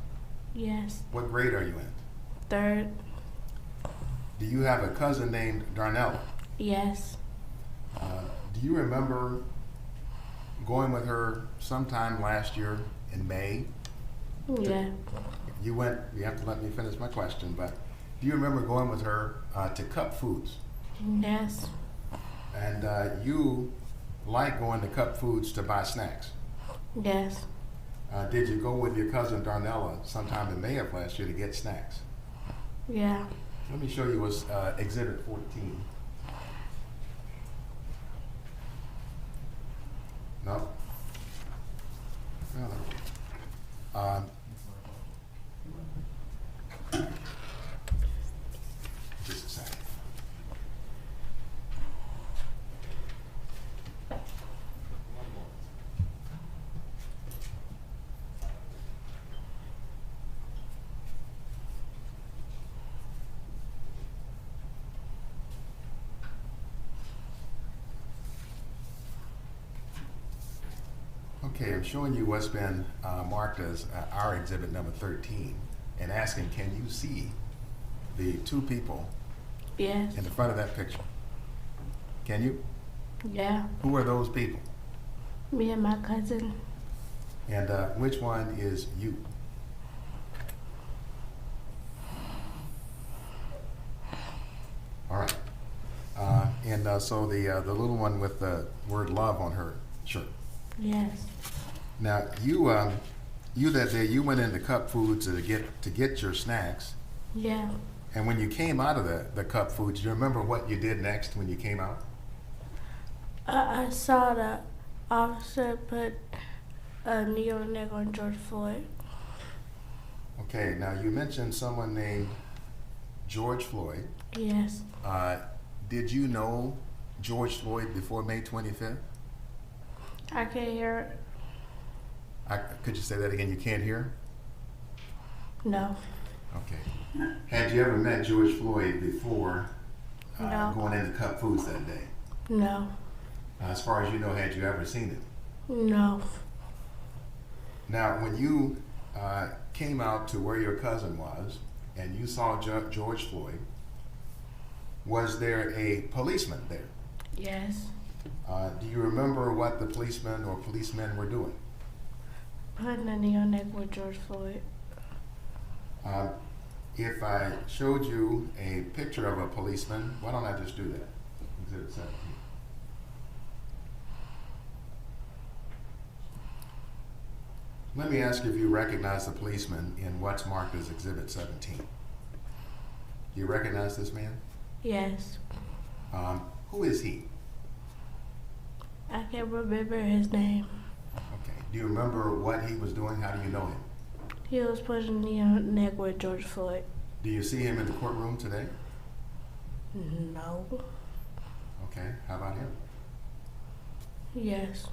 yes. What grade are you in? 3rd, Do you have a cousin named Darnell? yes. Do you remember going with her sometime last year in May? Yeah, You have to let me finish my question, but do you remember going with her to Cup Foods? yes, And you like going to Cup Foods to buy snacks. yes, Did you go with your cousin Darnella sometime in May of last year to get snacks? yeah. Let me show you what's Exhibit 14. No? No, no. Just a second. Okay, I'm showing you what's been marked as our exhibit number 13 and asking, can you see the two people Yes, in the front of that picture? Can you? yeah. Who are those people? Me and my cousin. And which one is you? All right. And so the little one with the word love on her shirt. Yes. Now, you that day, you went into Cup Foods to get your snacks. Yeah. And when you came out of the Cup Foods, do you remember what you did next when you came out? I saw the officer put a knee on the neck on George Floyd. Okay, now you mentioned someone named George Floyd. Yes. Did you know George Floyd before May 25th? I can't hear it. Could you say that again? You can't hear? No. Okay. Had you ever met George Floyd before No. going into Cup Foods that day? No. As far as you know, had you ever seen him? No. Now, when you came out to where your cousin was and you saw George Floyd, was there a policeman there? Yes. Do you remember what the policeman or policemen were doing? Putting a knee on the neck with George Floyd. If I showed you a picture of a policeman, why don't I just do that? Exhibit 17. Let me ask you if you recognize the policeman in what's marked as Exhibit 17. Do you recognize this man? Yes. Who is he? I can't remember his name. Okay. Do you remember what he was doing? How do you know him? He was putting a knee on the neck with George Floyd. Do you see him in the courtroom today? No. Okay. How about him? Yes.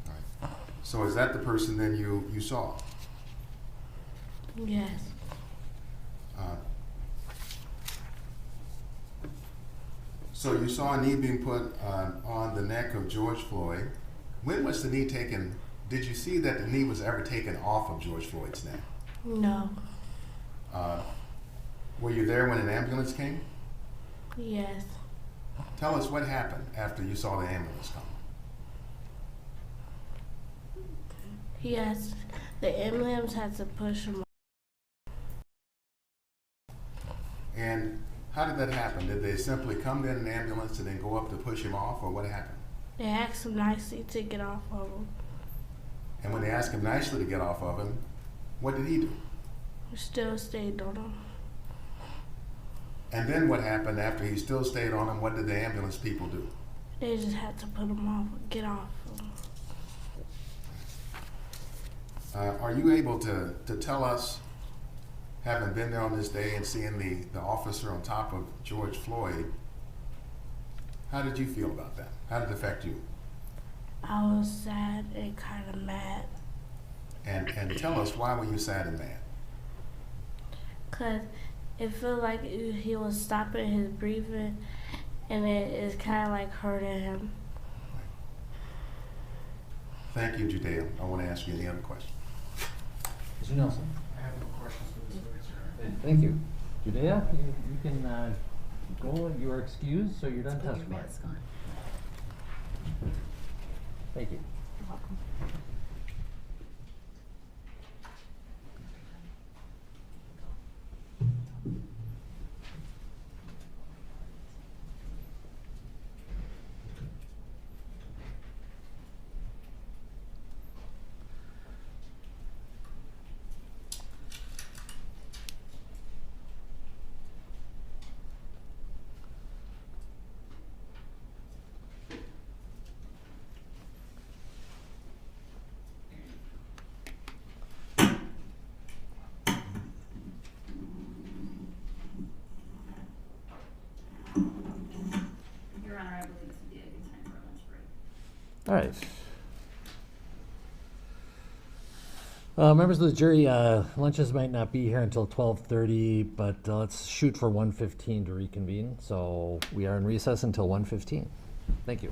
All right. So is that the person then you saw? Yes. So you saw a knee being put on the neck of George Floyd. When was the knee taken? Did you see that the knee was ever taken off of George Floyd's neck? No. Were you there when an ambulance came? Yes. Tell us what happened after you saw the ambulance come. Yes. The ambulance had to push him. And how did that happen? Did they simply come in an ambulance and then go up to push him off, or what happened? They asked him nicely to get off of him. And when they asked him nicely to get off of him, what did he do? He still stayed on him. And then what happened after he still stayed on him? What did the ambulance people do? They just had to put him off, get off of him. Are you able to tell us, having been there on this day and seeing the officer on top of George Floyd, how did you feel about that? How did it affect you? I was sad and kind of mad. And tell us, why were you sad and mad? Because it felt like he was stopping his breathing, and it is kind of like hurting him. Thank you, Judea. I want to ask you any other questions. Mr. Nelson? I have no questions for this witness. Thank you. Judea, you can go, you are excused, so you're done testifying. Thank you. Your Honor, I believe this would be a good time for a lunch break. All right. Members of the jury, lunches might not be here until 12:30, but let's shoot for 1:15 to reconvene. So we are in recess until 1:15. Thank you.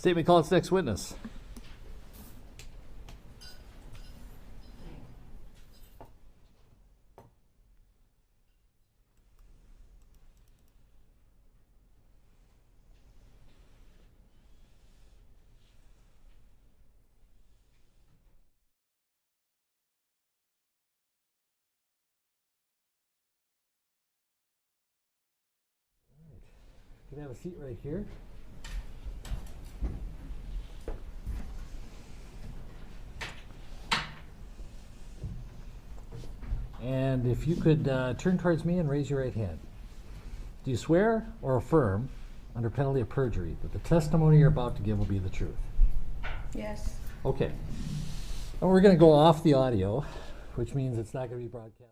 Statement, call its next witness. You can have a seat right here. And if you could turn towards me and raise your right hand. Do you swear or affirm, under penalty of perjury, that the testimony you're about to give will be the truth? Yes. Okay. And we're going to go off the audio, which means it's not going to be broadcast.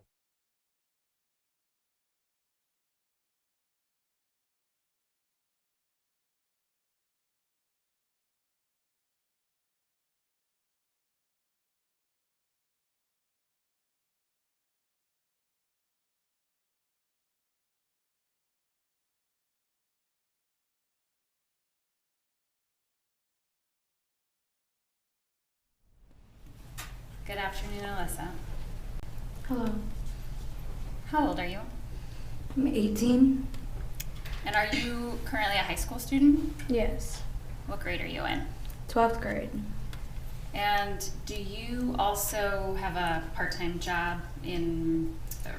Good afternoon, Alyssa. Hello. How old are you? I'm 18. And are you currently a high school student? Yes. What grade are you in? 12th grade. And do you also have a part-time job in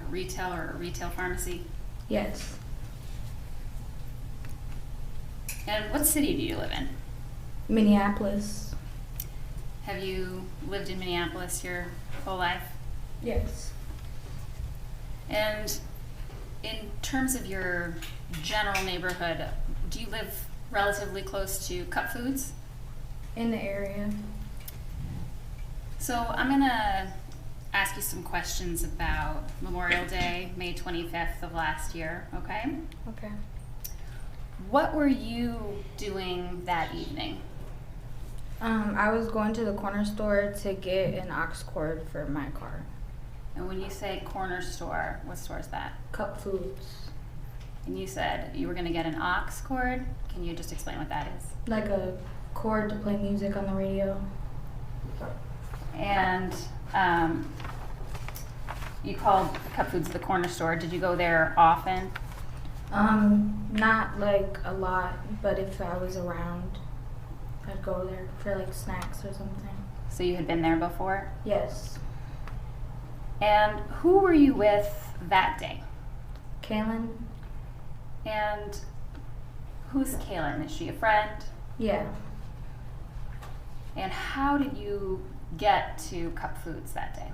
retail or a retail pharmacy? Yes. And what city do you live in? Minneapolis. Have you lived in Minneapolis your whole life? Yes. And in terms of your general neighborhood, do you live relatively close to Cup Foods? In the area. So I'm gonna ask you some questions about Memorial Day, May 25th of last year, okay? Okay. What were you doing that evening? I was going to the corner store to get an aux cord for my car. And when you say corner store, what store is that? Cup Foods. And you said you were gonna get an aux cord. Can you just explain what that is? Like a cord to play music on the radio. And you called Cup Foods the corner store. Did you go there often? Not like a lot, but if I was around, I'd go there for like snacks or something. So you had been there before? Yes. And who were you with that day? Kaylin? And who's Kaylin? Is she a friend? Yeah. And how did you get to Cup Foods that day?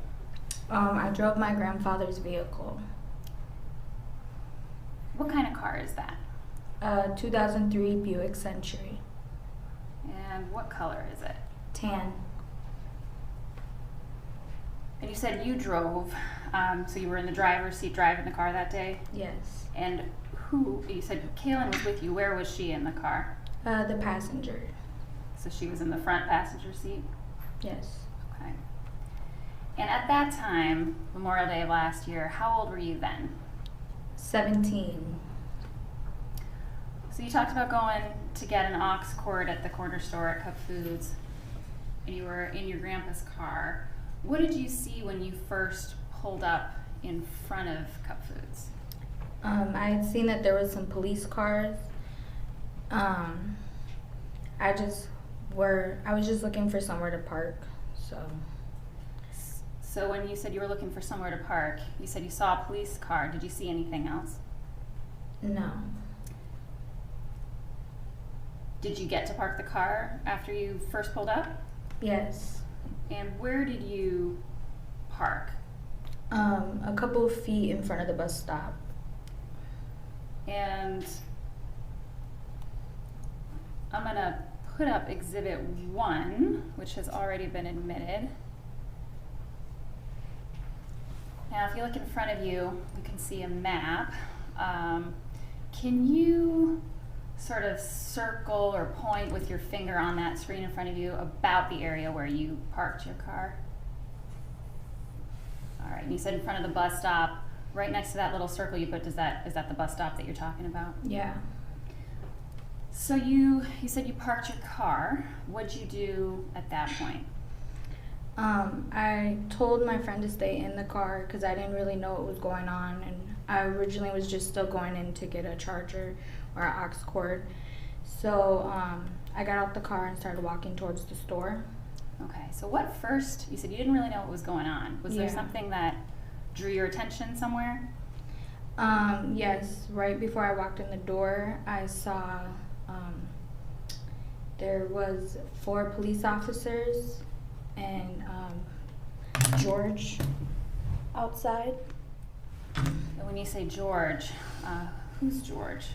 I drove my grandfather's vehicle. What kind of car is that? 2003 Buick Century. And what color is it? Tan. And you said you drove, so you were in the driver's seat driving the car that day? Yes. And you said Kaylin was with you. Where was she in the car? The passenger. So she was in the front passenger seat? Yes. Okay. And at that time, Memorial Day of last year, how old were you then? 17. So you talked about going to get an aux cord at the corner store at Cup Foods, and you were in your grandpa's car. What did you see when you first pulled up in front of Cup Foods? I had seen that there was some police cars. I was just looking for somewhere to park, so. So when you said you were looking for somewhere to park, you said you saw a police car. Did you see anything else? No. Did you get to park the car after you first pulled up? Yes. And where did you park? A couple of feet in front of the bus stop. And I'm gonna put up Exhibit 1, which has already been admitted. Now, if you look in front of you, you can see a map. Can you sort of circle or point with your finger on that screen in front of you about the area where you parked your car? All right, and you said in front of the bus stop, right next to that little circle you put, is that the bus stop that you're talking about? Yeah. So you said you parked your car. What'd you do at that point? I told my friend to stay in the car because I didn't really know what was going on, and I originally was just still going in to get a charger or an aux cord. So I got out the car and started walking towards the store. Okay, so what first, you said you didn't really know what was going on. Was there Yeah. something that drew your attention somewhere? Yes, right before I walked in the door, I saw there was 4 police officers and George outside. And when you say George, who's George?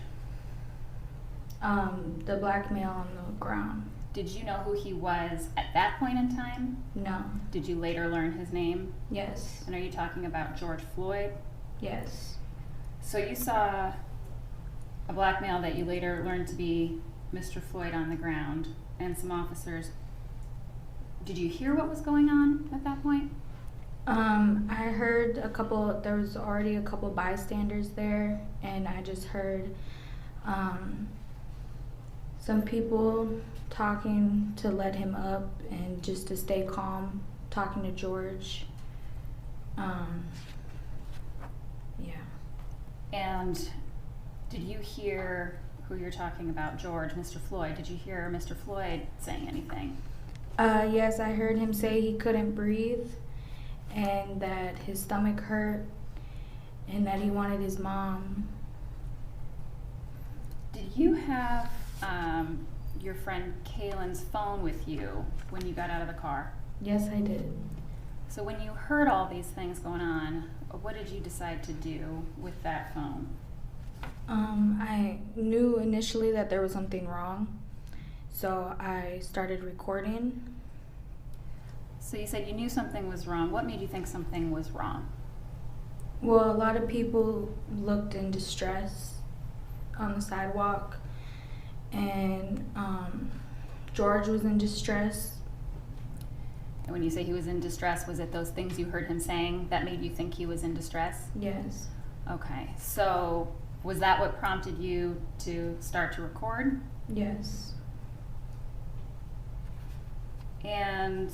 The black male on the ground. Did you know who he was at that point in time? No. Did you later learn his name? Yes. And are you talking about George Floyd? Yes. So you saw a black male that you later learned to be Mr. Floyd on the ground and some officers. Did you hear what was going on at that point? I heard there was already a couple bystanders there, and I just heard some people talking to let him up and just to stay calm, talking to George. Yeah. And did you hear who you're talking about, George, Mr. Floyd? Did you hear Mr. Floyd saying anything? Yes, I heard him say he couldn't breathe and that his stomach hurt and that he wanted his mom. Did you have your friend Kaylin's phone with you when you got out of the car? Yes, I did. So when you heard all these things going on, what did you decide to do with that phone? I knew initially that there was something wrong, so I started recording. So you said you knew something was wrong. What made you think something was wrong? Well, a lot of people looked in distress on the sidewalk, and George was in distress. And when you say he was in distress, was it those things you heard him saying that made you think he was in distress? Yes. Okay, so was that what prompted you to start to record? Yes. And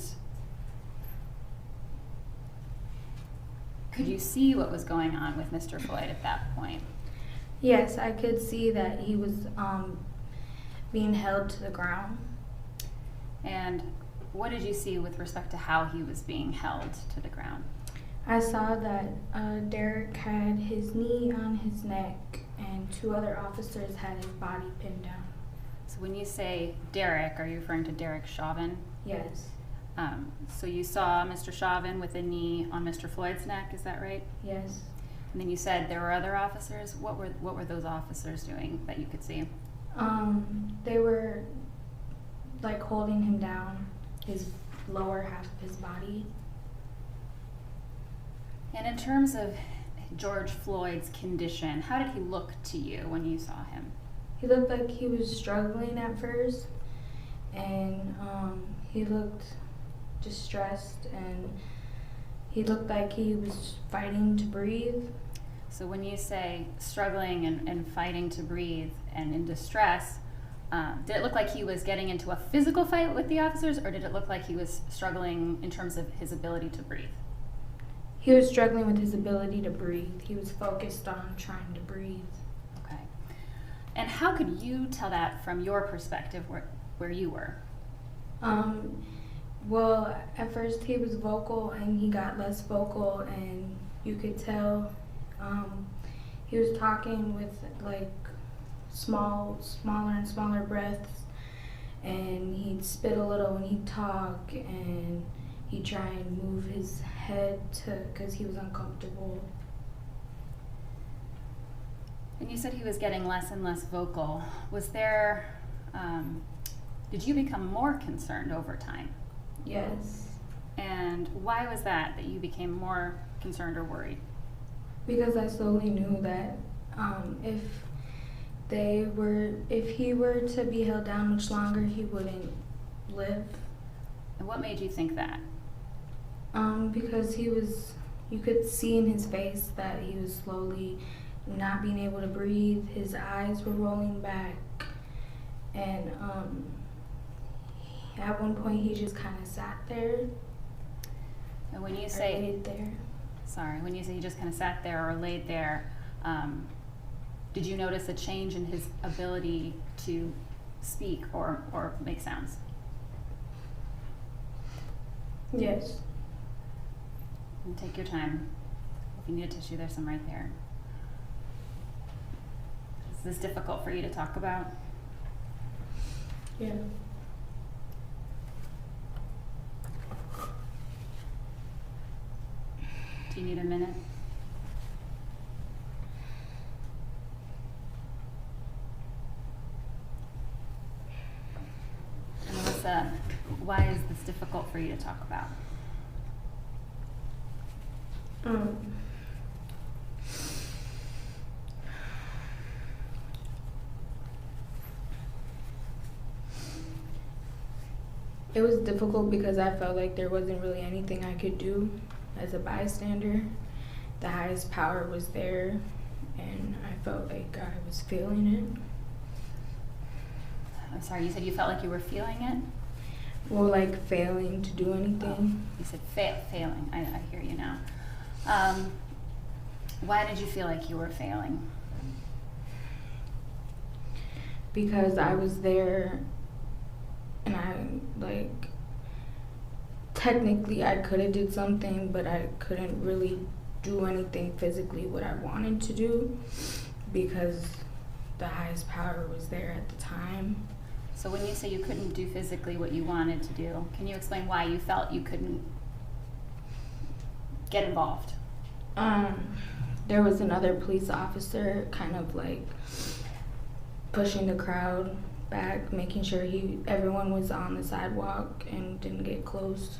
could you see what was going on with Mr. Floyd at that point? Yes, I could see that he was being held to the ground. And what did you see with respect to how he was being held to the ground? I saw that Derek had his knee on his neck and 2 other officers had his body pinned down. So when you say Derek, are you referring to Derek Chauvin? Yes. So you saw Mr. Chauvin with a knee on Mr. Floyd's neck, is that right? Yes. And then you said there were other officers. What were those officers doing that you could see? They were like holding him down, his lower half of his body. And in terms of George Floyd's condition, how did he look to you when you saw him? He looked like he was struggling at first, and he looked distressed, and he looked like he was fighting to breathe. So when you say struggling and fighting to breathe and in distress, did it look like he was getting into a physical fight with the officers, or did it look like he was struggling in terms of his ability to breathe? He was struggling with his ability to breathe. He was focused on trying to breathe. Okay. And how could you tell that from your perspective where you were? Well, at first he was vocal and he got less vocal, and you could tell he was talking with like smaller and smaller breaths, and he'd spit a little when he'd talk, and he'd try and move his head because he was uncomfortable. And you said he was getting less and less vocal. Was there, did you become more concerned over time? Yes. And why was that you became more concerned or worried? Because I slowly knew that if he were to be held down much longer, he wouldn't live. And what made you think that? Because you could see in his face that he was slowly not being able to breathe. His eyes were rolling back, and at one point he just kind of sat there. And when you or say, laid there. sorry, when you say he just kind of sat there or laid there, did you notice a change in his ability to speak or make sounds? Yes. And take your time. If you need a tissue, there's some right there. Is this difficult for you to talk about? Yeah. Do you need a minute? And Melissa, why is this difficult for you to talk about? It was difficult because I felt like there wasn't really anything I could do as a bystander. The highest power was there, and I felt like I was feeling it. I'm sorry, you said you felt like you were feeling it? Well, like failing to do anything. You said failing. I hear you now. Why did you feel like you were failing? Because I was there, and I, like, technically I could have did something, but I couldn't really do anything physically what I wanted to do because the highest power was there at the time. So when you say you couldn't do physically what you wanted to do, can you explain why you felt you couldn't get involved? There was another police officer kind of like pushing the crowd back, making sure everyone was on the sidewalk and didn't get close.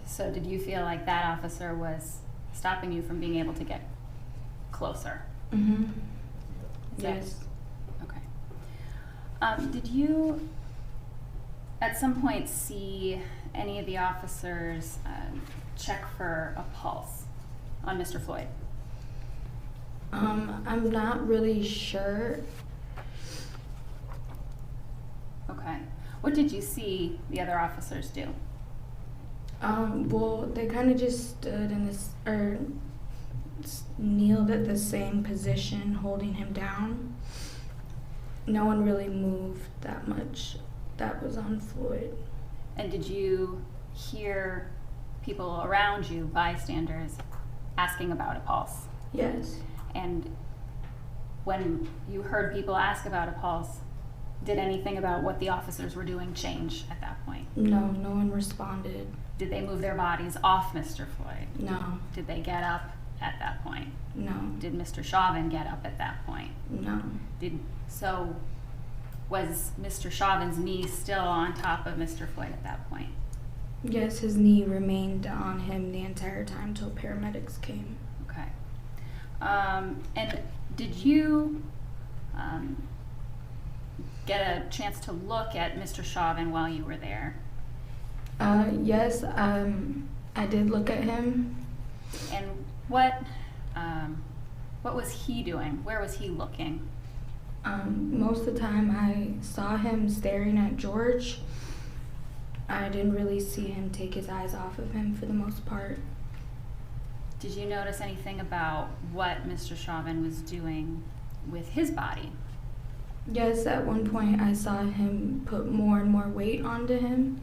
So did you feel like that officer was stopping you from being able to get closer? Mm-hmm. Is that- Yes. Okay. Did you at some point see any of the officers check for a pulse on Mr. Floyd? I'm not really sure. Okay. What did you see the other officers do? Well, they kind of just stood in this, or kneeled at the same position, holding him down. No one really moved that much. That was on Floyd. And did you hear people around you, bystanders, asking about a pulse? Yes. And when you heard people ask about a pulse, did anything about what the officers were doing change at that point? No, no one responded. Did they move their bodies off Mr. Floyd? No, Did they get up at that point? no, Did Mr. Chauvin get up at that point? no. So was Mr. Chauvin's knee still on top of Mr. Floyd at that point? Yes, his knee remained on him the entire time till paramedics came. Okay. And did you get a chance to look at Mr. Chauvin while you were there? Yes, I did look at him. And what was he doing? Where was he looking? Most of the time I saw him staring at George. I didn't really see him take his eyes off of him for the most part. Did you notice anything about what Mr. Chauvin was doing with his body? Yes, at one point I saw him put more and more weight onto him.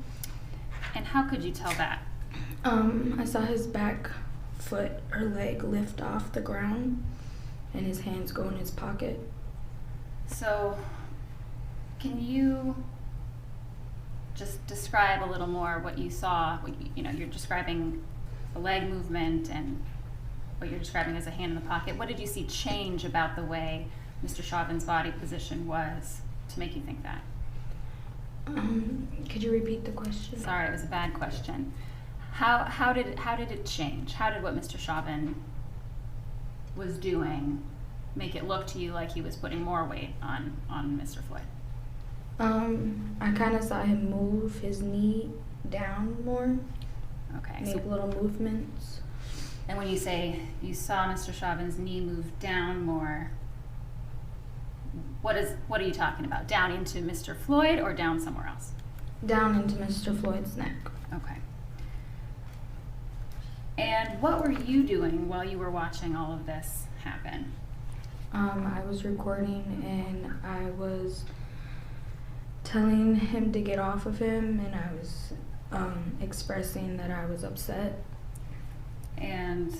And how could you tell that? I saw his back foot or leg lift off the ground and his hands go in his pocket. So, can you just describe a little more what you saw? You're describing the leg movement and what you're describing as a hand in the pocket. What did you see change about the way Mr. Chauvin's body position was to make you think that? Could you repeat the question? Sorry, it was a bad question. How did it change? How did what Mr. Chauvin was doing make it look to you like he was putting more weight on Mr. Floyd? I kind of saw him move his knee down more, Okay. make little movements. And when you say you saw Mr. Chauvin's knee move down more, what are you talking about? Down into Mr. Floyd or down somewhere else? Down into Mr. Floyd's neck. Okay. And what were you doing while you were watching all of this happen? I was recording and I was telling him to get off of him, and I was expressing that I was upset. And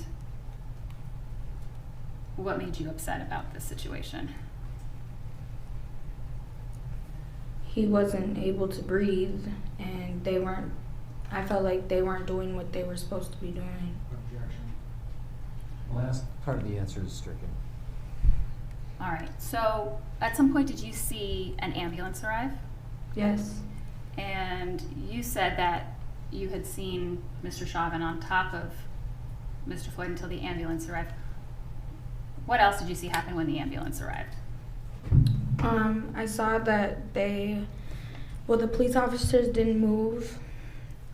what made you upset about this situation? He wasn't able to breathe, and I felt like they weren't doing what they were supposed to be doing. Objection. Last part of the answer is stricken. All right, so at some point did you see an ambulance arrive? Yes. And you said that you had seen Mr. Chauvin on top of Mr. Floyd until the ambulance arrived. What else did you see happen when the ambulance arrived? I saw that the police officers didn't move,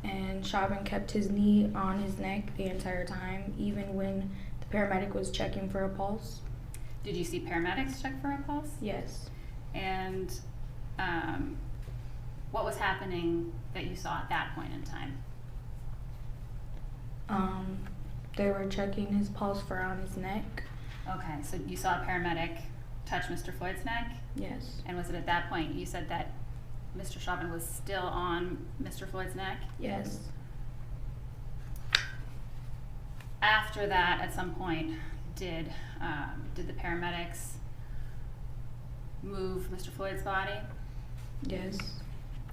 and Chauvin kept his knee on his neck the entire time, even when the paramedic was checking for a pulse. Did you see paramedics check for a pulse? Yes. And what was happening that you saw at that point in time? They were checking his pulse for on his neck. Okay, so you saw a paramedic touch Mr. Floyd's neck? Yes. And was it at that point you said that Mr. Chauvin was still on Mr. Floyd's neck? Yes. After that, at some point, did the paramedics move Mr. Floyd's body? Yes.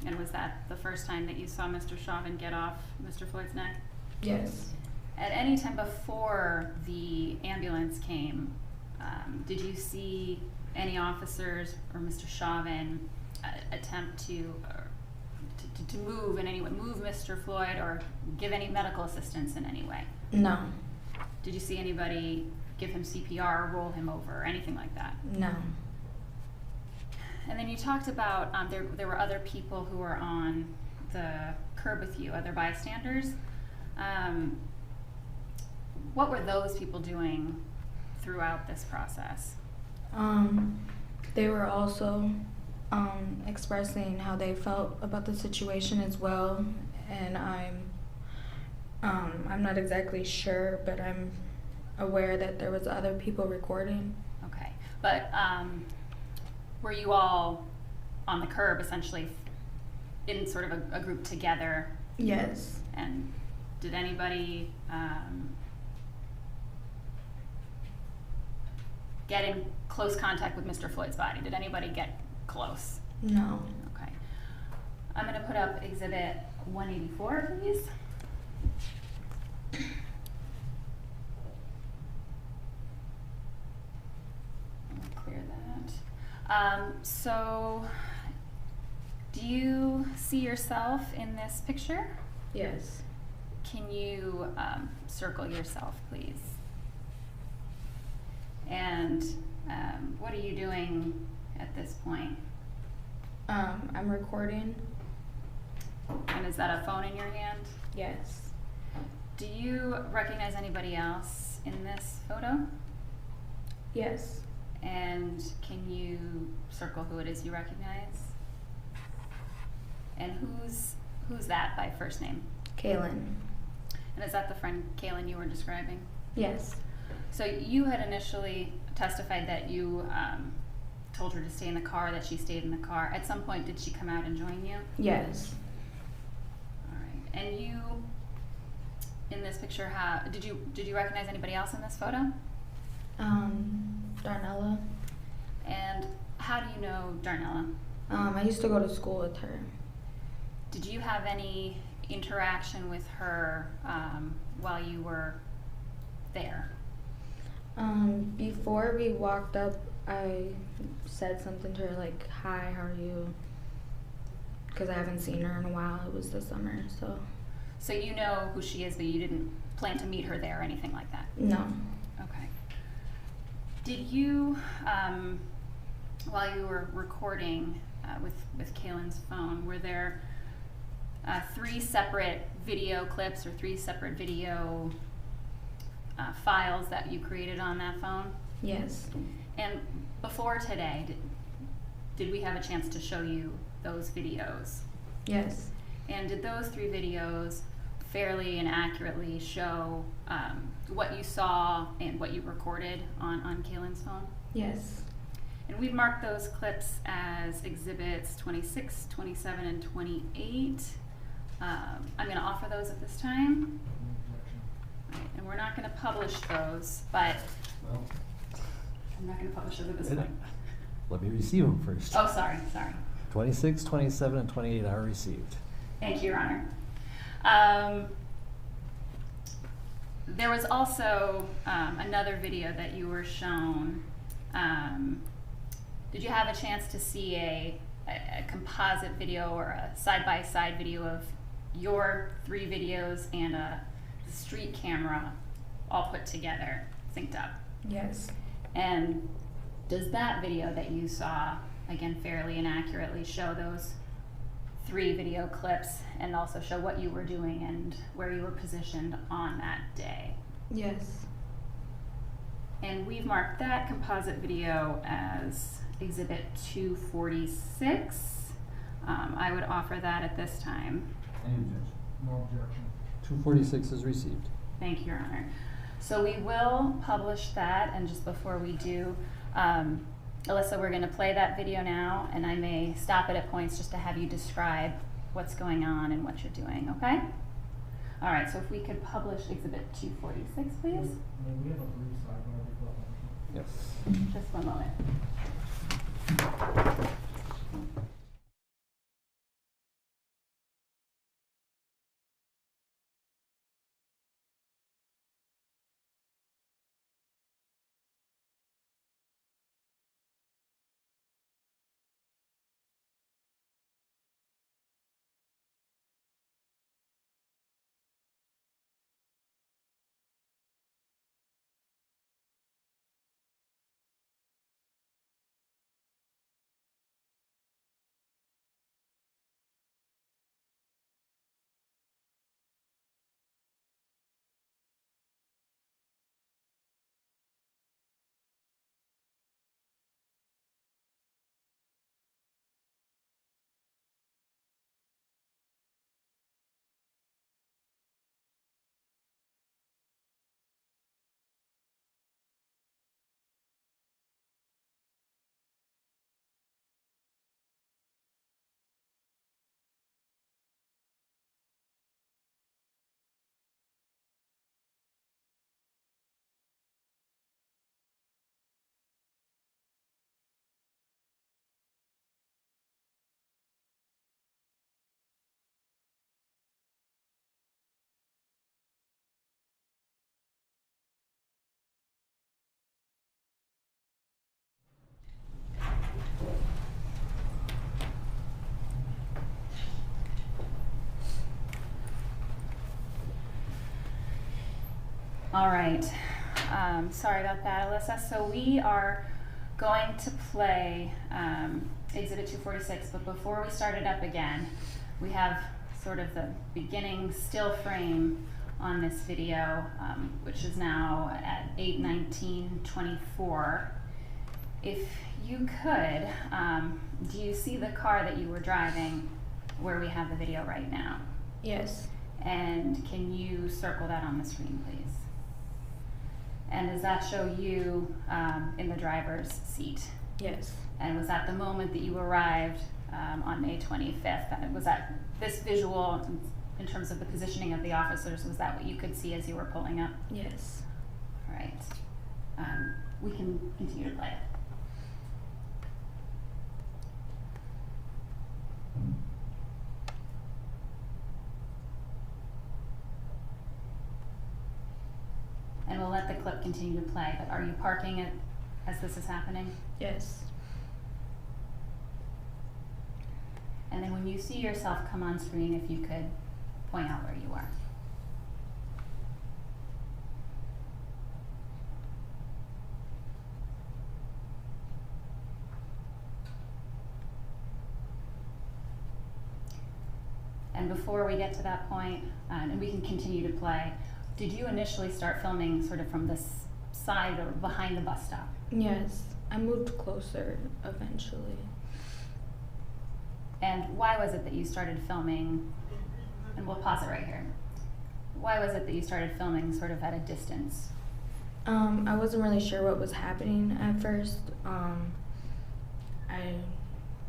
And was that the first time that you saw Mr. Chauvin get off Mr. Floyd's neck? Yes. At any time before the ambulance came, did you see any officers or Mr. Chauvin attempt to move in any way, move Mr. Floyd or give any medical assistance in any way? No. Did you see anybody give him CPR or roll him over or anything like that? No. And then you talked about there were other people who were on the curb with you, other bystanders. What were those people doing throughout this process? They were also expressing how they felt about the situation as well, and I'm not exactly sure, but I'm aware that there was other people recording. Okay, but were you all on the curb essentially in sort of a group together? Yes. And did anybody get in close contact with Mr. Floyd's body? Did anybody get close? No. Okay. I'm going to put up Exhibit 184, please. I'll clear that. So, do you see yourself in this picture? Yes. Can you circle yourself, please? And what are you doing at this point? I'm recording. And is that a phone in your hand? Yes. Do you recognize anybody else in this photo? Yes. And can you circle who it is you recognize? And who's that by first name? Kaylin. And is that the friend Kaylin you were describing? Yes. So you had initially testified that you told her to stay in the car, that she stayed in the car. At some point, did she come out and join you? Yes. All right. And you, in this picture, did you recognize anybody else in this photo? Darnella. And how do you know Darnella? I used to go to school with her. Did you have any interaction with her while you were there? Before we walked up, I said something to her like, "Hi, how are you?" Because I haven't seen her in a while. It was the summer, so. So you know who she is, but you didn't plan to meet her there or anything like that? No. Okay. Did you, while you were recording with Kaylin's phone, were there 3 separate video clips or 3 separate video files that you created on that phone? Yes. And before today, did we have a chance to show you those videos? Yes. And did those 3 videos fairly and accurately show what you saw and what you recorded on Kaylin's phone? Yes. And we've marked those clips as exhibits 26, 27, and 28. I'm going to offer those at this time. Right, and we're not going to publish those, but I'm not going to publish those at this point. Let me receive them first. Oh, sorry. 26, 27, and 28 are received. Thank you, Your Honor. There was also another video that you were shown. Did you have a chance to see a composite video or a side-by-side video of your 3 videos and a street camera all put together, synced up? Yes. And does that video that you saw, again, fairly and accurately show those 3 video clips and also show what you were doing and where you were positioned on that day? Yes. And we've marked that composite video as exhibit 246. I would offer that at this time. Any objection? No objection. 246 is received. Thank you, Your Honor. So we will publish that, and just before we do, Alyssa, we're going to play that video now, and I may stop it at points just to have you describe what's going on and what you're doing, okay? All right, so if we could publish exhibit 246, please. May we have a brief sidebar before that? Yes. Just one moment. All right. Sorry about that, Alyssa. So we are going to play Exhibit 246, but before we start it up again, we have sort of the beginning still frame on this video, which is now at 8:19:24. If you could, do you see the car that you were driving where we have the video right now? Yes. And can you circle that on the screen, please? And does that show you in the driver's seat? Yes. And was that the moment that you arrived on May 25th? And was that this visual in terms of the positioning of the officers, was that what you could see as you were pulling up? Yes. All right. We can continue to play it. And we'll let the clip continue to play, but are you parking it as this is happening? Yes. And then when you see yourself come on screen, if you could point out where you are. And before we get to that point, and we can continue to play, did you initially start filming sort of from this side or behind the bus stop? Yes. I moved closer eventually. And why was it that you started filming, and we'll pause it right here. Why was it that you started filming sort of at a distance? I wasn't really sure what was happening at first. I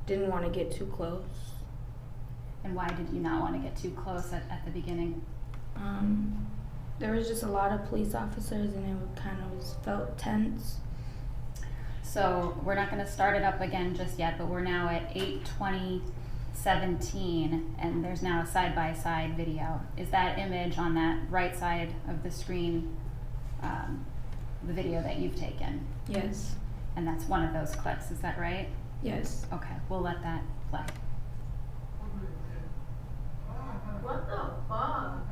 didn't want to get too close. And why did you not want to get too close at the beginning? There was just a lot of police officers and it kind of felt tense. So we're not going to start it up again just yet, but we're now at 8:20:17, and there's now a side-by-side video. Is that image on that right side of the screen the video that you've taken? Yes. And that's one of those clips, is that right? Yes. Okay, we'll let that play. What the fuck?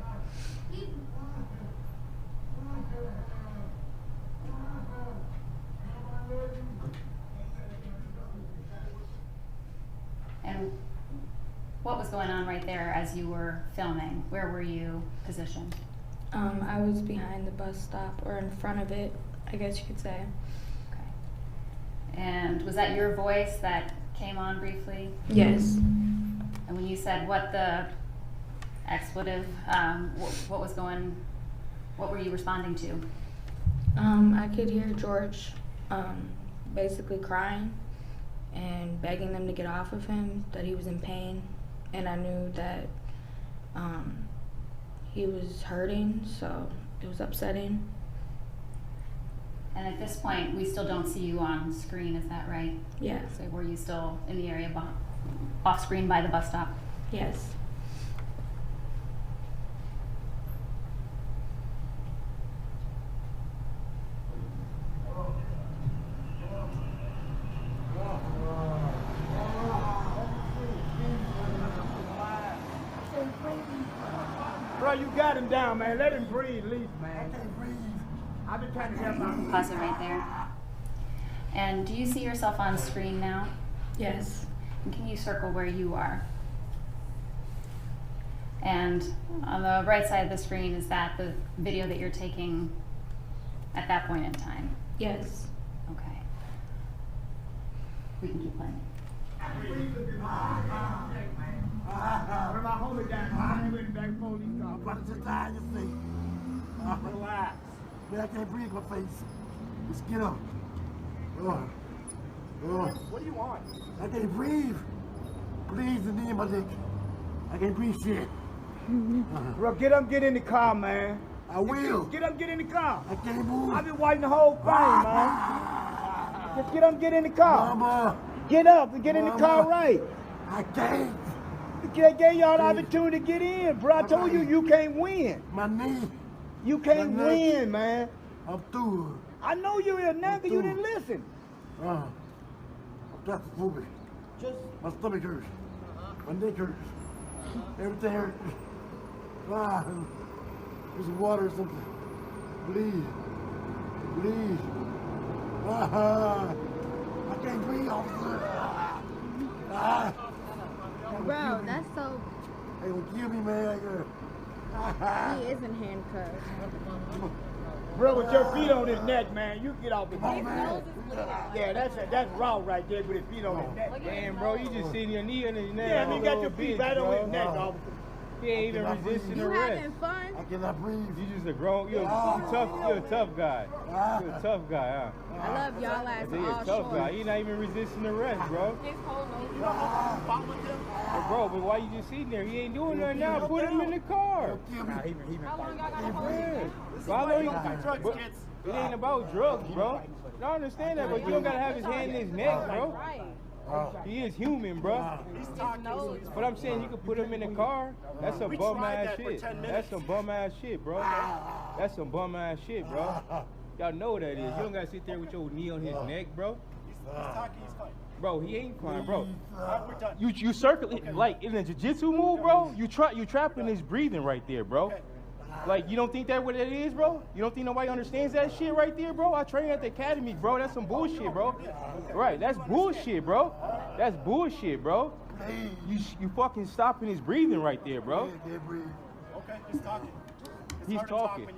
And what was going on right there as you were filming? Where were you positioned? I was behind the bus stop, or in front of it, I guess you could say. Okay. And was that your voice that came on briefly? Yes. And when you said what the expletive, what were you responding to? I could hear George basically crying and begging them to get off of him, that he was in pain, and I knew that he was hurting, so it was upsetting. And at this point, we still don't see you on screen, is that right? Yeah. So were you still in the area off screen by the bus stop? Yes. Bro, you got him down, man. Let him breathe, at least, man. I can't breathe. I've been trying to help him. Pause it right there. And do you see yourself on screen now? Yes. And can you circle where you are? And on the right side of the screen, is that the video that you're taking at that point in time? Yes. Okay. We can keep playing. Where my homie down? I'm in the back police car. But it's just die your face. Relax. Man, I can't breathe my face. Just get up. What do you want? I can't breathe. Please, the knee in my neck. I can't breathe shit. Bro, get up, get in the car, man. I will. Get up, get in the car. I can't move. I've been wiping the whole thing, man. Just get up, get in the car. Mama, Get up and get in the car right. I can't. I gave y'all the opportunity to get in, bro. I told you, you can't win. My knee. You can't My neck. win, man. I'm through. I know you're a nigga, you didn't listen. I'm claustrophobic. My stomach hurts. My neck hurts. Everything hurts. There's some water or something. Please. Please. I can't breathe, officer. Bro, that's so. They gonna kill me, man. He isn't handcuffed. Bro, with your feet on his neck, man, you get off the His nose is bleeding. Yeah, that's raw right there with his feet on his neck. Damn, bro, you just sitting your knee on his neck. Yeah, I mean, you got your little feet bitch, right on his bro. neck, officer. He ain't even resisting You arrest. having fun? I cannot breathe. You just a grown, you're a tough guy. You're a tough guy, huh? I love y'all ass You're a all tough guy. short. You're not even resisting arrest, bro. Bro, but why you just sitting there? He ain't doing nothing now. Put him in the car. Kill me. Why don't you? But it ain't about drugs, bro. I understand that, but you don't gotta have his hand in his neck, bro. He is human, bro. But I'm saying you could put him in the car. That's some bum ass shit. That's some bum ass shit, bro. That's some bum ass shit, bro. Y'all know what that is. You don't gotta sit there with your knee on his neck, bro. Bro, he ain't fine, bro. You circle it like in a jiu-jitsu move, bro. You trapping his breathing right there, bro. Like, you don't think that what it is, bro? You don't think nobody understands that shit right there, bro? I trained at the academy, bro. That's some bullshit, bro. Right, that's bullshit, bro. That's bullshit, bro. You fucking stopping his breathing right there, bro. Okay, he's talking. He's talking.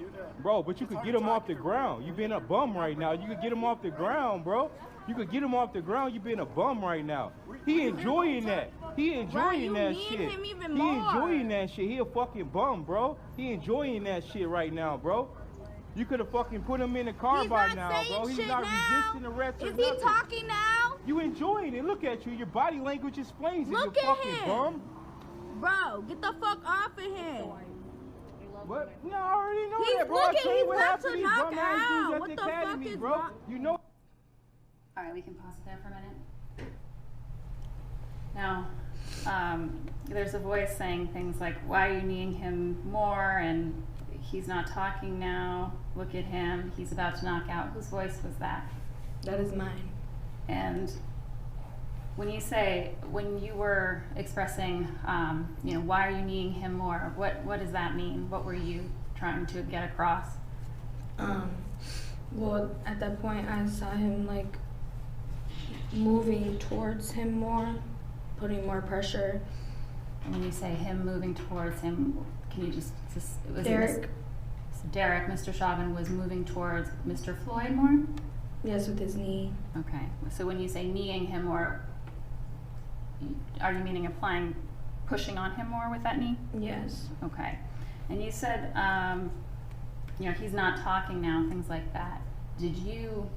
Bro, but you could get him off the ground. You being a bum right now. You could get him off the ground, bro. You could get him off the ground. You being a bum right now. He enjoying that. He enjoying that shit. Him even He more. enjoying that shit. He a fucking bum, bro. He enjoying that shit right now, bro. You could have fucking put him in the car He's by not now, saying bro. He's shit not now. resisting arrest or Is nothing. he talking now? You enjoying it. Look at you. Your body language explains it, Look you at fucking him. bum. Bro, get the fuck off of him. What? No, I already know He's that, bro. looking, I tell you he's what about happened to to these knock bum-ass out. dudes at What the the fuck academy, is bro. wrong? You know. All right, we can pause it there for a minute. Now, there's a voice saying things like, why are you needing him more? And he's not talking now. Look at him. He's about to knock out. Whose voice was that? That is mine. And when you were expressing, why are you needing him more? What does that mean? What were you trying to get across? Well, at that point, I saw him like moving towards him more, putting more pressure. And when you say him moving towards him, can you just was Derek. it Derek, Mr. Chauvin was moving towards Mr. Floyd more? Yes, with his knee. Okay. So when you say kneeing him more, are you meaning pushing on him more with that knee? Yes. Okay. And you said, he's not talking now, things like that. Did you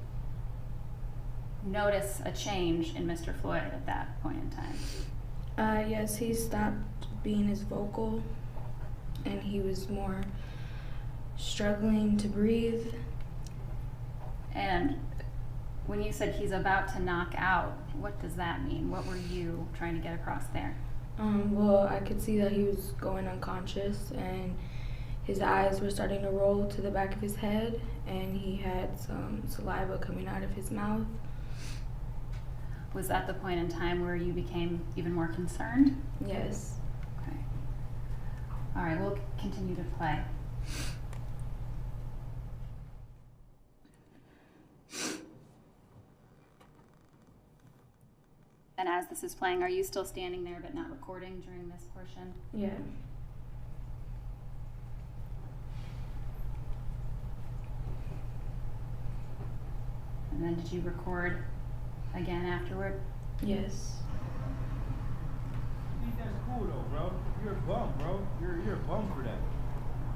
notice a change in Mr. Floyd at that point in time? Yes, he stopped being as vocal, and he was more struggling to breathe. And when you said he's about to knock out, what does that mean? What were you trying to get across there? Well, I could see that he was going unconscious, and his eyes were starting to roll to the back of his head, and he had some saliva coming out of his mouth. Was that the point in time where you became even more concerned? Yes. Okay. All right, we'll continue to play. And as this is playing, are you still standing there but not recording during this portion? Yeah. And then did you record again afterward? Yes. I think that's cool though, bro. You're a bum, bro. You're a bum for that.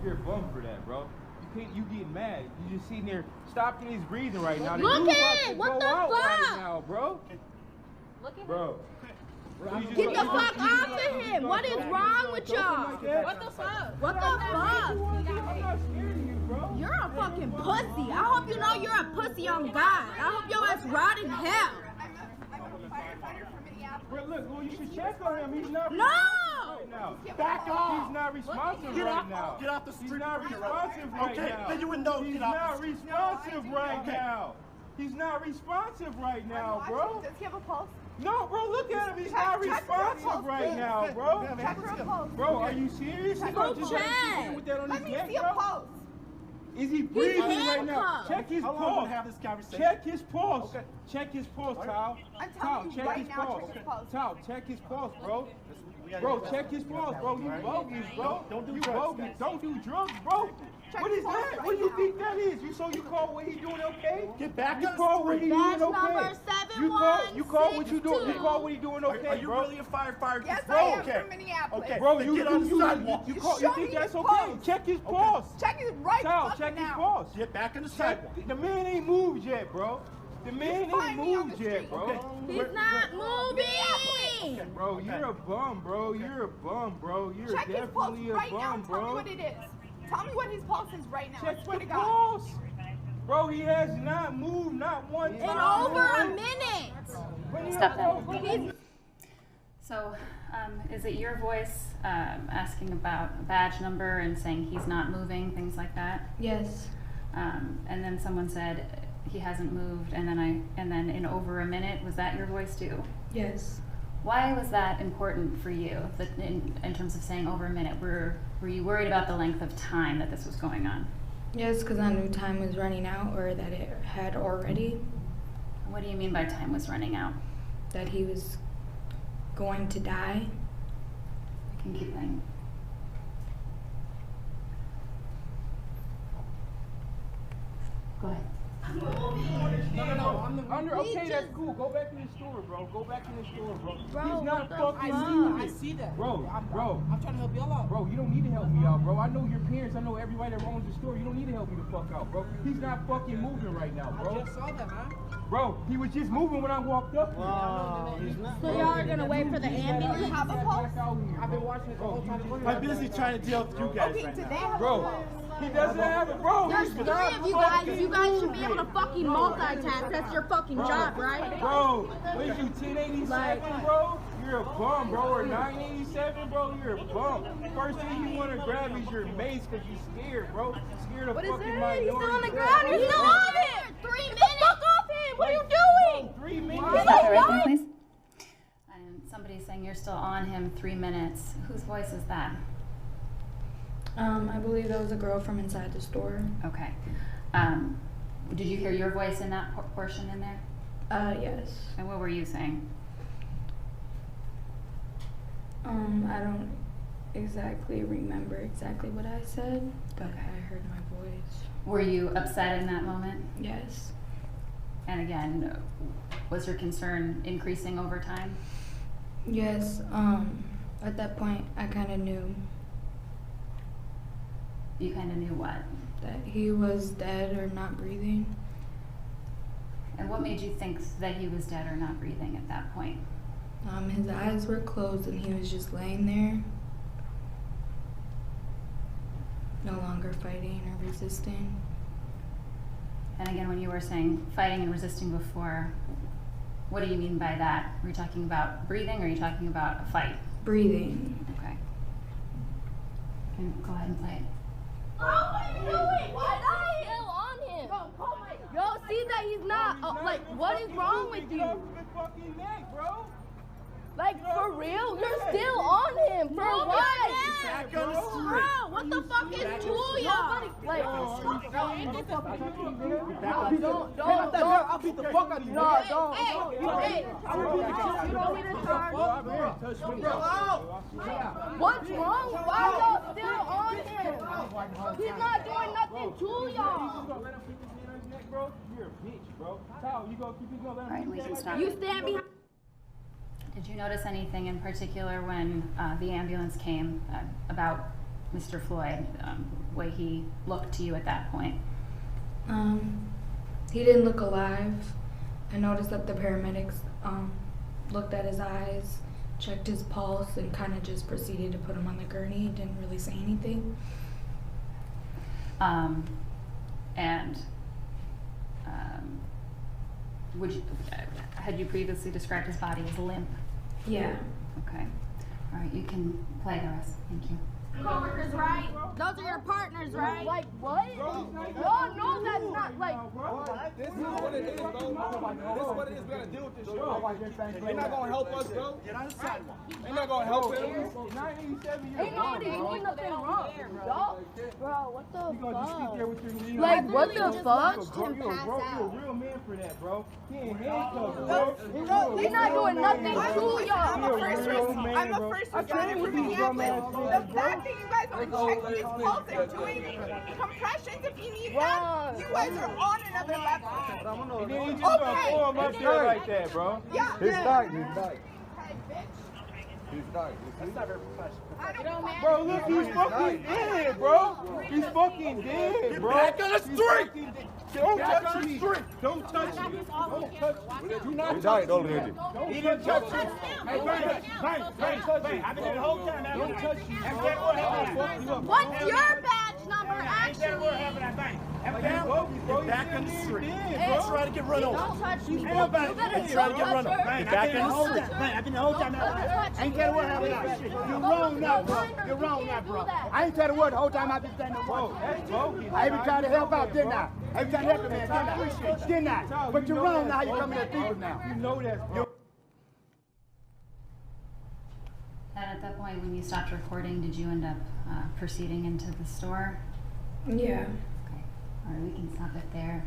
You're a bum for that, bro. You getting mad. You just sitting there stopping his breathing right now. Look at it! What the fuck? Right now, bro. Look at bro. Get the fuck off of him! What is wrong with y'all? What the fuck? What the fuck? I'm not scared of you, bro. You're a fucking pussy. I hope you know you're a pussy on God. I hope your ass rot in hell. But look, well, you should check on him. He's not No! right now. Back off! He's not responsive Get right off, now. get off the street. He's not responsive right Okay, now. then you would know. He's Get off not the street. responsive right now. He's not responsive right now, bro. Does he have a pulse? No, bro, look at him. He's not responsive right now, bro. Check for a pulse. Bro, are you serious? You gonna just let him check. with that on Let his me neck, see a bro? pulse. Is he breathing right now? handcuffed. Check his How long pulse. will have this conversation? Check his pulse. Okay. Check his pulse, Tal. I'm Tal, telling you check right his now, pulse. check his pulse. Tal, check his pulse, bro. We gotta Bro, get check his pulse, bro. You bogus, bro. Don't do you drugs, bogus. guys. Don't do drugs, bro. Check What his is pulse that? right What do you now. think that is? You call what he doing okay? Get back You on call what he doing Badge okay? number You call what you doing? You 7162. call what he doing okay, Are you bro? really a firefighter? Yes, Bro, I am okay. from Minneapolis. Okay. Bro, Then you get on the sidewalk. you Show think me that's his okay? pulse. Check his pulse. Check it right Tal, fucking check his now. pulse. Get back on the sidewalk. The man ain't moved yet, bro. The man find ain't me on moved the yet, street. bro. Okay. He's not moving. Bro, you're a bum, bro. You're a bum, bro. You're Check his pulse definitely a right now. bum, Tell me bro. what it is. Tell me what his pulse is right now. I Check swear the to God. pulse. Bro, he has not moved, not one In time. over a minute. Stop that. So, is it your voice asking about a badge number and saying he's not moving, things like that? Yes. And then someone said he hasn't moved, and then in over a minute, was that your voice too? Yes. Why was that important for you? That in terms of saying over a minute, were you worried about the length of time that this was going on? Yes, because I knew time was running out, or that it had already. What do you mean by time was running out? That he was going to die. I can keep playing. Go ahead. Okay, that's cool. Go back in the store, bro. Go back in the store, bro. Bro, He's not what the fucking fuck? moving. I see that. Bro. I'm trying to help y'all out. Bro, you don't need to help me out, bro. I know your parents. I know everybody that owns the store. You don't need to help me the fuck out, bro. He's not fucking moving right now, bro. I just saw that, man. Bro, he was just moving when I walked up here. So y'all are gonna wait for the ambulance? He's Have a back pulse? out here, I've been bro. watching it the whole time. I'm busy trying to deal with you guys Okay, right today now. have a Bro, pulse. he doesn't have it, bro. There's He's three not of you guys. fucking You guys should be moving. able to fucking multitask. That's your fucking Bro, job, right? Bro, what is you 1087, bro? You're a bum, bro. Or 987, bro. You're a bum. First thing you want to grab is your mace because you're scared, bro. Scared of What is fucking it? minority. He's still on the bro. ground. He's still on it. 3 minutes. Get the fuck off him. What are you doing? 3 minutes. Can you say that right thing, please? And somebody's saying you're still on him 3 minutes. Whose voice is that? I believe that was a girl from inside the store. Okay. Did you hear your voice in that portion in there? Yes. And what were you saying? I don't exactly remember exactly what I said, but I heard my voice. Were you upset in that moment? Yes. And again, was your concern increasing over time? Yes. At that point, I kind of knew You kind of knew what? that he was dead or not breathing. And what made you think that he was dead or not breathing at that point? His eyes were closed and he was just laying there, no longer fighting or resisting. And again, when you were saying fighting and resisting before, what do you mean by that? Were you talking about breathing or are you talking about a fight? Breathing. Okay. Go ahead and play it. Oh, what are you doing? Why not? Still on him. Yo, see that he's not. Like, what is wrong with you? Fucking neck, bro. Like, for real? You're still on him. For what? Back on the street. Bro, what the fuck is Julia? Like, I'll beat the fuck out of you. no, don't. Hey, you don't need to charge. What's wrong? Why y'all still on him? He's not doing nothing to y'all. Bro, you're a bitch, bro. How you gonna keep it going? All right, we can stop. You stand behind. Did you notice anything in particular when the ambulance came about Mr. Floyd, the way he looked to you at that point? He didn't look alive. I noticed that the paramedics looked at his eyes, checked his pulse, and kind of just proceeded to put him on the gurney. He didn't really say anything. Would you, had you previously described his body as limp? Yeah. Okay. All right, you can play the rest. Thank you. Coworkers, right? Those are your partners, right? Like what? No, that's not like. This is what it is, bro. This is what it is. We gotta deal with this shit. They're not gonna help us, bro. Get on the sidewalk. They're not gonna help him. Ain't nobody doing nothing wrong. Bro, what the You gonna just sit there with your knee Like, on what the the ground? fuck? Bro, you're a real man for that, bro. He ain't handcuffed, bro. He's not doing nothing to y'all. I'm a first responder with these dumb ass The fact that you guys aren't checking his pulse and doing compressions if you need that, you guys are on another level. And then you just gonna throw him up there like that, bro. Yeah. He's died. He's died. Hey, bitch. He's died. That's not very professional. Bro, look, he's fucking dead, bro. He's fucking dead, bro. Back on the street. Don't touch me. Don't touch me. Don't touch me. Do not He died already. He didn't touch me. Hey, bang. I've been there the whole time. Don't touch me. What's your badge number, actually? Back on the street. Hey, Try to get run over. Don't touch me. Ain't nobody. You better Try to get run touch over. her. Get back in the street. I've been the whole time now. I ain't tell you what happened. You're wrong now, bro. You're wrong now, bro. I ain't tell you what the whole time I've been standing there. I even tried to help out, didn't I? I even tried to help the man, didn't I? But you're wrong now. You're coming at people now. You know that, bro. And at that point, when you stopped recording, did you end up proceeding into the store? Yeah. Okay. All right, we can stop it there.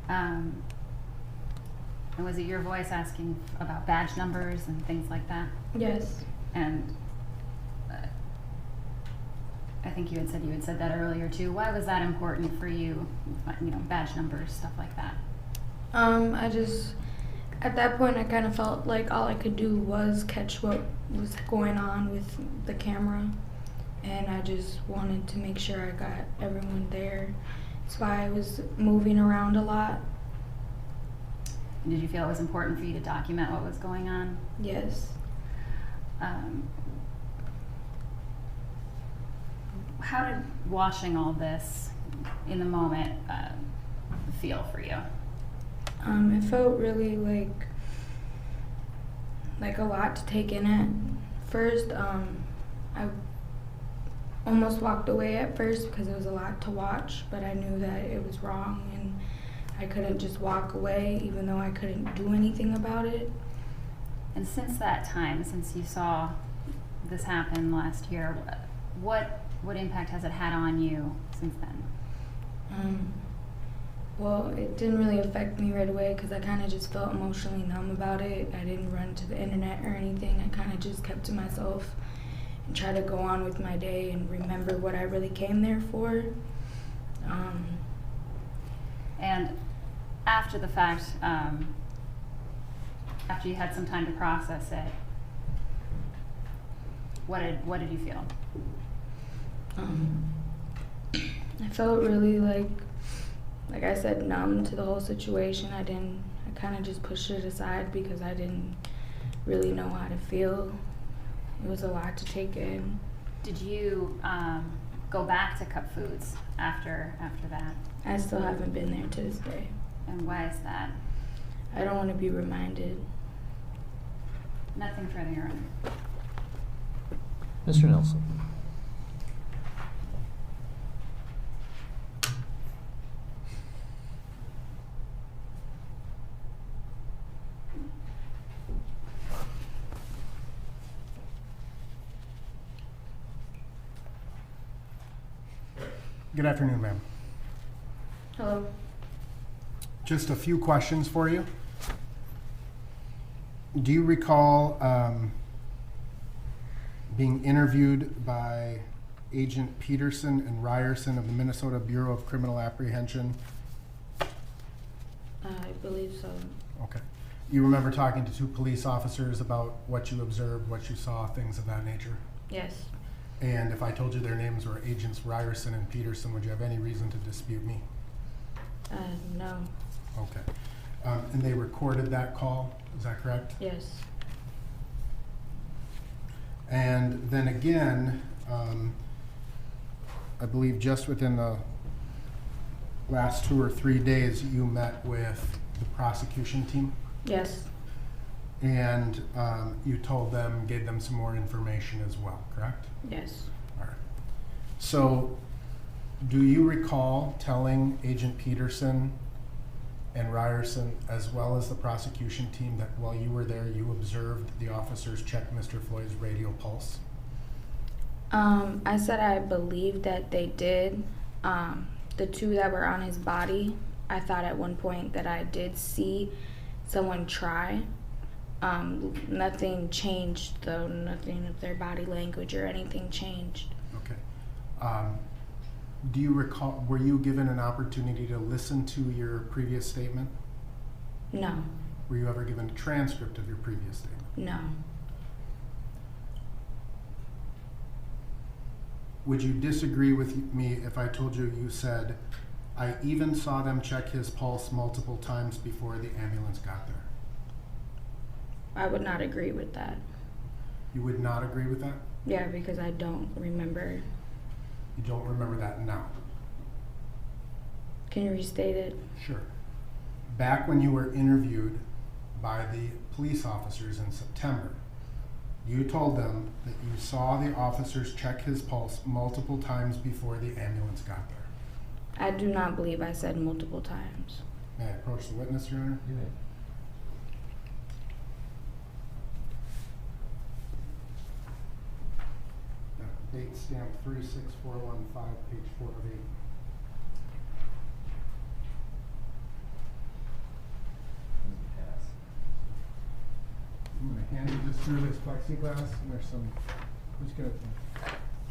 And was it your voice asking about badge numbers and things like that? Yes. And think you had said that earlier too. Why was that important for you? You know, badge numbers, stuff like that. At that point, I kind of felt like all I could do was catch what was going on with the camera, and I just wanted to make sure I got everyone there. That's why I was moving around a lot. Did you feel it was important for you to document what was going on? Yes. How did watching all this in the moment feel for you? It felt really like a lot to take in at first. I almost walked away at first because it was a lot to watch, but I knew that it was wrong and I couldn't just walk away even though I couldn't do anything about it. And since that time, since you saw this happen last year, what impact has it had on you since then? Well, it didn't really affect me right away because I kind of just felt emotionally numb about it. I didn't run to the internet or anything. I kind of just kept to myself and tried to go on with my day and remember what I really came there for. And after the fact, after you had some time to process it, what did you feel? I felt really like I said, numb to the whole situation. I kind of just pushed it aside because I didn't really know how to feel. It was a lot to take in. Did you go back to Cup Foods after that? I still haven't been there to this day. And why is that? I don't want to be reminded. Nothing further, Your Honor. Mr. Nelson. Good afternoon, ma'am. Hello. Just a few questions for you. Do you recall being interviewed by Agent Peterson and Ryerson of the Minnesota Bureau of Criminal Apprehension? I believe so. Okay. You remember talking to two police officers about what you observed, what you saw, things of that nature? Yes. And if I told you their names were Agents Ryerson and Peterson, would you have any reason to dispute me? No. Okay. And they recorded that call, is that correct? Yes. And then again, I believe just within the last 2 or 3 days, you met with the prosecution team? Yes. And you told them, gave them some more information as well, correct? Yes. All right. So, do you recall telling Agent Peterson and Ryerson, as well as the prosecution team, that while you were there, you observed the officers check Mr. Floyd's radial pulse? I said I believed that they did. The two that were on his body, I thought at one point that I did see someone try. Nothing changed though, nothing of their body language or anything changed. Okay. Do you recall, were you given an opportunity to listen to your previous statement? No. Were you ever given a transcript of your previous statement? No. Would you disagree with me if I told you you said, I even saw them check his pulse multiple times before the ambulance got there? I would not agree with that. You would not agree with that? Yeah, because I don't remember. You don't remember that now? Can you restate it? Sure. Back when you were interviewed by the police officers in September, you told them that you saw the officers check his pulse multiple times before the ambulance got there. I do not believe I said multiple times. May I approach the witness, Your Honor? You may. Date stamp 36415, page 4 of 8. I'm going to hand you this through this plexiglass, and there's some, I'm just going to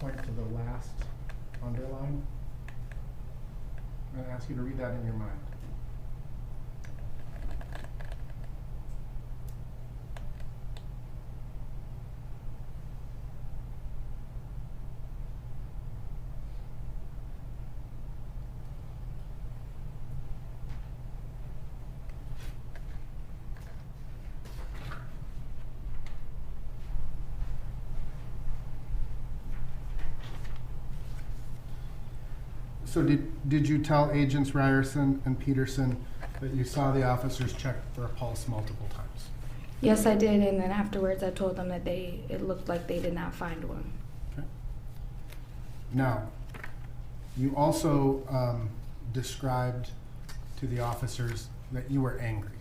point to the last underlined. I'm going to ask you to read that in your mind. So did you tell Agents Ryerson and Peterson that you saw the officers check for a pulse multiple times? Yes, I did, and then afterwards I told them that it looked like they did not find one. Okay. Now, you also described to the officers that you were angry.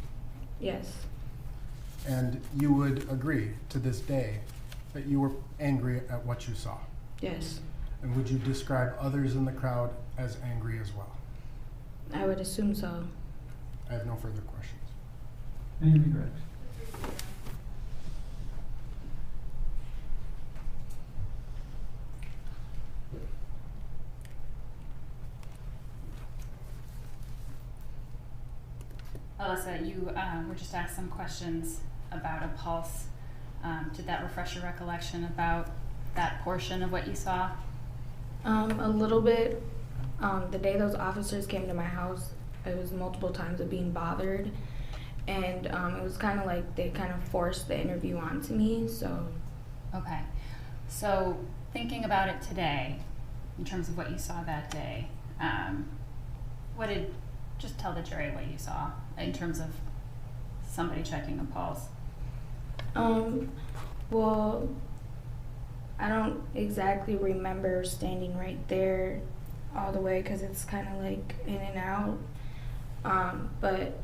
Yes. And you would agree to this day that you were angry at what you saw. Yes. And would you describe others in the crowd as angry as well? I would assume so. I have no further questions. Any regrets? Alyssa, you were just asked some questions about a pulse. Did that refresh your recollection about that portion of what you saw? A little bit. The day those officers came to my house, it was multiple times of being bothered, and it was kind of like they kind of forced the interview onto me. So. Okay. So thinking about it today, in terms of what you saw that day, just tell the jury what you saw in terms of somebody checking a pulse. Well, I don't exactly remember standing right there all the way because it's kind of like in and out. But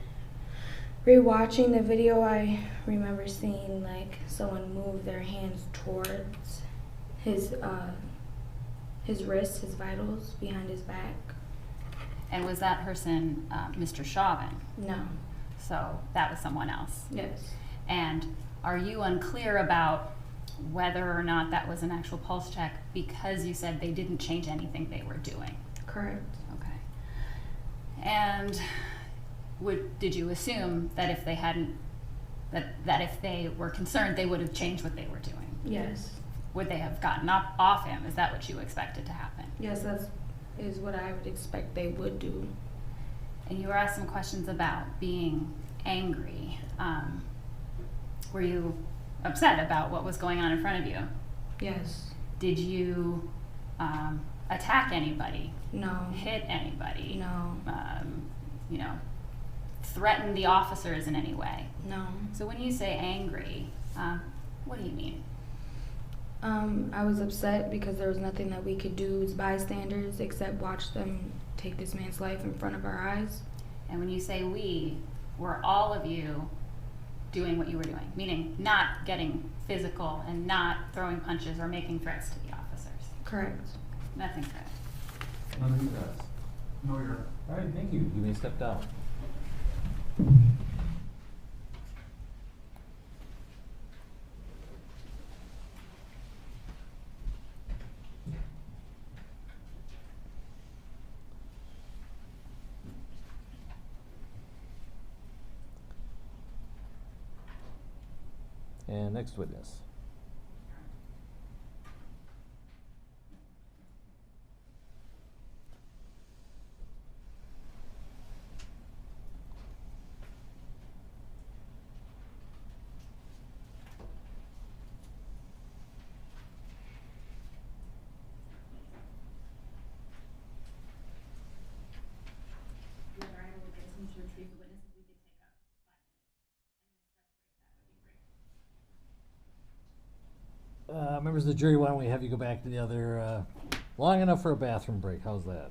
rewatching the video, I remember seeing like someone move their hands towards his wrist, his vitals, behind his back. And was that person Mr. Chauvin? No. So that was someone else? Yes. And are you unclear about whether or not that was an actual pulse check because you said they didn't change anything they were doing? Correct. Okay. And did you assume that if they hadn't, that if they were concerned, they would have changed what they were doing? Yes. Would they have gotten off him? Is that what you expected to happen? Yes, that is what I would expect they would do. And you were asked some questions about being angry. Were you upset about what was going on in front of you? Yes. Did you attack anybody? No. Hit anybody? No. Threaten the officers in any way? No. So when you say angry, what do you mean? I was upset because there was nothing that we could do as bystanders except watch them take this man's life in front of our eyes. And when you say we, were all of you doing what you were doing? Meaning not getting physical and not throwing punches or making threats to the officers? Correct. Nothing correct. None of you guys. No, you're. All right, thank you. You may step down. And next witness. Members of the jury, why don't we have you go back to the other, long enough for a bathroom break. How's that?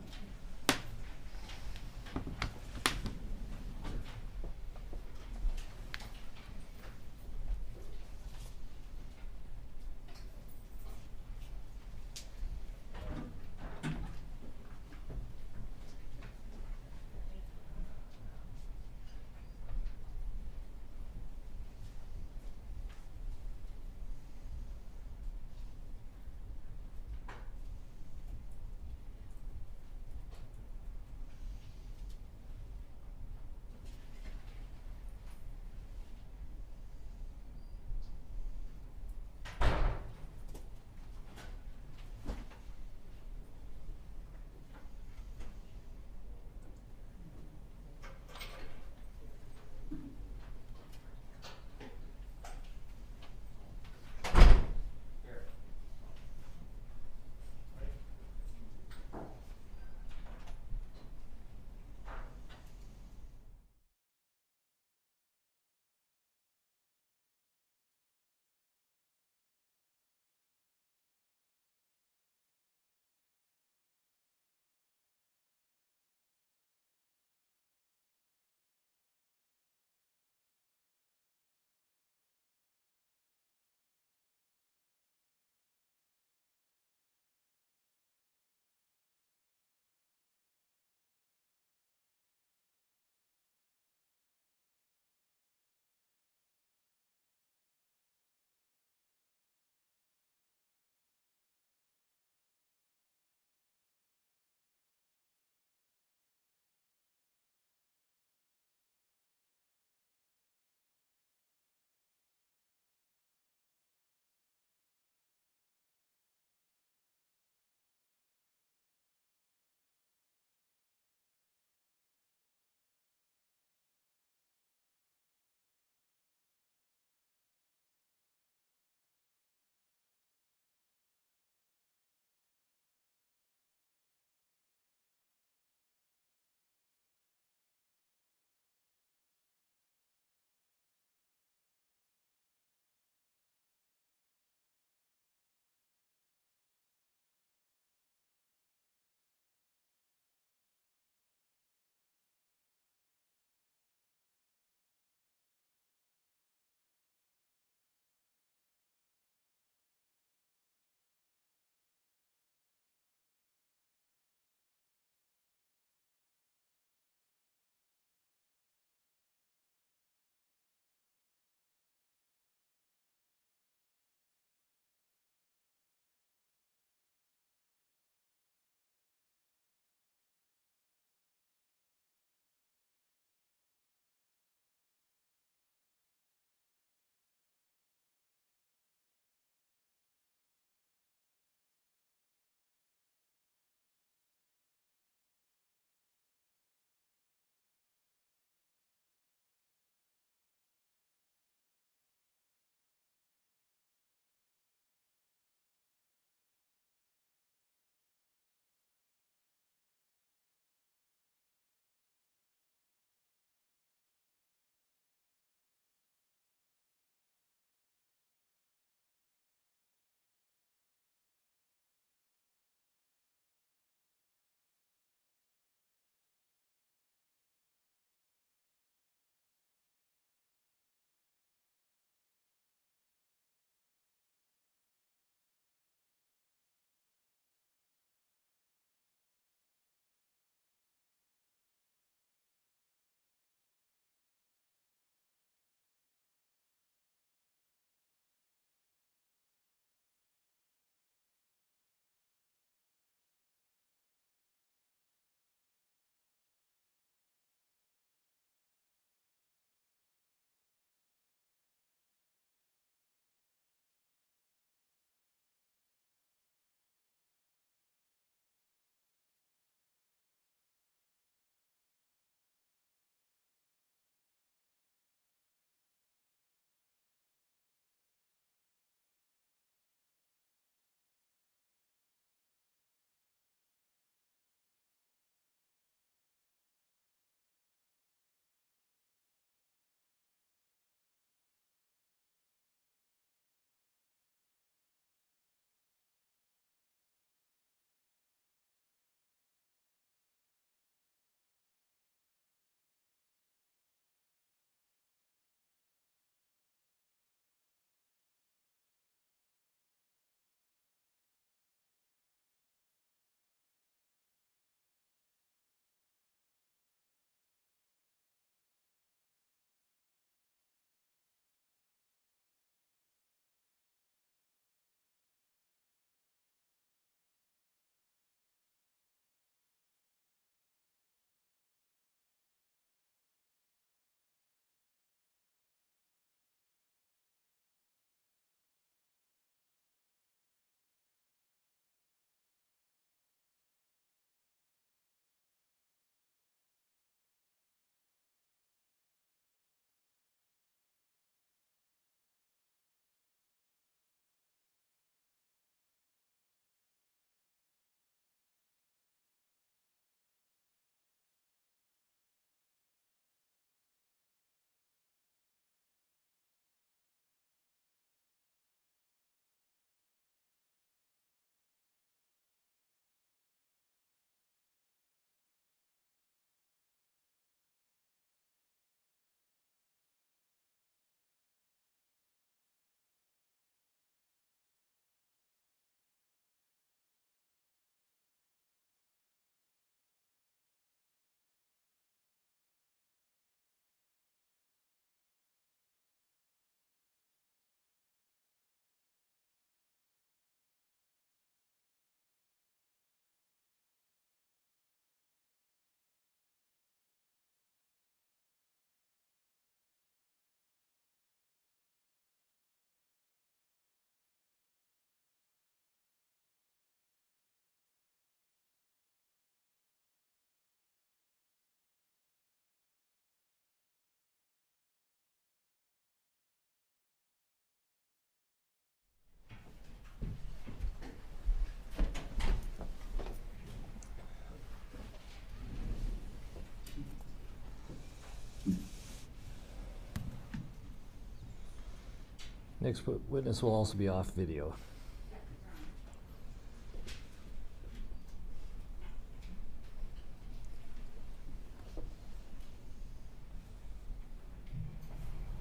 Next witness will also be off video.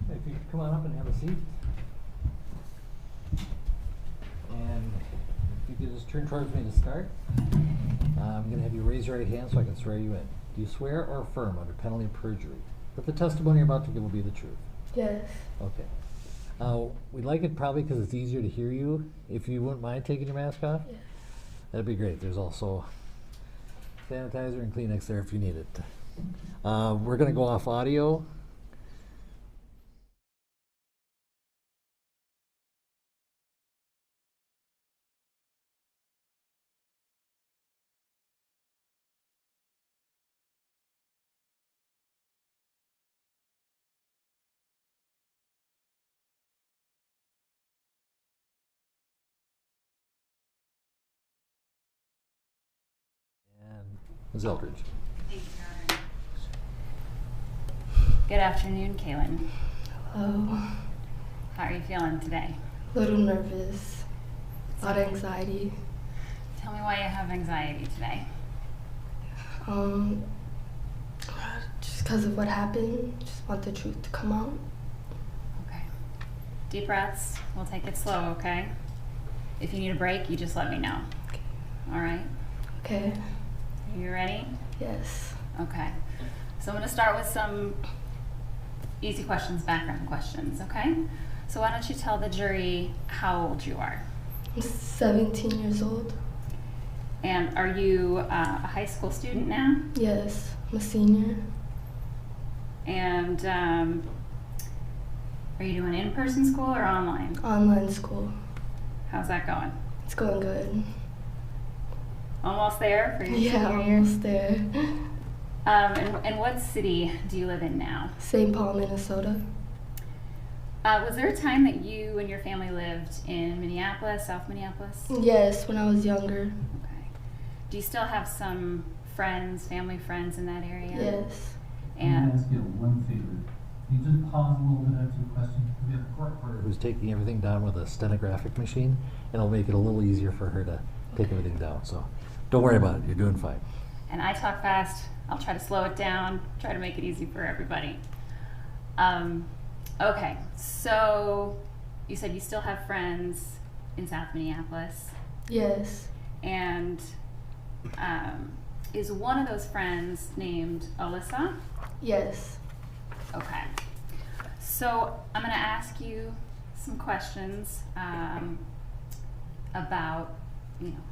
If you could come on up and have a seat. And if you could just turn towards me to start. I'm going to have you raise your right hand so I can swear you in. Do you swear or affirm under penalty of perjury that the testimony you're about to give will be the truth? Yes. Okay. We'd like it probably because it's easier to hear you. If you wouldn't mind taking your mask off, Yes. that'd be great. There's also sanitizer and Kleenex there if you need it. We're going to go off audio. And Ms. Eldridge. Thank you, Your Honor. Good afternoon, Kaylin. Hello. How are you feeling today? A little nervous. A lot of anxiety. Tell me why you have anxiety today. Just because of what happened. Just want the truth to come out. Okay. Deep breaths. We'll take it slow, okay? If you need a break, you just let me know. Okay. All right? Okay. You ready? Yes. Okay. So I'm going to start with some easy questions, background questions, okay? So why don't you tell the jury how old you are? I'm 17 years old. And are you a high school student now? Yes. I'm a senior. And are you doing in-person school or online? Online school. How's that going? It's going good. Almost there for your Yeah, senior year? almost there. And what city do you live in now? St. Paul, Minnesota. Was there a time that you and your family lived in Minneapolis, South Minneapolis? Yes, when I was younger. Okay. Do you still have some friends, family friends in that area? Yes. I'm going And to ask you one favor. Can you just pause a little bit after your question? We have a court reporter who's taking everything down with a stenographic machine, and it'll make it a little easier for her to take everything down. So don't worry about it. You're doing fine. and I talk fast. I'll try to slow it down, try to make it easy for everybody. Okay, so you said you still have friends in South Minneapolis, Yes. and is one of those friends named Alyssa? Yes. Okay. So I'm going to ask you some questions about,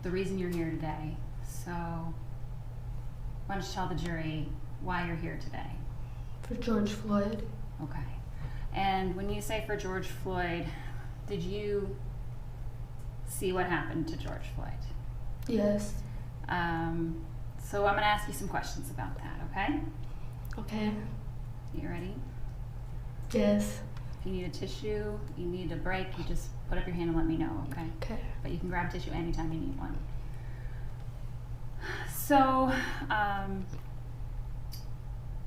the reason you're here today. So why don't you tell the jury why you're here today? For George Floyd. Okay. And when you say for George Floyd, did you see what happened to George Floyd? Yes. So I'm going to ask you some questions about that, okay? Okay. You ready? Yes. If you need a tissue, you need a break, you just put up your hand and let me know, okay? Okay. But you can grab tissue anytime you need one. So, I'm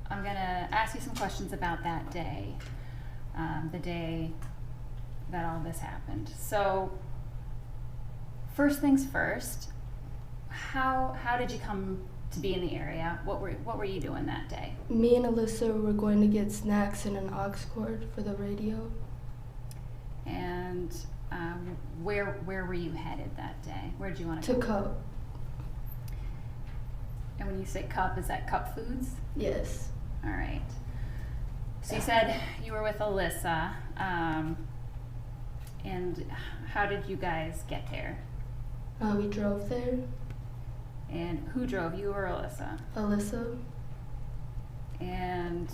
gonna ask you some questions about that day, the day that all this happened. So, first things first, how did you come to be in the area? What were you doing that day? Me and Alyssa were going to get snacks and an aux cord for the radio. And where were you headed that day? Where did you want to To go? Cup. And when you say Cup, is that Cup Foods? Yes. All right. So you said you were with Alyssa, and how did you guys get there? We drove there. And who drove, you or Alyssa? Alyssa. And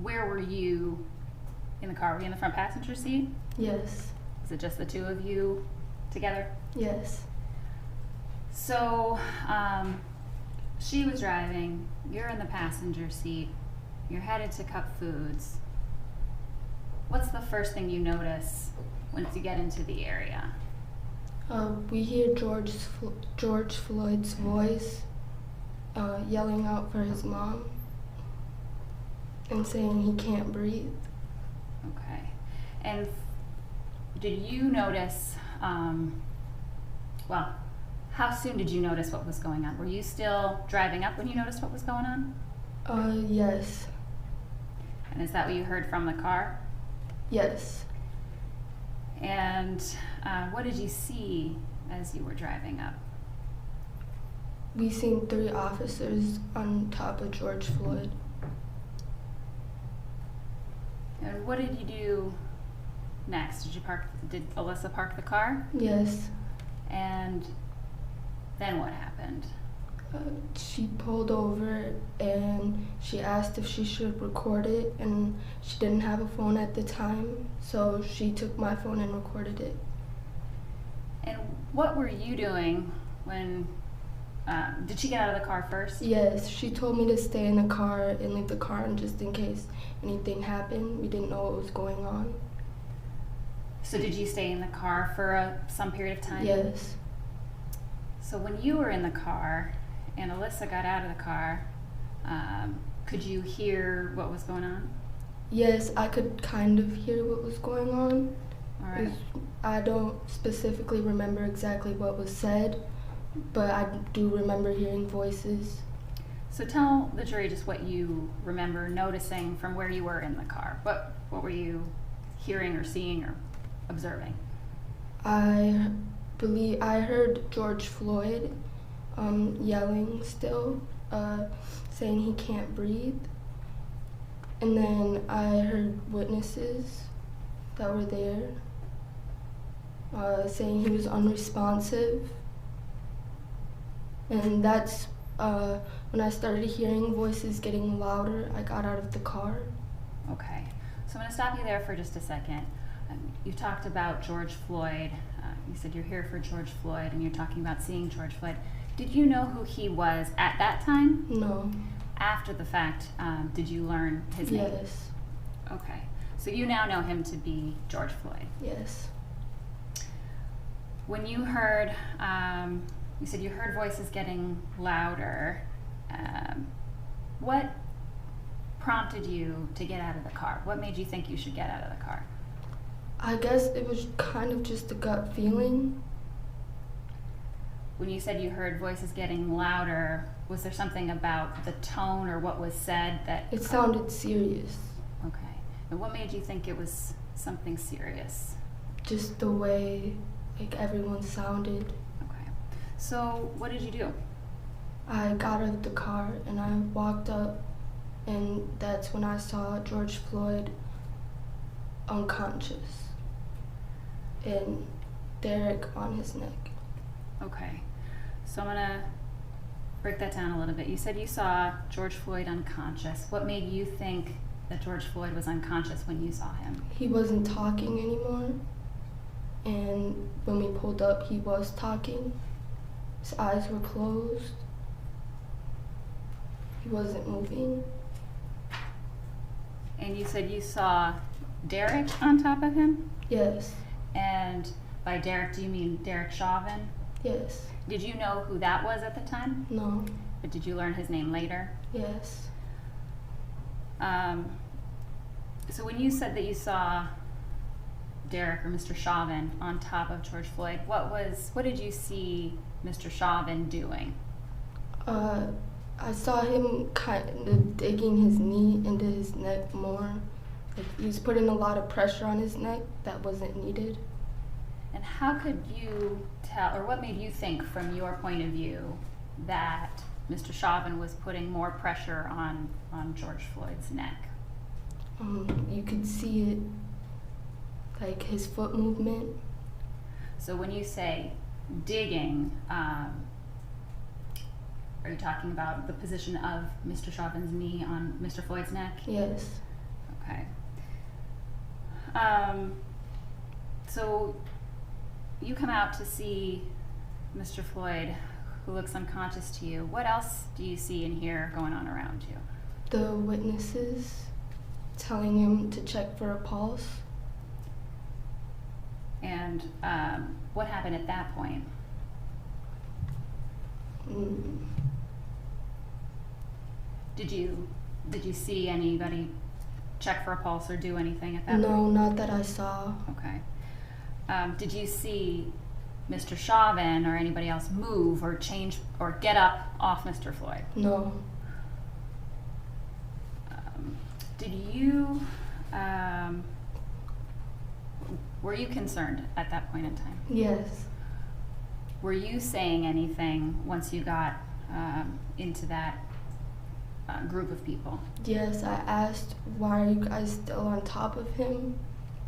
where were you in the car? Were you in the front passenger seat? Yes. Is it just the two of you together? Yes. So, she was driving, you're in the passenger seat, you're headed to Cup Foods. What's the first thing you notice once you get into the area? We hear George Floyd's voice yelling out for his mom and saying he can't breathe. Okay. And did you notice, well, how soon did you notice what was going on? Were you still driving up when you noticed what was going on? Yes. And is that what you heard from the car? Yes. And what did you see as you were driving up? We seen 3 officers on top of George Floyd. And what did you do next? Did Alyssa park the car? Yes. And then what happened? She pulled over and she asked if she should record it, and she didn't have a phone at the time, so she took my phone and recorded it. And what were you doing when, did she get out of the car first? Yes, she told me to stay in the car and leave the car on just in case anything happened. We didn't know what was going on. So did you stay in the car for some period of time? Yes. So when you were in the car and Alyssa got out of the car, could you hear what was going on? Yes, I could kind of hear what was going on. All right. I don't specifically remember exactly what was said, but I do remember hearing voices. So tell the jury just what you remember noticing from where you were in the car. What were you hearing or seeing or observing? I believe I heard George Floyd yelling still, saying he can't breathe. And then I heard witnesses that were there saying he was unresponsive. And that's when I started hearing voices getting louder, I got out of the car. Okay, so I'm going to stop you there for just a second. You talked about George Floyd. You said you're here for George Floyd, and you're talking about seeing George Floyd. Did you know who he was at that time? No. After the fact, did you learn his name? Yes. Okay, so you now know him to be George Floyd. Yes. When you heard, you said you heard voices getting louder. What prompted you to get out of the car? What made you think you should get out of the car? I guess it was kind of just a gut feeling. When you said you heard voices getting louder, was there something about the tone or what was said that... It sounded serious. Okay. And what made you think it was something serious? Just the way everyone sounded. Okay. So what did you do? I got out of the car and I walked up, and that's when I saw George Floyd unconscious and Derek on his neck. Okay. So I'm gonna break that down a little bit. You said you saw George Floyd unconscious. What made you think that George Floyd was unconscious when you saw him? He wasn't talking anymore, and when we pulled up, he was talking. His eyes were closed. He wasn't moving. And you said you saw Derek on top of him? Yes. And by Derek, do you mean Derek Chauvin? Yes. Did you know who that was at the time? No. But did you learn his name later? Yes. So when you said that you saw Derek or Mr. Chauvin on top of George Floyd, what did you see Mr. Chauvin doing? I saw him kind of digging his knee into his neck more. Like, he was putting a lot of pressure on his neck that wasn't needed. And how could you tell, or what made you think from your point of view that Mr. Chauvin was putting more pressure on George Floyd's neck? You could see it, like his foot movement. So when you say digging, are you talking about the position of Mr. Chauvin's knee on Mr. Floyd's neck? Yes. Okay. So you come out to see Mr. Floyd, who looks unconscious to you. What else do you see and hear going on around you? The witnesses telling him to check for a pulse. And what happened at that point? Did you see anybody check for a pulse or do anything at that No, point? not that I saw. Okay. Did you see Mr. Chauvin or anybody else move or change or get up off Mr. Floyd? No. Did you, were you concerned at that point in time? Yes. Were you saying anything once you got into that group of people? Yes, I asked, why are you guys still on top of him?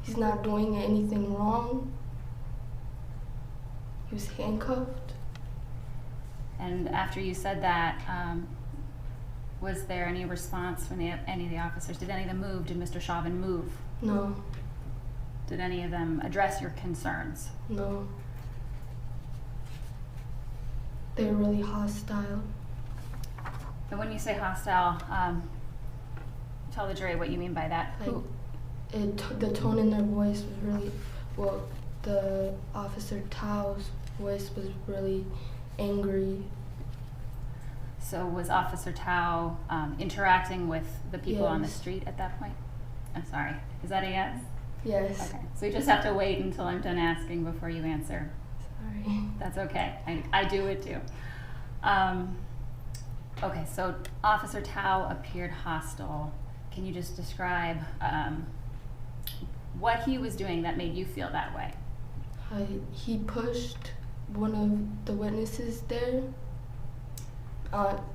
He's not doing anything wrong. He was handcuffed. And after you said that, was there any response from any of the officers? Did any of them move? Did Mr. Chauvin move? No. Did any of them address your concerns? No. They're really hostile. And when you say hostile, tell the jury what you mean by that. Like, the tone in their voice was really, well, the Officer Tao's voice was really angry. So was Officer Tao interacting with the people on the Yes. street at that point? I'm sorry, is that a yes? Yes. Okay, so you just have to wait until I'm done asking before you answer. Sorry. That's okay, I do it too. Okay, so Officer Tao appeared hostile. Can you just describe what he was doing that made you feel that way? He pushed one of the witnesses there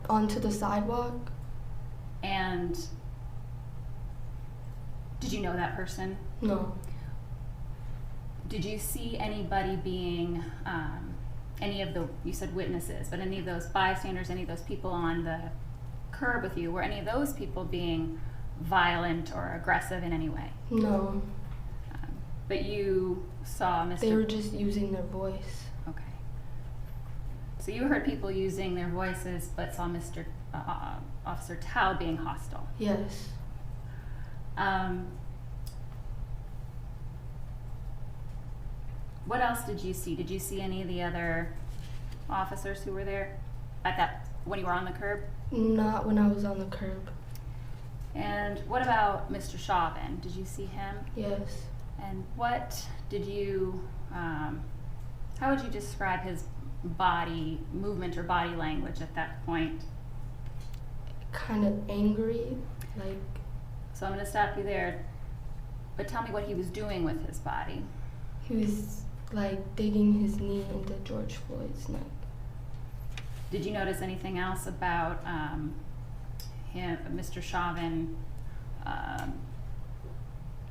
onto the sidewalk. And did you know that person? No. Did you see anybody being, any of the, you said witnesses, but any of those bystanders, any of those people on the curb with you, were any of those people being violent or aggressive in any way? No. But you saw Mr. They were just using their voice. Okay. So you heard people using their voices, but saw Mr. Officer Tao being hostile. Yes. What else did you see? Did you see any of the other officers who were there at that, when you were on the curb? Not when I was on the curb. And what about Mr. Chauvin? Did you see him? Yes. And what did you, how would you describe his body movement or body language at that point? Kind of angry, like. So I'm going to stop you there, but tell me what he was doing with his body. He was like digging his knee into George Floyd's neck. Did you notice anything else about him, Mr. Chauvin,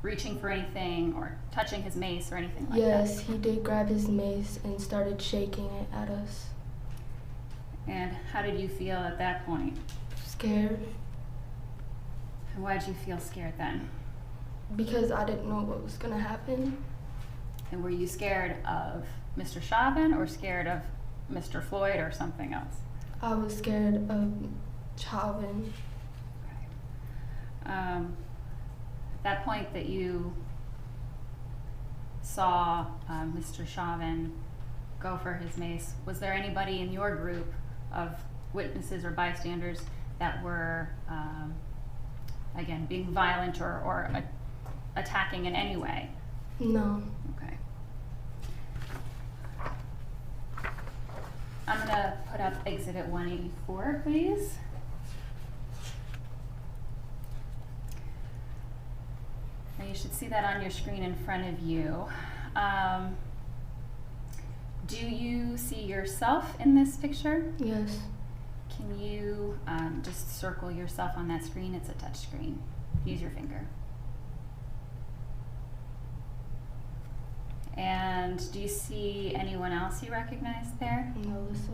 reaching for anything or touching his mace or anything like that? Yes, he did grab his mace and started shaking it at us. And how did you feel at that point? Scared. And why did you feel scared then? Because I didn't know what was gonna happen. And were you scared of Mr. Chauvin or scared of Mr. Floyd or something else? I was scared of Chauvin. Okay. At that point that you saw Mr. Chauvin go for his mace, was there anybody in your group of witnesses or bystanders that were, again, being violent or attacking in any way? No. Okay. I'm gonna put up Exhibit 184, please. Now you should see that on your screen in front of you. Do you see yourself in this picture? Yes. Can you just circle yourself on that screen? It's a touch screen. Use your finger. And do you see anyone else you recognize there? Melissa.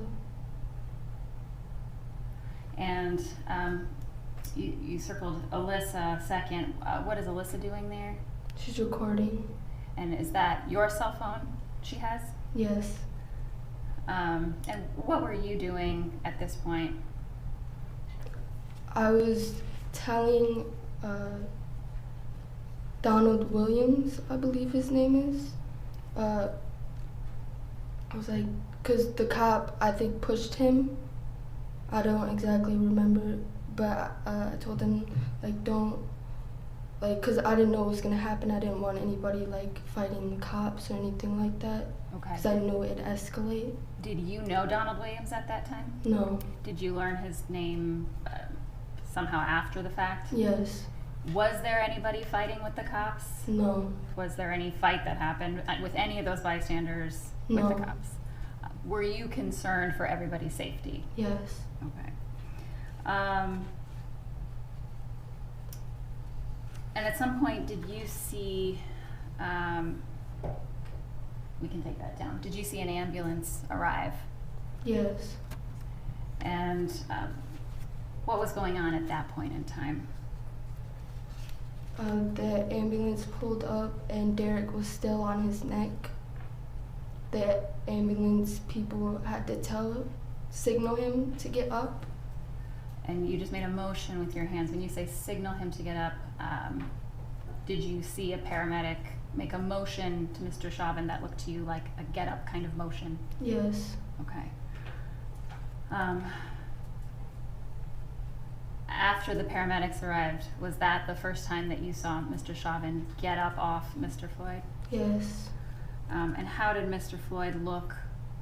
And you circled Alyssa second. What is Alyssa doing there? She's recording. And is that your cell phone she has? Yes. And what were you doing at this point? I was telling Donald Williams, I believe his name is. I was like, because the cop, I think, pushed him. I don't exactly remember, but I told him, like, don't like, because I didn't know what was going to happen. I didn't want anybody, like, fighting the cops or anything like that. Okay. Because I knew it'd escalate. Did you know Donald Williams at that time? No. Did you learn his name somehow after the fact? Yes. Was there anybody fighting with the cops? No. Was there any fight that happened with any of those bystanders No. with the cops? Were you concerned for everybody's safety? Yes. Okay. And at some point, did you see, we can take that down. Did you see an ambulance arrive? Yes. And what was going on at that point in time? The ambulance pulled up and Derek was still on his neck. The ambulance people had to signal him to get up. And you just made a motion with your hands. When you say signal him to get up, did you see a paramedic make a motion to Mr. Chauvin that looked to you like a get up kind of motion? Yes. Okay. After the paramedics arrived, was that the first time that you saw Mr. Chauvin get up off Mr. Floyd? Yes. And how did Mr. Floyd look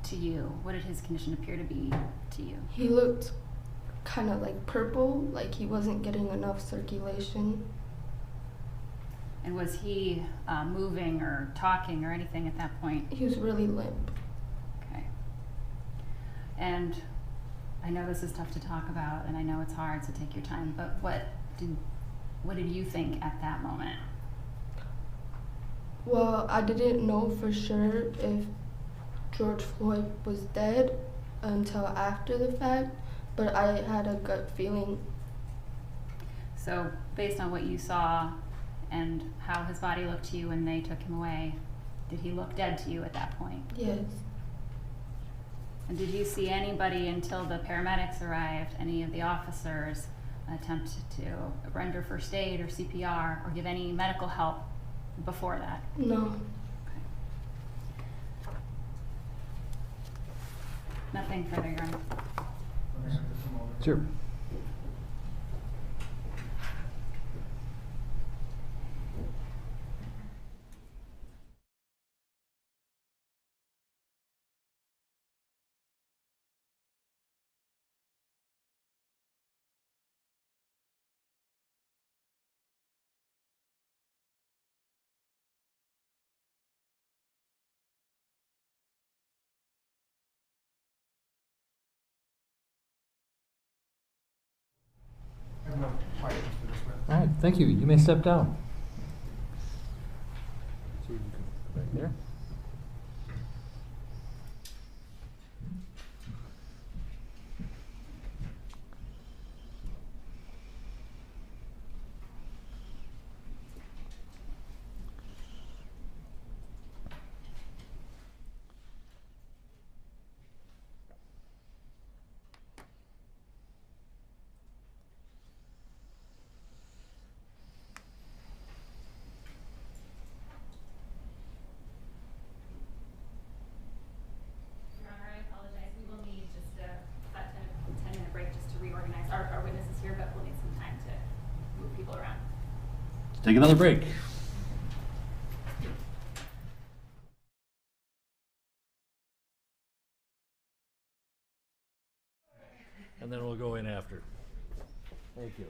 to you? What did his condition appear to be to you? He looked kind of like purple, like he wasn't getting enough circulation. And was he moving or talking or anything at that point? He was really limp. Okay. And I know this is tough to talk about, and I know it's hard, so take your time, but what did you think at that moment? Well, I didn't know for sure if George Floyd was dead until after the fact, but I had a gut feeling. So based on what you saw and how his body looked to you when they took him away, did he look dead to you at that point? Yes. And did you see anybody until the paramedics arrived, any of the officers attempt to render first aid or CPR or give any medical help before that? No. Nothing further, Your Honor. Sure. I have no questions for this witness. All right, thank you. You may step down. So you can go back there. Your Honor, I apologize. We will need just a 10-minute break just to reorganize our witnesses here, but we'll need some time to move people around. Let's take another break. And then we'll go in after. Thank you.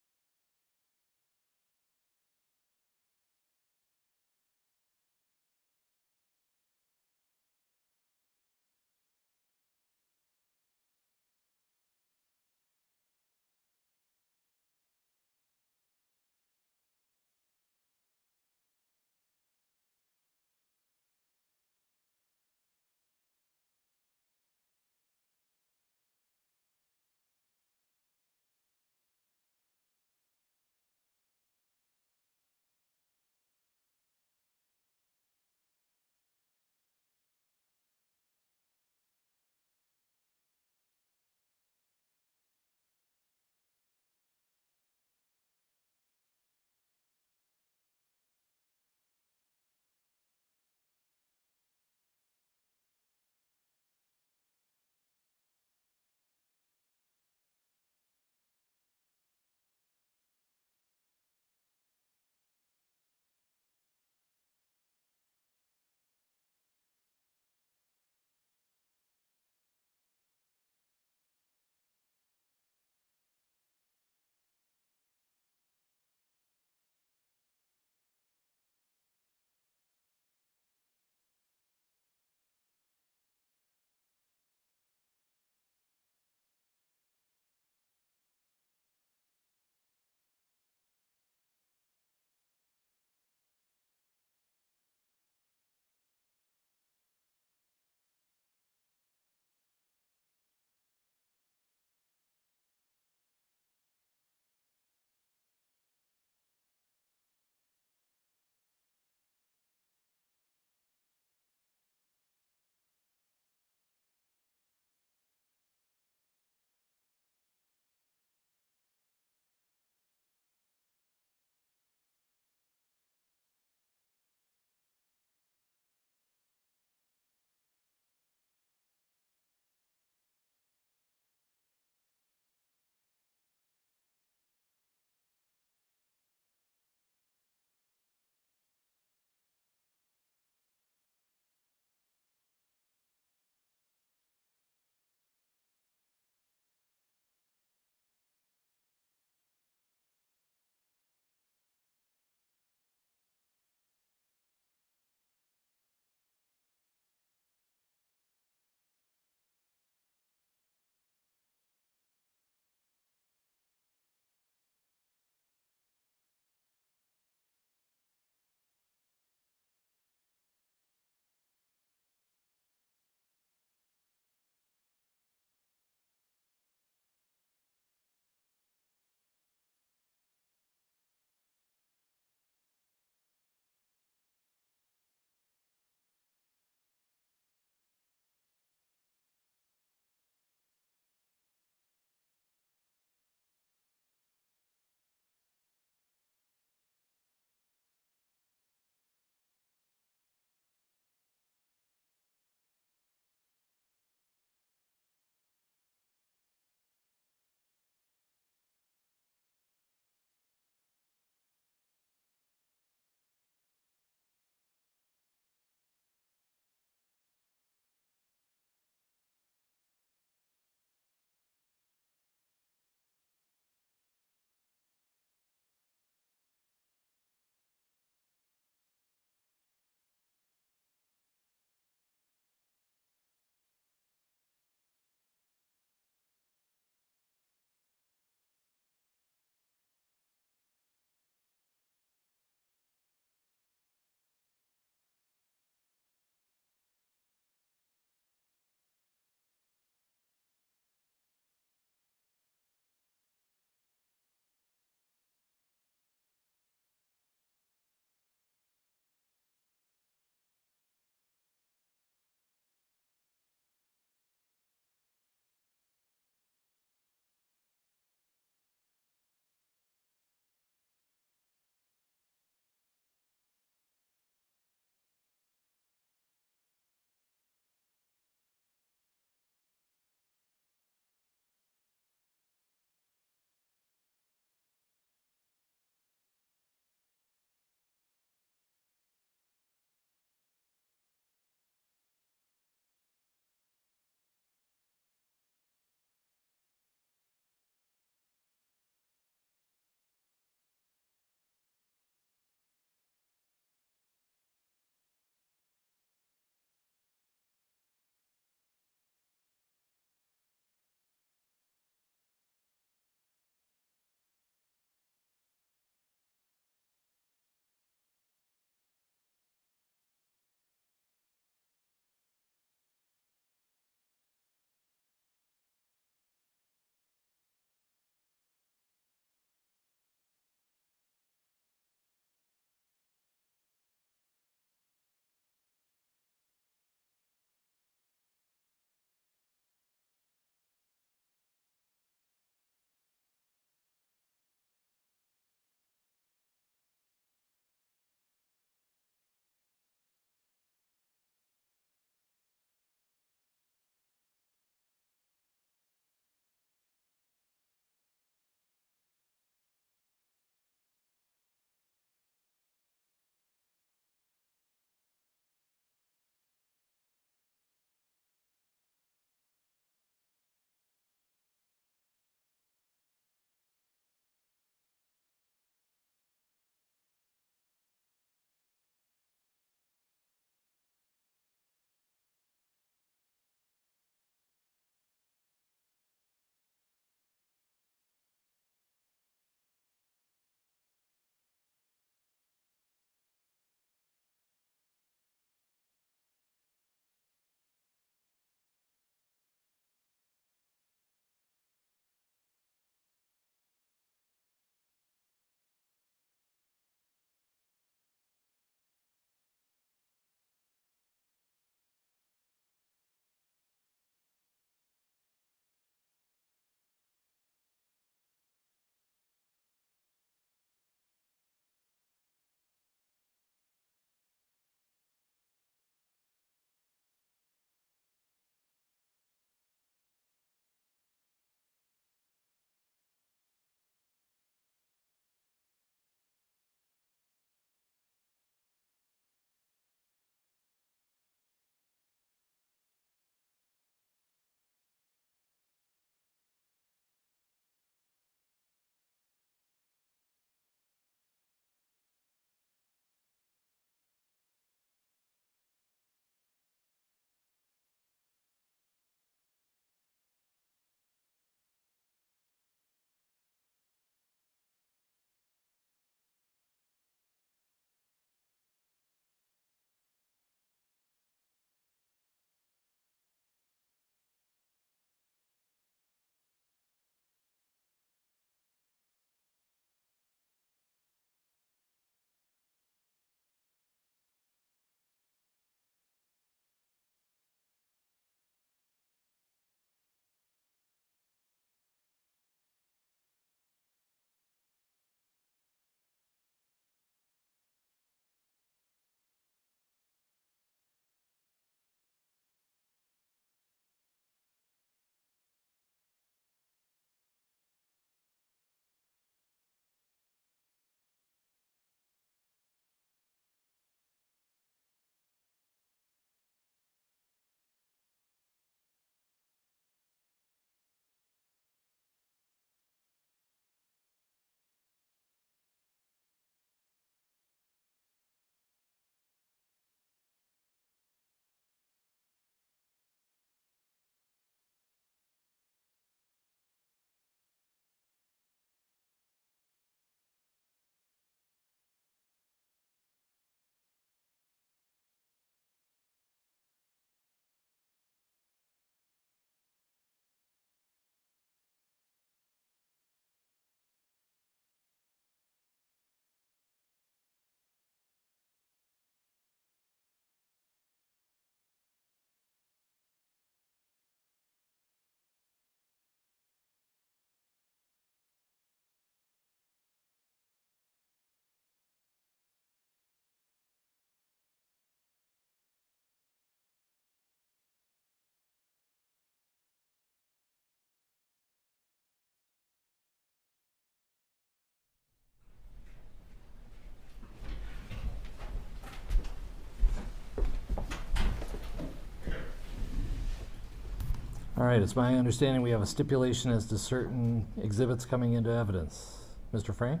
All right, it's my understanding we have a stipulation as to certain exhibits coming into evidence. Mr. Frank?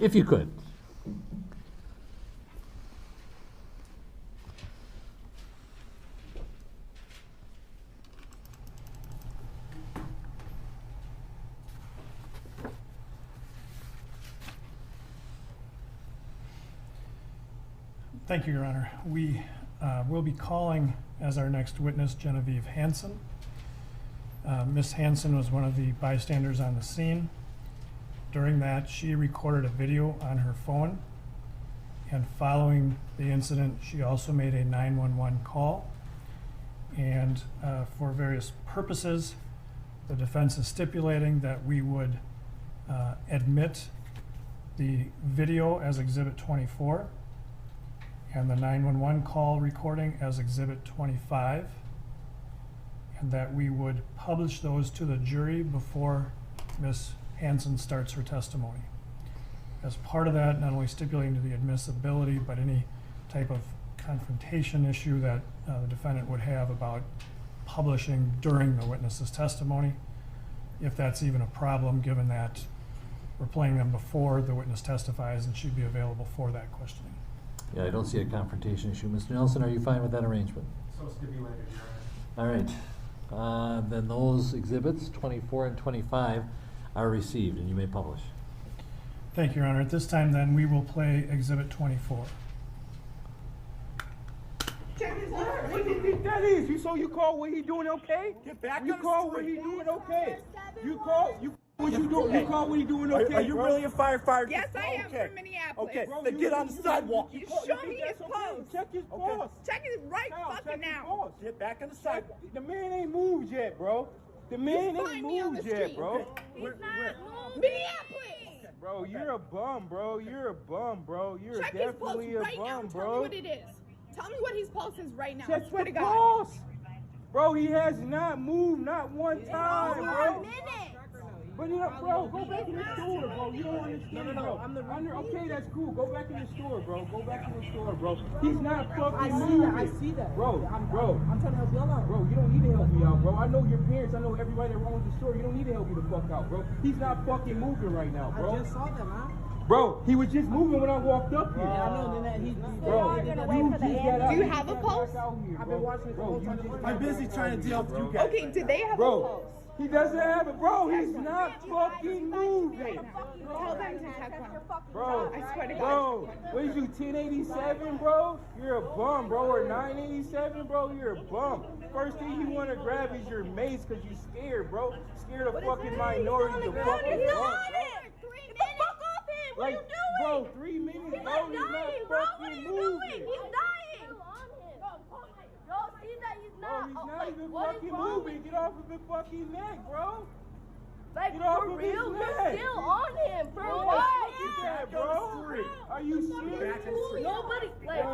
If you could. Thank you, Your Honor. We will be calling as our next witness Genevieve Hansen. Ms. Hansen was one of the bystanders on the scene. During that, she recorded a video on her phone, and following the incident, she also made a 911 call. And for various purposes, the defense is stipulating that we would admit the video as Exhibit 24 and the 911 call recording as Exhibit 25, and that we would publish those to the jury before Ms. Hansen starts her testimony. As part of that, not only stipulating to the admissibility, but any type of confrontation issue that the defendant would have about publishing during the witness's testimony, if that's even a problem, given that we're playing them before the witness testifies and she'd be available for that questioning. Yeah, I don't see a confrontation issue. Mr. Nelson, are you fine with that arrangement? So stipulated, Your Honor. All right. Then those exhibits, 24 and 25, are received, and you may publish. Thank you, Your Honor. At this time, then, we will play Exhibit 24. What do you think that is? You call what he doing okay? Get back You on the call what street. he doing okay? You call what you doing? You call what he doing okay? Are you bro? really a firefighter? Yes, I am Okay. from Minneapolis. Okay, Bro, then get on the sidewalk. You show me his post. Check his Okay. boss. Check it right Kyle, fucking check his now. boss. Get back on the sidewalk. The man ain't moved yet, bro. The man ain't find me on moved the yet, street. bro. Minneapolis. Bro, you're a bum, bro. You're a bum, bro. You're Check his post definitely a right now. bum, Tell me bro. what it is. Tell me what his post is right now. Check I swear the to God. boss. Bro, he has not moved not one time, bro. But you know, bro, go back in the store, bro. You don't understand, bro. Okay, that's cool. Go back in the store, bro. Go back in the store, bro. He's not fucking moving. I see that. Bro, I'm trying to help you out. Bro, you don't need to help me out, bro. I know your parents. I know everybody that runs the store. You don't need to help me the fuck out, bro. He's not fucking moving right now, bro. I just saw them, huh? Bro, he was just moving when I walked up here. Yeah, I know. Then he Bro, they gonna you wait for the just got out. Do you You have a got post? back out here, I've bro. been watching it the Bro, whole you time. just I'm got busy back trying out to deal here, with bro. you guys. Okay, do they have a Bro, post? he doesn't have it, bro. He's not fucking moving. Tell them to check one. Bro, I swear to God. bro, what is you, 1087, bro? You're a bum, bro, or 987, bro? You're a bum. First thing you want to grab is your mace because you scared, bro. Scared of fucking minority, you fucking bum, bro. Get the fuck off him! What are you doing? Bro, 3 minutes, He's bro. not He's dying, not bro. What are fucking you moving. doing? He's dying. Yo, see that he's Bro, not. he's Oh, not like, even what is fucking wrong moving. with Get off of his fucking neck, bro. Like, Get off for of his real? You're neck. still on him. For Bro, what? get that, bro. Are you serious? Nobody, like,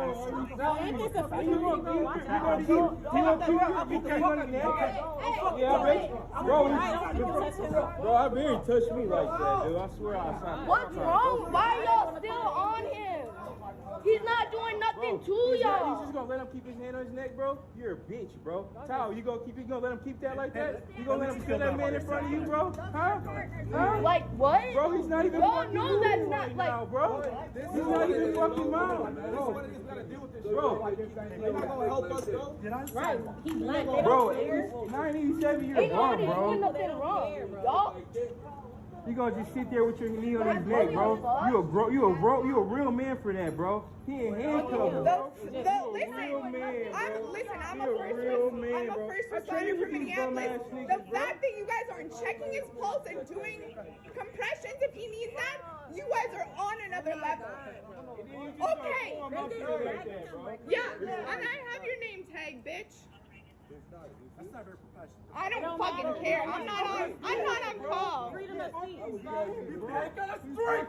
Bro, I barely touched me like that, dude. I swear I signed. what's wrong? Why y'all still on him? He's not doing nothing to You y'all. just gonna let him keep his hand on his neck, bro? You're a bitch, bro. Tyler, you gonna let him keep that like that? You gonna let him kill that man in front of you, bro? Huh? Like, what? Bro, he's not even Y'all fucking know moving that's not, right like, now, bro. He's not even fucking moving, bro. Bro, You're not gonna help us, bro? Right. He's not. bro, 987, you're a Ain't nobody bum, doing bro. nothing wrong. Y'all, You gonna just sit there with your knee on his neck, bro? You a real man for that, bro. He ain't handcuffed, bro. Listen, I'm a You're a real man, bro. first I train responder with from these dumbass Minneapolis. niggas, The bro. fact that you guys aren't checking his pulse and doing compressions if he needs that, you guys are on another level. Okay. Yeah, and I have your name tag, bitch. That's not very professional. I don't fucking care. I'm not on call. Freedom of speech. Back on the street.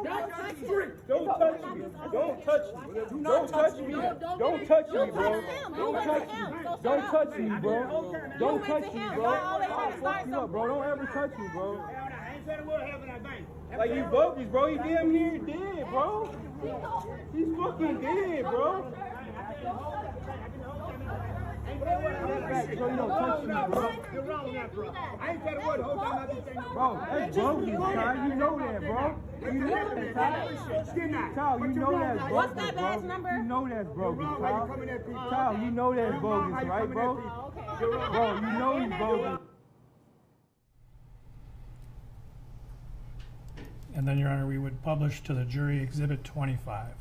Back on the street. Don't touch me. Don't touch me. Don't touch me. Don't touch me, bro. Don't touch me. Don't touch me, bro. Don't touch me, bro. I'll fuck you up, bro. Don't ever touch me, bro. Like you bogus, bro. He damn near dead, bro. He's fucking dead, bro. You're wrong now, bro. I ain't said a word the whole time I've been saying. Bro, that's bogus, Ty. You know that, bro. You know that, Ty. Didn't I? Ty, you know that's bogus, What's that badge bro. number? You know that's You're bogus, wrong how you Ty. coming at people. Ty, you know that's You're wrong how bogus, you right, coming bro? at people. Okay. You're wrong. Bro, you know he's bogus. And then, Your Honor, we would publish to the jury Exhibit 25.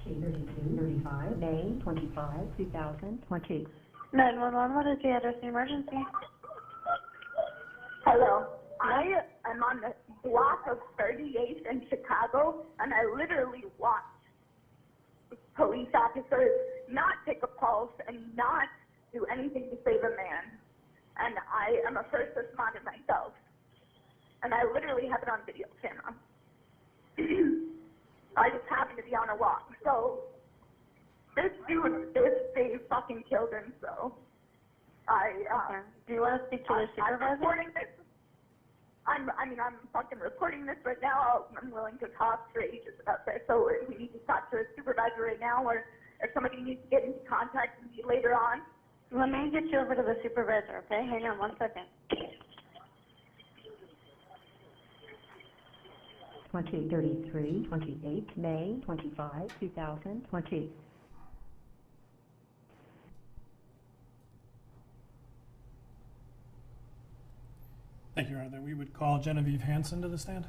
35, May 25, 2020. 911, what is the address of the emergency? Hello. I am on the block of 38th in Chicago, and I literally watched police officers not take a pulse and not do anything to save a man. And I am a first responder myself. And I literally have it on video camera. I just happened to be on a walk. So, this dude, they fucking killed him, so. Do you want to speak to the supervisor? I'm reporting this. I'm fucking reporting this right now. I'm willing to talk for ages about this. So, if we need to talk to a supervisor right now, or if somebody needs to get into contact with me later on. Let me get you over to the supervisor, okay? Hang on 1 second. 2033, 28, May 25, 2020. Thank you, Your Honor. Then we would call Genevieve Hansen to the stand.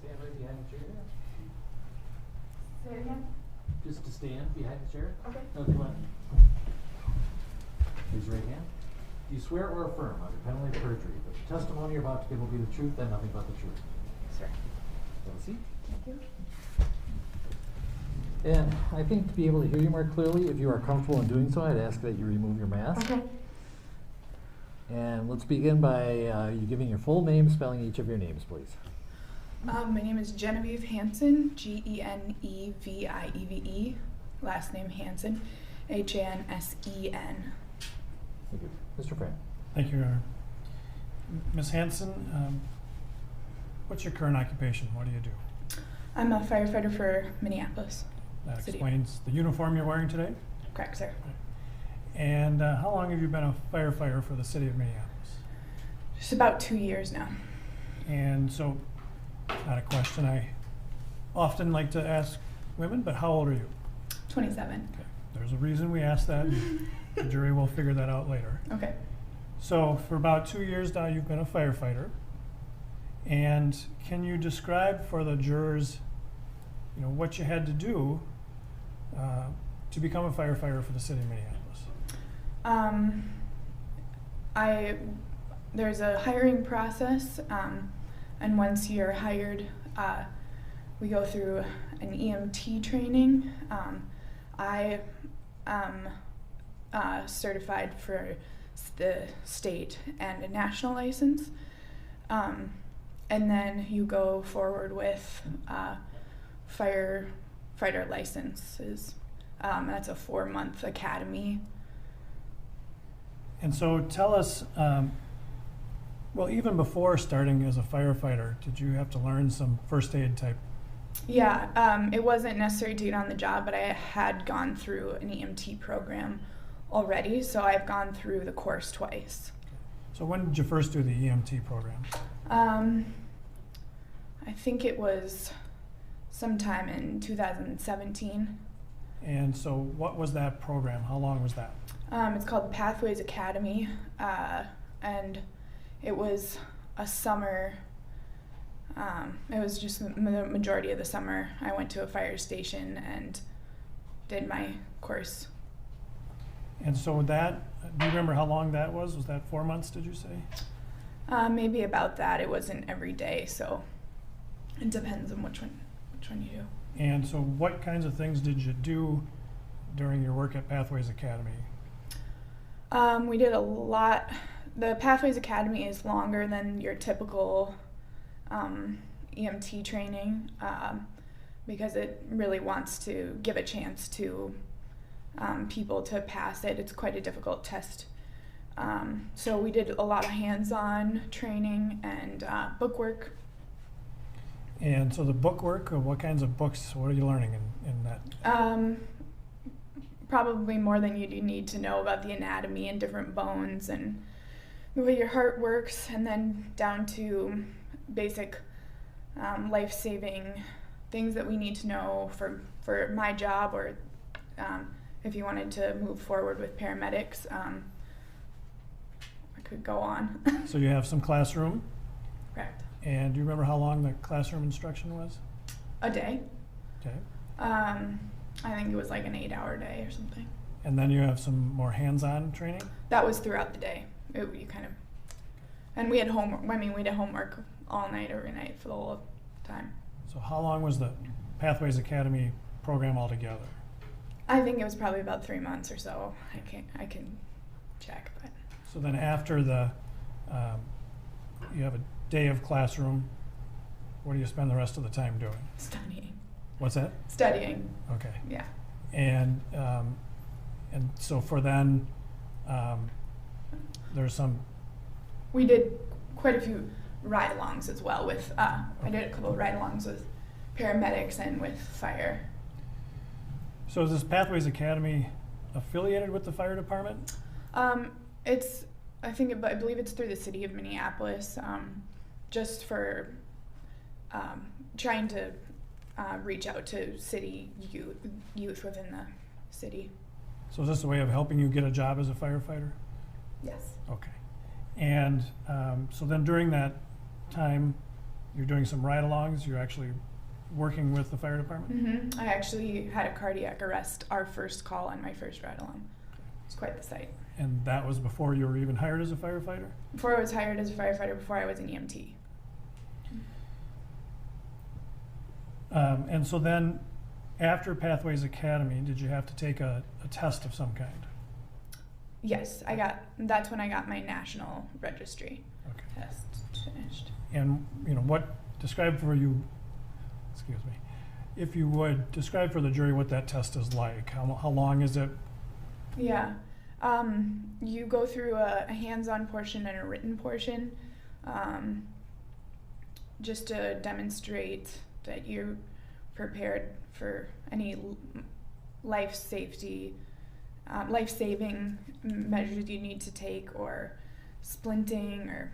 Stand right behind the chair. Say it again? Just to stand behind the chair. Okay. No, come on. Raise your right hand. Do you swear or affirm under penalty of perjury that the testimony you're about to give will be the truth and nothing but the truth? Sir. Have a seat. Thank you. And I think to be able to hear you more clearly, if you are comfortable in doing so, I'd ask that you remove your mask. Okay. And let's begin by you giving your full name, spelling each of your names, please. My name is Genevieve Hansen, Genevieve. Last name Hansen, Hansen. Thank you. Mr. Frank. Thank you, Your Honor. Ms. Hansen, what's your current occupation? What do you do? I'm a firefighter for Minneapolis That City. explains the uniform you're wearing today. Correct, sir. And how long have you been a firefighter for the city of Minneapolis? Just about 2 years now. And so, not a question I often like to ask women, but how old are you? 27. Okay. There's a reason we asked that. The jury will figure that out later. Okay. So for about 2 years now, you've been a firefighter. And can you describe for the jurors, what you had to do to become a firefighter for the city of Minneapolis? There's a hiring process, and once you're hired, we go through an EMT training. I am certified for the state and a national license. And then you go forward with firefighter licenses. That's a 4-month academy. And so tell us, well, even before starting as a firefighter, did you have to learn some first aid type? Yeah, it wasn't necessary to get on the job, but I had gone through an EMT program already, so I've gone through the course twice. So when did you first do the EMT program? I think it was sometime in 2017. And so what was that program? How long was that? It's called Pathways Academy, and it was a summer. It was just the majority of the summer. I went to a fire station and did my course. And so that, do you remember how long that was? Was that 4 months, did you say? Maybe about that. It wasn't every day, so it depends on which one you do. And so what kinds of things did you do during your work at Pathways Academy? We did a lot. The Pathways Academy is longer than your typical EMT training because it really wants to give a chance to people to pass it. It's quite a difficult test. So we did a lot of hands-on training and book work. And so the book work, what kinds of books, what are you learning in that? Probably more than you do need to know about the anatomy and different bones and the way your heart works, and then down to basic life-saving things that we need to know for my job, or if you wanted to move forward with paramedics. I could go on. So you have some classroom. Correct. And do you remember how long the classroom instruction was? A day. Okay. I think it was like an 8-hour day or something. And then you have some more hands-on training? That was throughout the day. And we had homework. I mean, we did homework all night, every night for the whole time. So how long was the Pathways Academy program altogether? I think it was probably about 3 months or so. I can check, but. So then after you have a day of classroom, what do you spend the rest of the time doing? Studying. What's that? Studying. Okay. Yeah. And so for then, there's some. We did quite a few ride-alongs as well with, I did a couple of ride-alongs with paramedics and with fire. So is this Pathways Academy affiliated with the fire department? I believe it's through the city of Minneapolis, just for trying to reach out to city youth within the city. So is this a way of helping you get a job as a firefighter? Yes. Okay. And so then during that time, you're doing some ride-alongs, you're actually working with the fire department? Mm-hmm. I actually had a cardiac arrest, our first call on my first ride-along. It's quite the sight. And that was before you were even hired as a firefighter? Before I was hired as a firefighter, before I was an EMT. And so then, after Pathways Academy, did you have to take a test of some kind? Yes, that's when I got my national registry test finished. And describe for you, excuse me, if you would, describe for the jury what that test is like. How long is it? Yeah. You go through a hands-on portion and a written portion, just to demonstrate that you're prepared for any life-saving measures you need to take, or splinting, or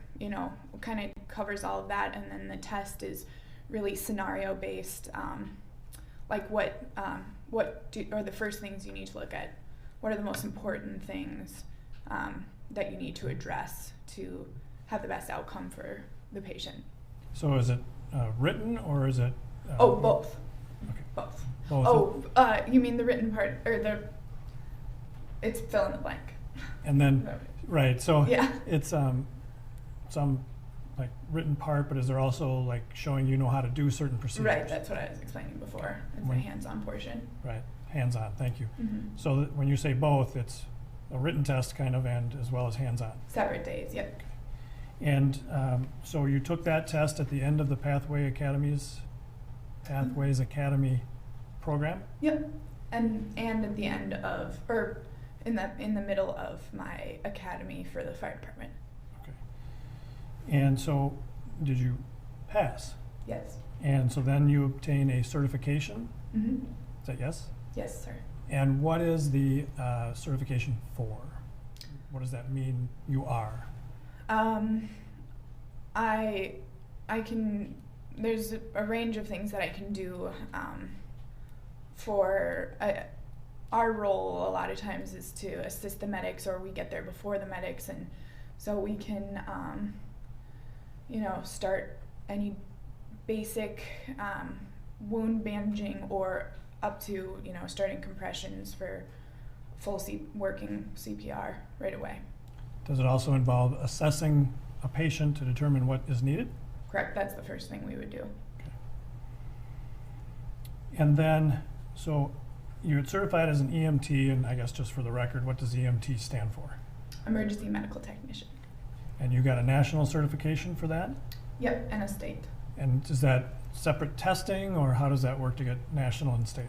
kind of covers all of that. And then the test is really scenario-based, like what are the first things you need to look at. What are the most important things that you need to address to have the best outcome for the patient? So is it written, or is it? Both. Okay. Both. Both. You mean the written part, or it's fill in the blank. And then, right, so yeah. It's some like written part, but is there also like showing you know how to do certain procedures? Right, that's what I was explaining before. It's the hands-on portion. Right, hands-on, thank you. Mm-hmm. So that when you say both, it's a written test kind of, and as well as hands-on. Separate days, yep. And so you took that test at the end of the Pathways Academy program? Yep, and at the end of, or in the middle of my academy for the fire department. Okay. And so, did you pass? Yes. And so then you obtain a certification? Mm-hmm. Is that yes? Yes, sir. And what is the certification for? What does that mean you are? I can, there's a range of things that I can do for our role. A lot of times is to assist the medics, or we get there before the medics, and so we can start any basic wound bandaging, or up to starting compressions for full working CPR right away. Does it also involve assessing a patient to determine what is needed? Correct, that's the first thing we would do. Okay. And then, so you're certified as an EMT, and I guess just for the record, what does EMT stand for? Emergency medical technician. And you got a national certification for that? Yep, and a state. And is that separate testing, or how does that work to get national and state?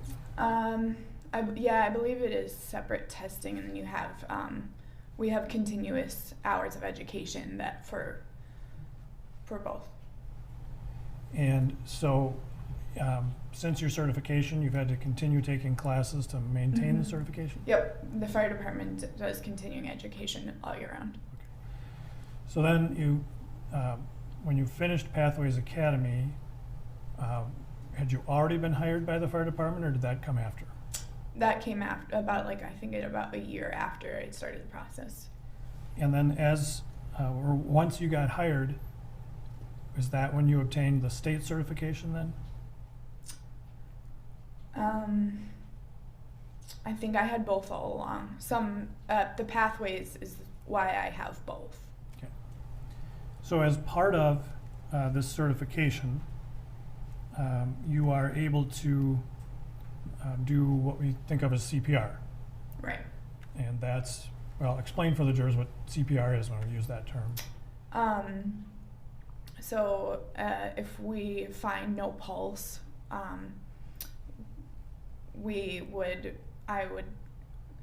Yeah, I believe it is separate testing, and then you have, we have continuous hours of education that for both. And so, since your certification, you've had to continue taking classes to maintain the certification? Yep, the fire department does continuing education all year round. So then you, when you finished Pathways Academy, had you already been hired by the fire department, or did that come after? That came after, about about a year after I started the process. And then or once you got hired, is that when you obtained the state certification then? I think I had both all along. The Pathways is why I have both. Okay. So as part of this certification, you are able to do what we think of as CPR. Right. And that's, well, explain for the jurors what CPR is when we use that term. So if we find no pulse, I would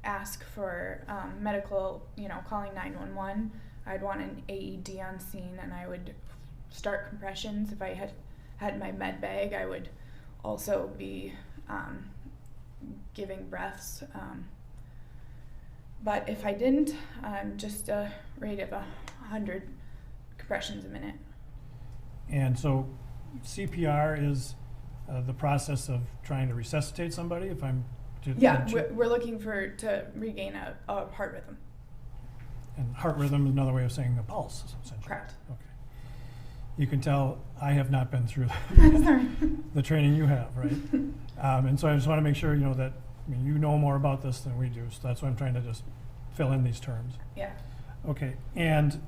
ask for medical, calling 911. I'd want an AED on scene, and I would start compressions. If I had my med bag, I would also be giving breaths. But if I didn't, just a rate of 100 compressions a minute. And so CPR is the process of trying to resuscitate somebody, if I'm we're looking to regain a heart rhythm. And heart rhythm is another way of saying a pulse, essentially. Correct. Okay. You can tell I have not been through the training you have, right? And so I just want to make sure, that you know more about this than we do, so that's why I'm trying to just fill in these terms. Yeah. Okay. And,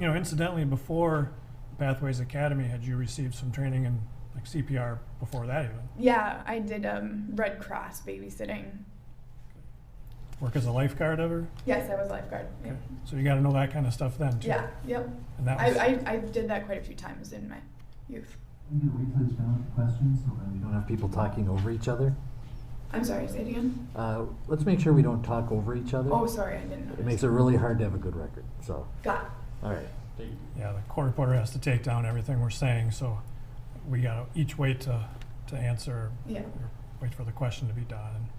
incidentally, before Pathways Academy, had you received some training in CPR before that even? Yeah, I did Red Cross babysitting. Work as a lifeguard ever? Yes, I was lifeguard. Okay. Yep. So you got to know that kind of stuff then too. Yeah, yep. And that was I did that quite a few times in my youth. We need to wait till he's done with the questions so that we don't have people talking over each other. I'm sorry, say it again? Let's make sure we don't talk over each other. Oh, sorry, I didn't notice. It makes it really hard to have a good record, so. Got it. All right. Yeah, the court reporter has to take down everything we're saying, so we got to each wait to answer, Yeah. or wait for the question to be done.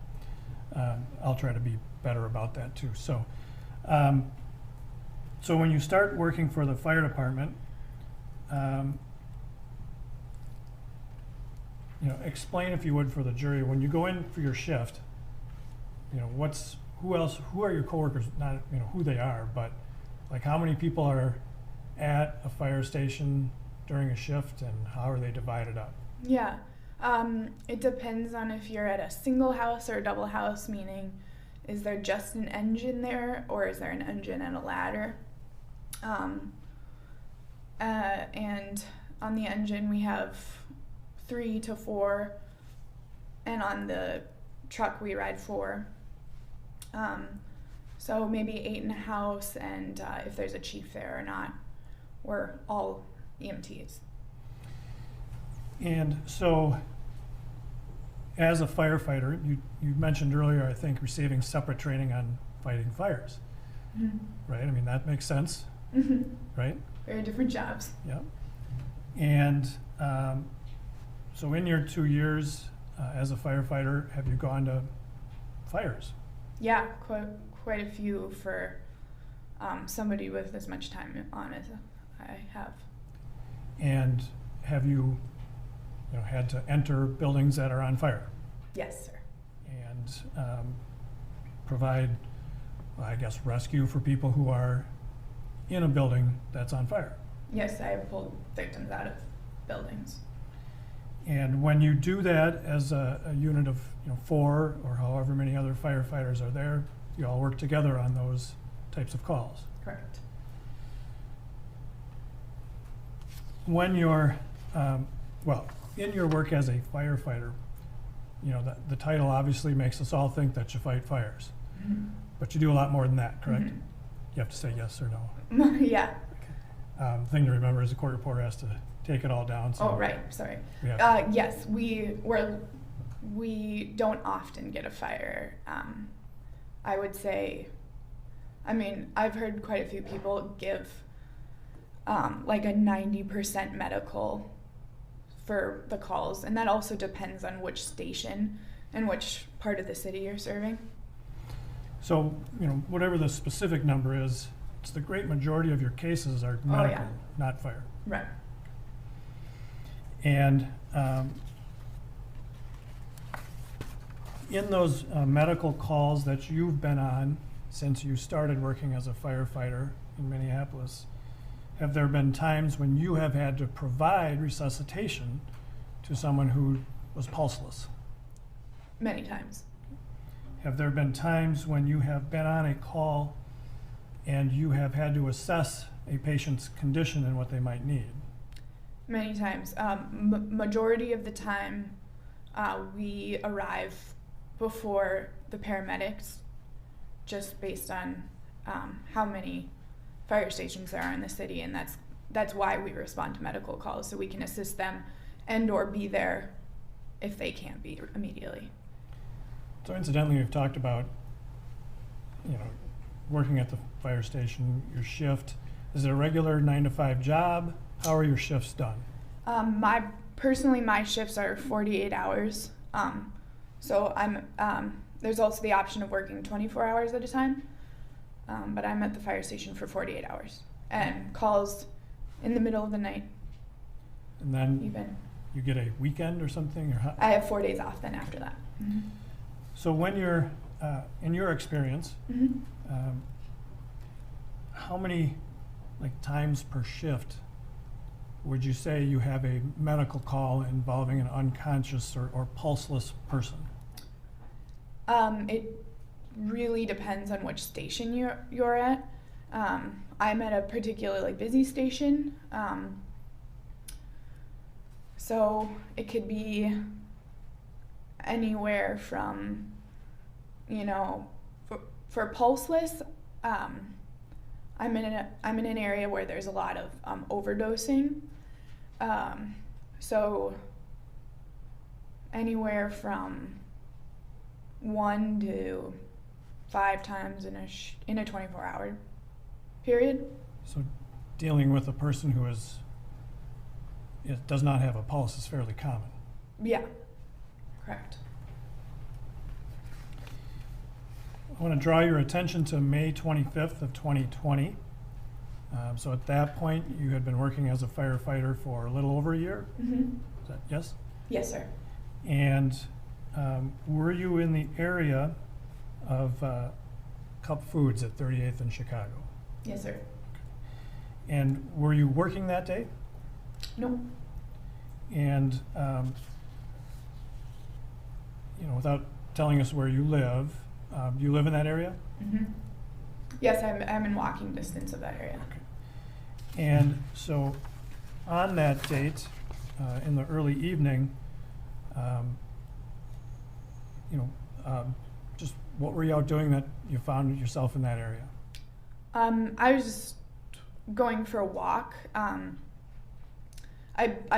And I'll try to be better about that too. So, so when you start working for the fire department, explain, if you would, for the jury, when you go in for your shift, who are your coworkers? Not who they are, but like how many people are at a fire station during a shift, and how are they divided up? Yeah, it depends on if you're at a single house or a double house, meaning is there just an engine there, or is there an engine and a ladder? And on the engine we have 3 to 4, and on the truck we ride 4. So maybe 8 in a house, and if there's a chief there or not, we're all EMTs. And so, as a firefighter, you mentioned earlier, I think, receiving separate training on fighting fires, right? I mean, that makes sense, right? Very different jobs. Yeah. And so in your 2 years as a firefighter, have you gone to fires? Yeah, quite a few for somebody with as much time on as I have. And have you, had to enter buildings that are on fire? Yes, sir. And provide, I guess, rescue for people who are in a building that's on fire? Yes, I have pulled victims out of buildings. And when you do that as a unit of 4 or however many other firefighters are there, you all work together on those types of calls? Correct. When you're, in your work as a firefighter, the title obviously makes us all think that you fight fires. But you do a lot more than that, correct? You have to say yes or no. Yeah. Thing to remember is the court reporter has to take it all down. So Oh, right, sorry. Yeah. Yes, we don't often get a fire. I would say, I mean, I've heard quite a few people give like a 90% medical for the calls, and that also depends on which station and which part of the city you're serving. So, whatever the specific number is, it's the great majority of your cases are medical, not fire. Right. And in those medical calls that you've been on since you started working as a firefighter in Minneapolis, have there been times when you have had to provide resuscitation to someone who was pulseless? Many times. Have there been times when you have been on a call and you have had to assess a patient's condition and what they might need? Many times. Majority of the time, we arrive before the paramedics, just based on how many fire stations there are in the city, and that's why we respond to medical calls, so we can assist them and or be there if they can't be immediately. So incidentally, we've talked about, working at the fire station, your shift. Is it a regular 9-to-5 job? How are your shifts done? Personally, my shifts are 48 hours. So there's also the option of working 24 hours at a time. But I'm at the fire station for 48 hours and calls in the middle of the night. And then even you get a weekend or something? Or I have 4 days off then after that. Mm-hmm. So when you're, in your experience, Mm-hmm. How many times per shift would you say you have a medical call involving an unconscious or pulseless person? It really depends on which station you're at. I'm at a particularly busy station, so it could be anywhere from, for pulseless, I'm in an area where there's a lot of overdosing, so anywhere from 1 to 5 times in a 24-hour period. So dealing with a person who does not have a pulse is fairly common. Yeah, correct. I want to draw your attention to May 25th of 2020. So at that point, you had been working as a firefighter for a little over a year? Mm-hmm. Is that, yes? Yes, sir. And were you in the area of Cup Foods at 38th and Chicago? Yes, sir. And were you working that day? No. And, without telling us where you live, do you live in that area? Mm-hmm. Yes, I'm in walking distance of that area. Okay. And so on that date, in the early evening, just what were you out doing that you found yourself in that area? I was just going for a walk. I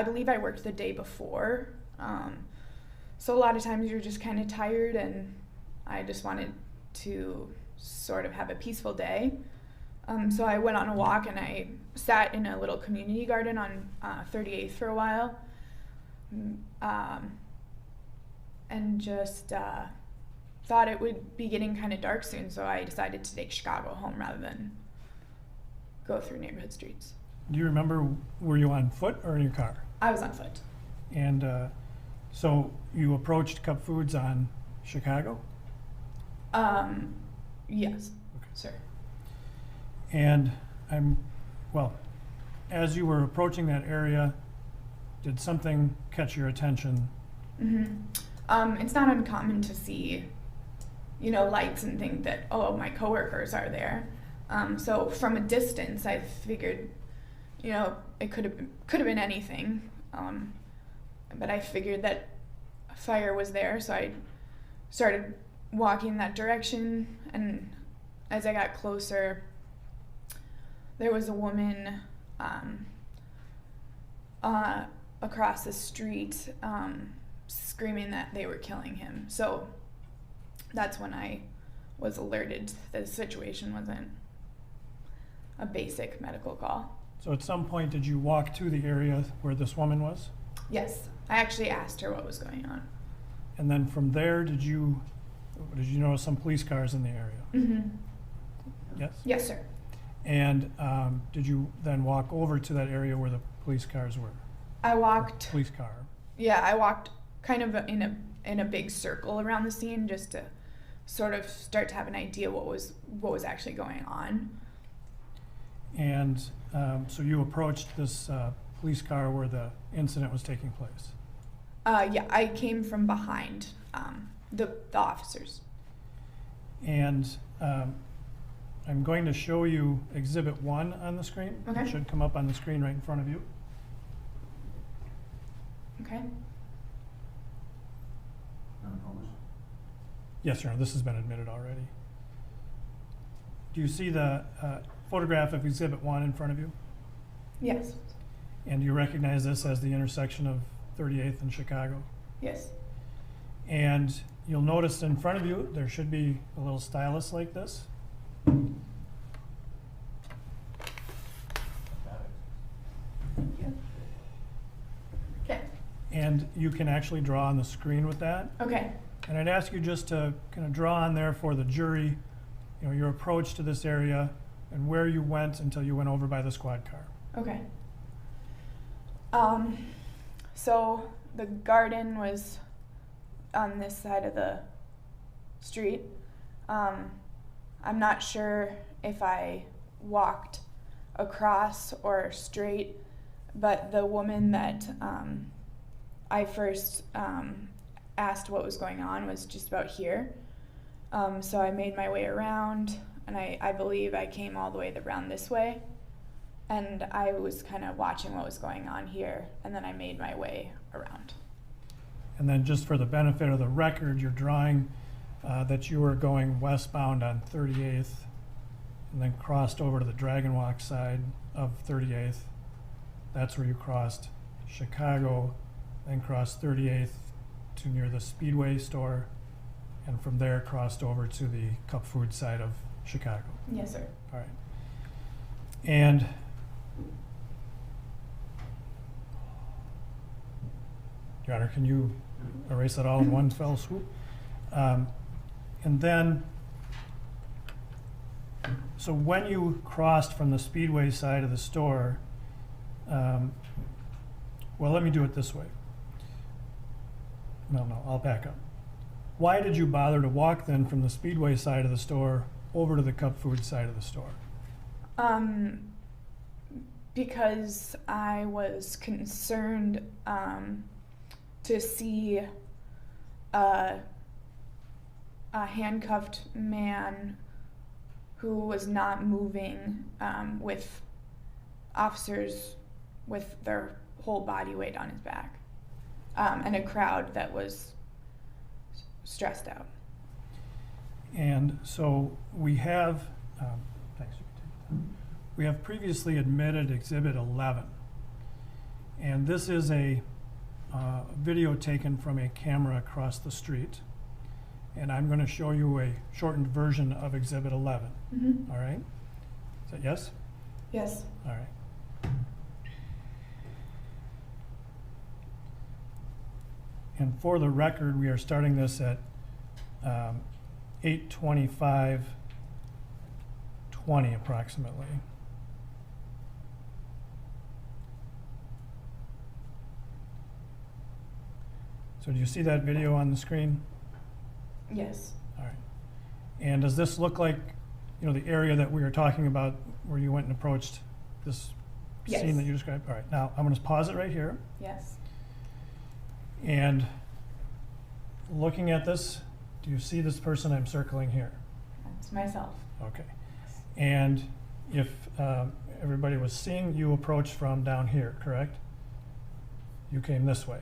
believe I worked the day before, so a lot of times you're just kind of tired, and I just wanted to sort of have a peaceful day. So I went on a walk and I sat in a little community garden on 38th for a while, and just thought it would be getting kind of dark soon, so I decided to take Chicago home rather than go through neighborhood streets. Do you remember, were you on foot or in your car? I was on foot. And so you approached Cup Foods on Chicago? Yes, okay. Sir. And as you were approaching that area, did something catch your attention? Mm-hmm. It's not uncommon to see, lights and think that, oh, my coworkers are there. So from a distance, I figured, it could have been anything. But I figured that a fire was there, so I started walking that direction. And as I got closer, there was a woman across the street screaming that they were killing him. So that's when I was alerted that the situation wasn't a basic medical call. So at some point, did you walk to the area where this woman was? Yes, I actually asked her what was going on. And then from there, did you notice some police cars in the area? Mm-hmm. Yes? Yes, sir. And did you then walk over to that area where the police cars were? I walked. Police car. Yeah, I walked kind of in a big circle around the scene just to sort of start to have an idea what was actually going on. And so you approached this police car where the incident was taking place? Yeah, I came from behind the officers. And I'm going to show you Exhibit 1 on the screen. Okay. It should come up on the screen right in front of you. Okay. Yes, Your Honor, this has been admitted already. Do you see the photograph of Exhibit 1 in front of you? Yes. And you recognize this as the intersection of 38th and Chicago? Yes. And you'll notice in front of you, there should be a little stylus like this. Okay. And you can actually draw on the screen with that. Okay. And I'd ask you just to kind of draw on there for the jury, you know, your approach to this area and where you went until you went over by the squad car. Okay. So the garden was on this side of the street. I'm not sure if I walked across or straight, but the woman that I first asked what was going on was just about here. So I made my way around, and I believe I came all the way around this way. And I was kind of watching what was going on here, and then I made my way around. And then just for the benefit of the record, you're drawing that you were going westbound on 38th and then crossed over to the Dragon Walk side of 38th. That's where you crossed Chicago, then crossed 38th to near the Speedway store, and from there crossed over to the Cup Food side of Chicago. Yes, sir. All right. And Your Honor, can you erase that all in one fell swoop? And then, so when you crossed from the Speedway side of the store, well, let me do it this way. No, I'll back up. Why did you bother to walk then from the Speedway side of the store over to the Cup Food side of the store? Because I was concerned to see a handcuffed man who was not moving with officers with their whole body weight on his back, and a crowd that was stressed out. And so we have, we have previously admitted Exhibit 11. And this is a video taken from a camera across the street. And I'm going to show you a shortened version of Exhibit 11. Mm-hmm. All right? Is that yes? Yes. All right. And for the record, we are starting this at 8:25:20 approximately. So do you see that video on the screen? Yes. All right. And does this look like, you know, the area that we were talking about where you went and approached this Yes. scene that you described? All right. Now I'm going to pause it right here. Yes. And looking at this, do you see this person I'm circling here? That's myself. Okay. And if everybody was seeing you approach from down here, correct? You came this way.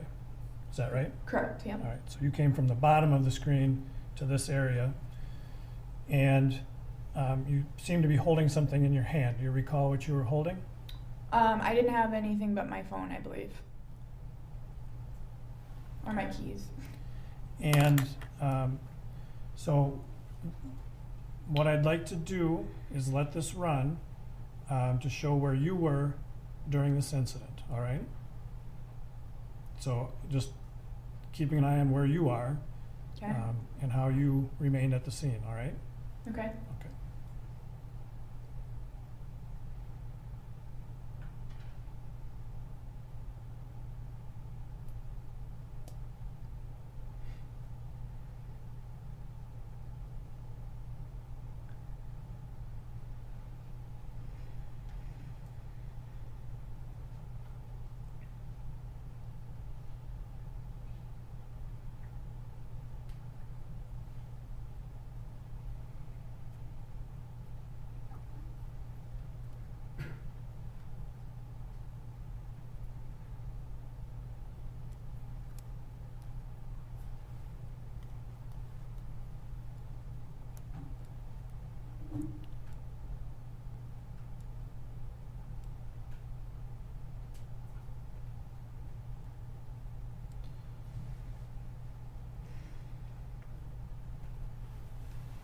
Is that right? Correct, yeah. All right. So you came from the bottom of the screen to this area. And you seem to be holding something in your hand. Do you recall what you were holding? I didn't have anything but my phone, I believe. Or my keys. And so what I'd like to do is let this run to show where you were during this incident, all right? So just keeping an eye on where you are Okay. and how you remained at the scene, all right? Okay. Okay.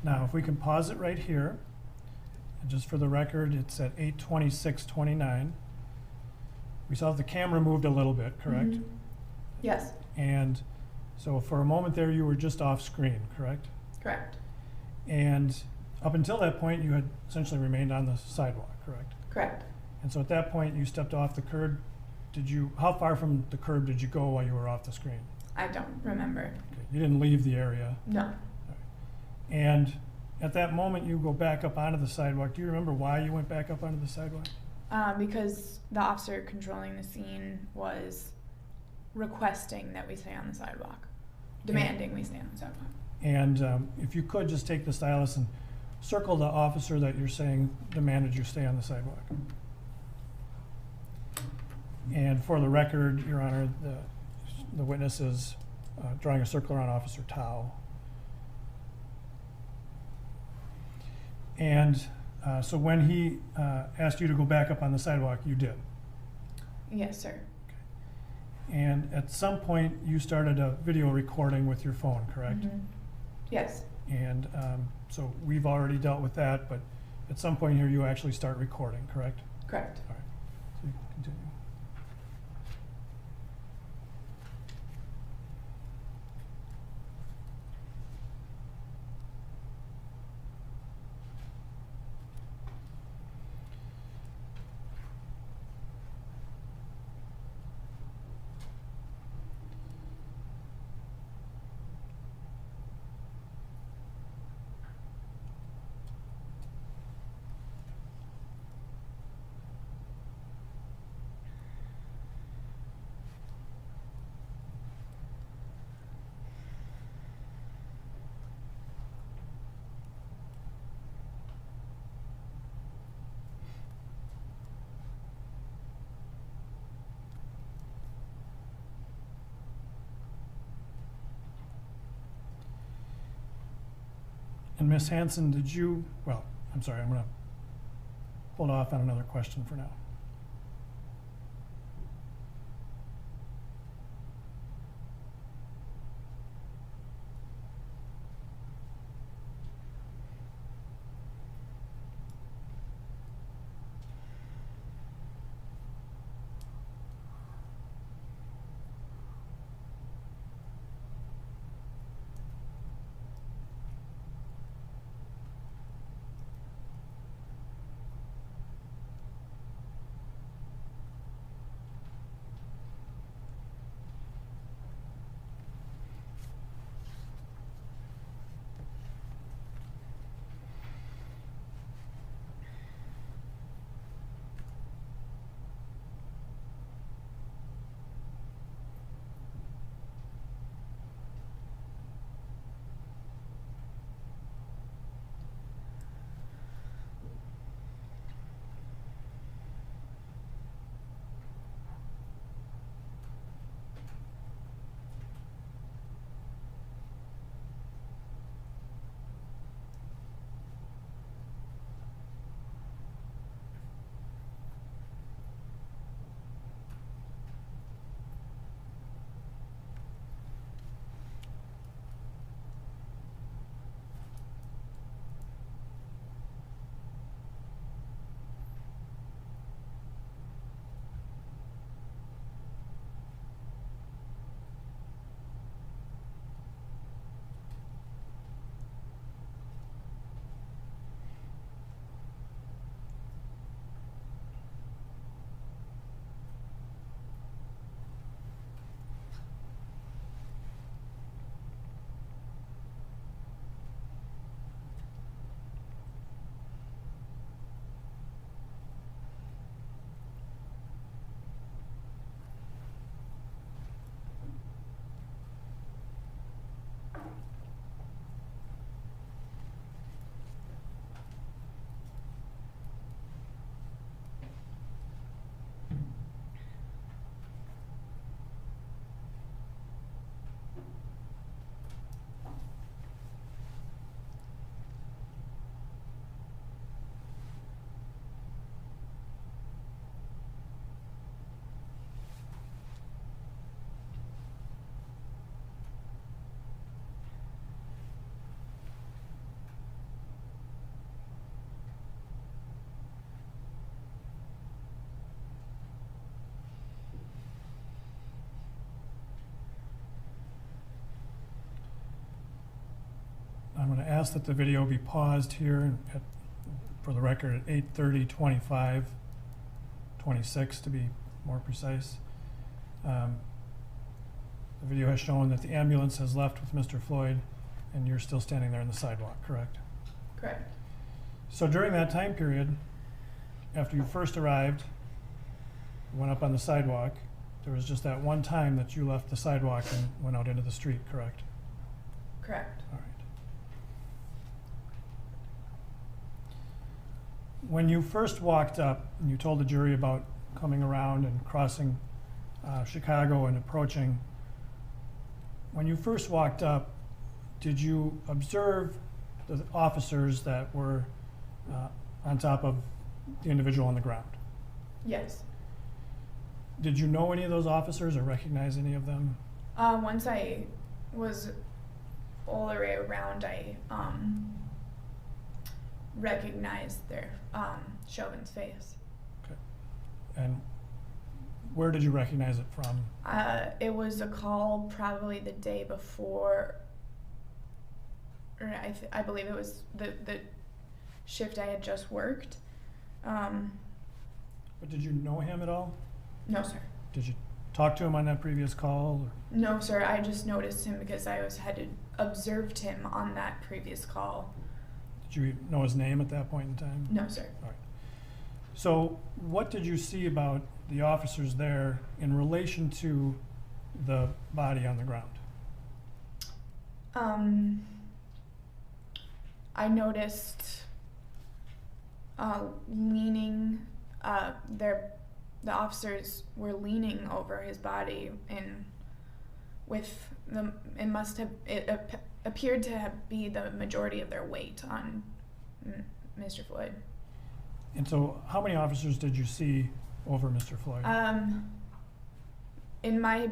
Now, if we can pause it right here, and just for the record, it's at 8:26:29. We saw the camera moved a little bit, correct? Mhm. Yes. And so for a moment there, you were just off screen, correct? Correct. And up until that point, you had essentially remained on the sidewalk, correct? Correct. And so at that point, you stepped off the curb. How far from the curb did you go while you were off the screen? I don't remember. Okay. You didn't leave the area. No. And at that moment, you go back up onto the sidewalk. Do you remember why you went back up onto the sidewalk? Because the officer controlling the scene was requesting that we stay on the sidewalk, demanding we stay on the sidewalk. And if you could just take the stylus and circle the officer that you're saying demanded you stay on the sidewalk. And for the record, Your Honor, the witness is drawing a circle around Officer Tao. And so when he asked you to go back up on the sidewalk, you did. Yes, sir. And at some point, you started a video recording with your phone, correct? Mhm. Yes. And so we've already dealt with that, but at some point here, you actually start recording, correct? Correct. All right. So you can continue. And Ms. Hanson, I'm sorry, I'm going to hold off on another question for now. I'm going to ask that the video be paused here for the record at 8:30:25, 26 to be more precise. The video has shown that the ambulance has left with Mr. Floyd, and you're still standing there on the sidewalk, correct? Correct. So during that time period, after you first arrived, went up on the sidewalk, there was just that one time that you left the sidewalk and went out into the street, correct? Correct. All right. When you first walked up and you told the jury about coming around and crossing Chicago and approaching, when you first walked up, did you observe the officers that were on top of the individual on the ground? Yes. Did you know any of those officers or recognize any of them? Once I was all the way around, I recognized their Chauvin's face. Okay. And where did you recognize it from? It was a call probably the day before, or I believe it was the shift I had just worked. But did you know him at all? No, sir. Did you talk to him on that previous call? Or? No, sir. I just noticed him because I had observed him on that previous call. Did you know his name at that point in time? No, sir. All right. So what did you see about the officers there in relation to the body on the ground? I noticed leaning, the officers were leaning over his body and with the, it appeared to be the majority of their weight on Mr. Floyd. And so how many officers did you see over Mr. Floyd? In my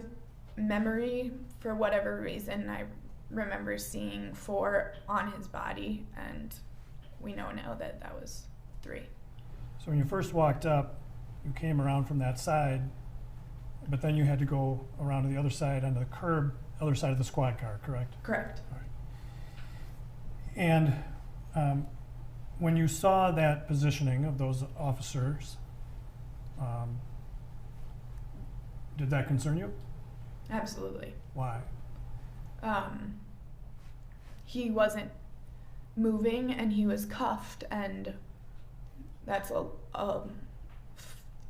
memory, for whatever reason, I remember seeing 4 on his body, and we know now that that was 3. So when you first walked up, you came around from that side, but then you had to go around to the other side, onto the curb, other side of the squad car, correct? Correct. All right. And when you saw that positioning of those officers, did that concern you? Absolutely. Why? He wasn't moving and he was cuffed, and that's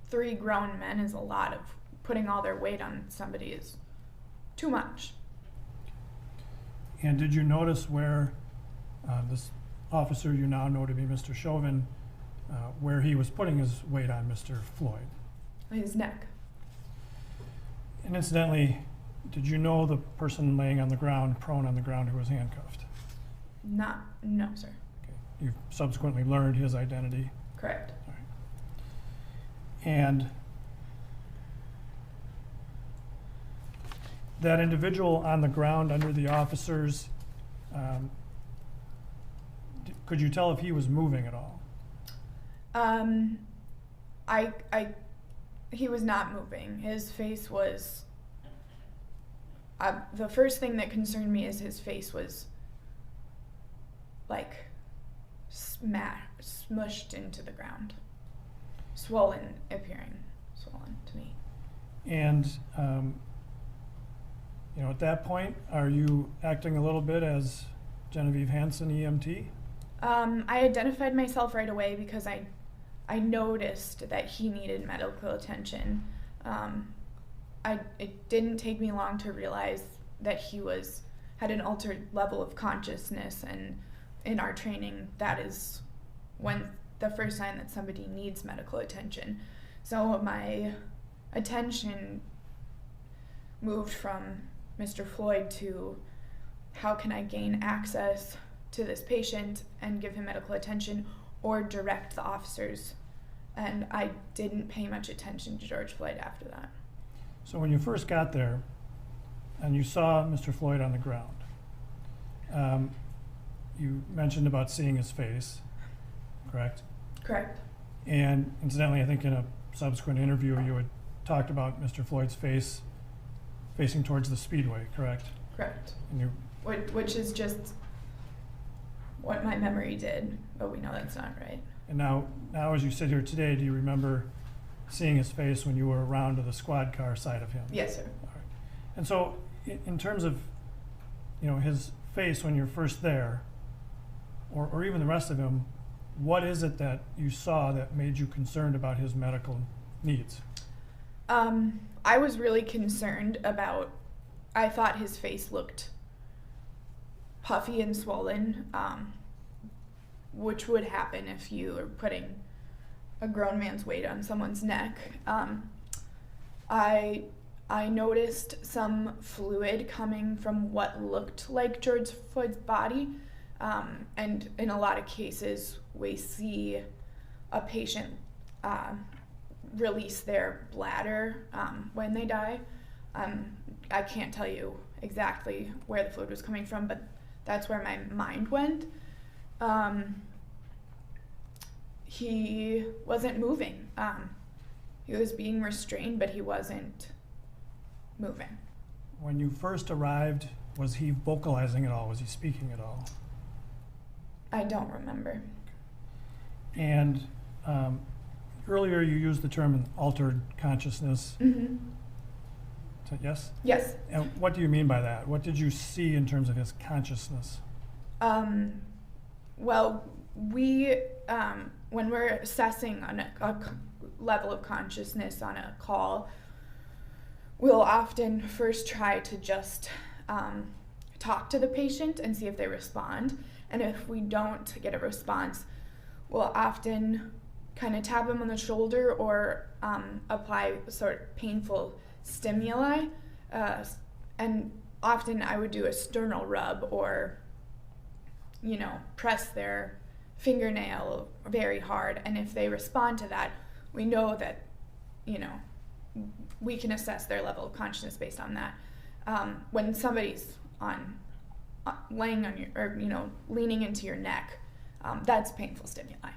3 grown men is a lot. Of putting all their weight on somebody is too much. And did you notice where this officer you now know to be Mr. Chauvin, where he was putting his weight on Mr. Floyd? His neck. And incidentally, did you know the person laying on the ground, prone on the ground, who was handcuffed? No, sir. Okay. You've subsequently learned his identity. Correct. All right. And that individual on the ground under the officers, could you tell if he was moving at all? He was not moving. His face was, the first thing that concerned me is his face was like smushed into the ground. Swollen, appearing swollen to me. And, at that point, are you acting a little bit as Genevieve Hansen, EMT? I identified myself right away because I noticed that he needed medical attention. It didn't take me long to realize that he had an altered level of consciousness, and in our training, that is when the first sign that somebody needs medical attention. So my attention moved from Mr. Floyd to how can I gain access to this patient and give him medical attention or direct the officers. And I didn't pay much attention to George Floyd after that. So when you first got there and you saw Mr. Floyd on the ground, you mentioned about seeing his face, correct? Correct. And incidentally, I think in a subsequent interview you had talked about Mr. Floyd's face facing towards the speedway, correct? Correct. And you, Which is just what my memory did, but we know that's not right. And now as you sit here today, do you remember seeing his face when you were around to the squad car side of him? Yes, sir. All right. And so, in terms of, his face when you're first there, or even the rest of him, what is it that you saw that made you concerned about his medical needs? I was really concerned about, I thought his face looked puffy and swollen, which would happen if you are putting a grown man's weight on someone's neck. I noticed some fluid coming from what looked like George Floyd's body, and in a lot of cases we see a patient release their bladder when they die. I can't tell you exactly where the fluid was coming from, but that's where my mind went. He wasn't moving. He was being restrained, but he wasn't moving. When you first arrived, was he vocalizing at all? Was he speaking at all? I don't remember. And earlier you used the term altered consciousness. Mm-hmm. Yes? Yes. And what do you mean by that? What did you see in terms of his consciousness? Well, we, when we're assessing on a level of consciousness on a call, we'll often first try to just talk to the patient and see if they respond. And if we don't get a response, we'll often kind of tap them on the shoulder or apply sort of painful stimuli. And often I would do a sternal rub or, press their fingernail very hard. And if they respond to that, we know that, we can assess their level of consciousness based on that. When somebody's laying on leaning into your neck, that's painful stimuli.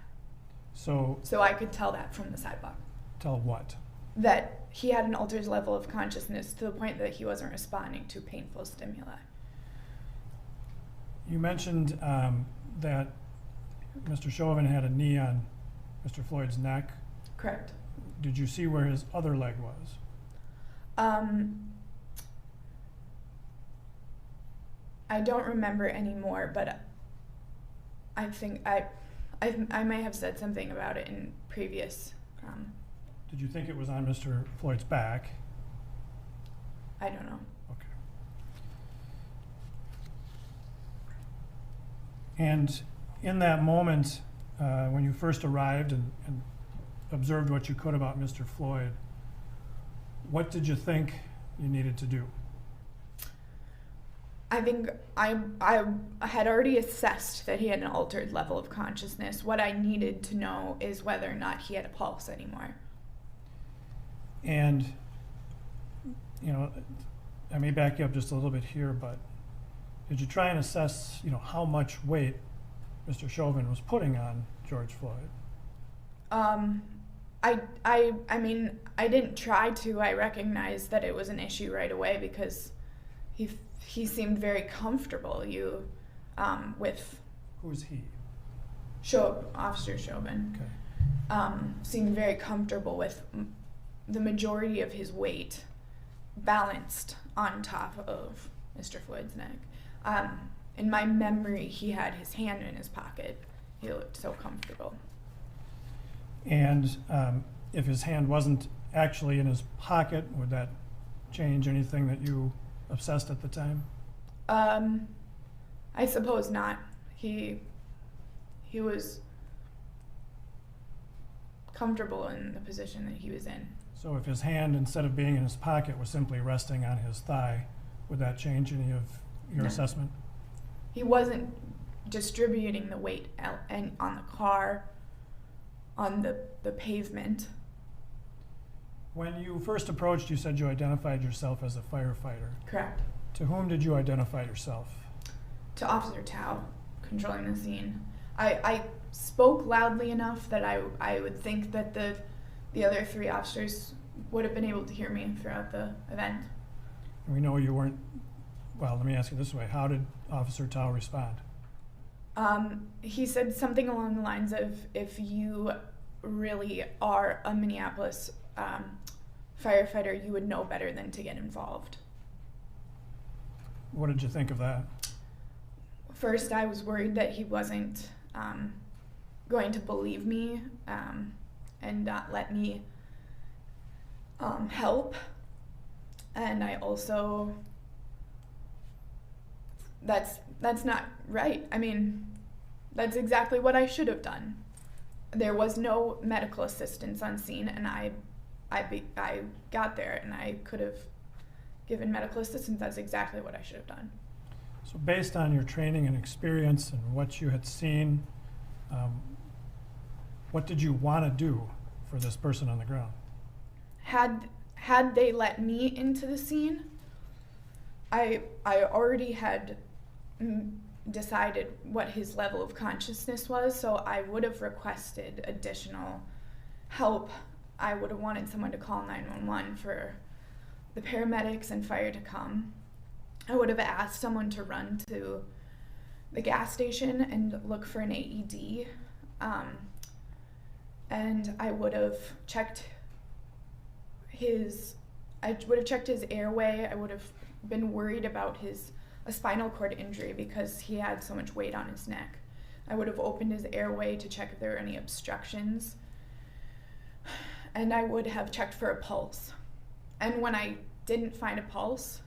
So I could tell that from the sidewalk. Tell what? That he had an altered level of consciousness to the point that he wasn't responding to painful stimuli. You mentioned that Mr. Chauvin had a knee on Mr. Floyd's neck. Correct. Did you see where his other leg was? I don't remember anymore, but I think I may have said something about it in previous. Did you think it was on Mr. Floyd's back? I don't know. Okay. And in that moment, when you first arrived and observed what you could about Mr. Floyd, what did you think you needed to do? I think I had already assessed that he had an altered level of consciousness. What I needed to know is whether or not he had a pulse anymore. And, I may back you up just a little bit here, but did you try and assess, how much weight Mr. Chauvin was putting on George Floyd? I mean, I didn't try to. I recognized that it was an issue right away because he seemed very comfortable. With who's he? Officer Chauvin. Okay. Seemed very comfortable with the majority of his weight balanced on top of Mr. Floyd's neck. In my memory, he had his hand in his pocket. He looked so comfortable. And if his hand wasn't actually in his pocket, would that change anything that you obsessed at the time? I suppose not. He was comfortable in the position that he was in. So if his hand, instead of being in his pocket, was simply resting on his thigh, would that change any of your assessment? He wasn't distributing the weight on the car, on the pavement. When you first approached, you said you identified yourself as a firefighter. Correct. To whom did you identify yourself? To Officer Tao, controlling the scene. I spoke loudly enough that I would think that the other three officers would have been able to hear me throughout the event. We know you weren't, well, let me ask you this way. How did Officer Tao respond? He said something along the lines of, if you really are a Minneapolis firefighter, you would know better than to get involved. What did you think of that? First, I was worried that he wasn't going to believe me and not let me help. And I also, that's not right. I mean, that's exactly what I should have done. There was no medical assistance on scene, and I got there and I could have given medical assistance. That's exactly what I should have done. So based on your training and experience and what you had seen, what did you want to do for this person on the ground? Had they let me into the scene, I already had decided what his level of consciousness was, so I would have requested additional help. I would have wanted someone to call 911 for the paramedics and fire to come. I would have asked someone to run to the gas station and look for an AED. And I would have checked his airway. I would have been worried about a spinal cord injury because he had so much weight on his neck. I would have opened his airway to check if there were any obstructions. And I would have checked for a pulse. And when I didn't find a pulse,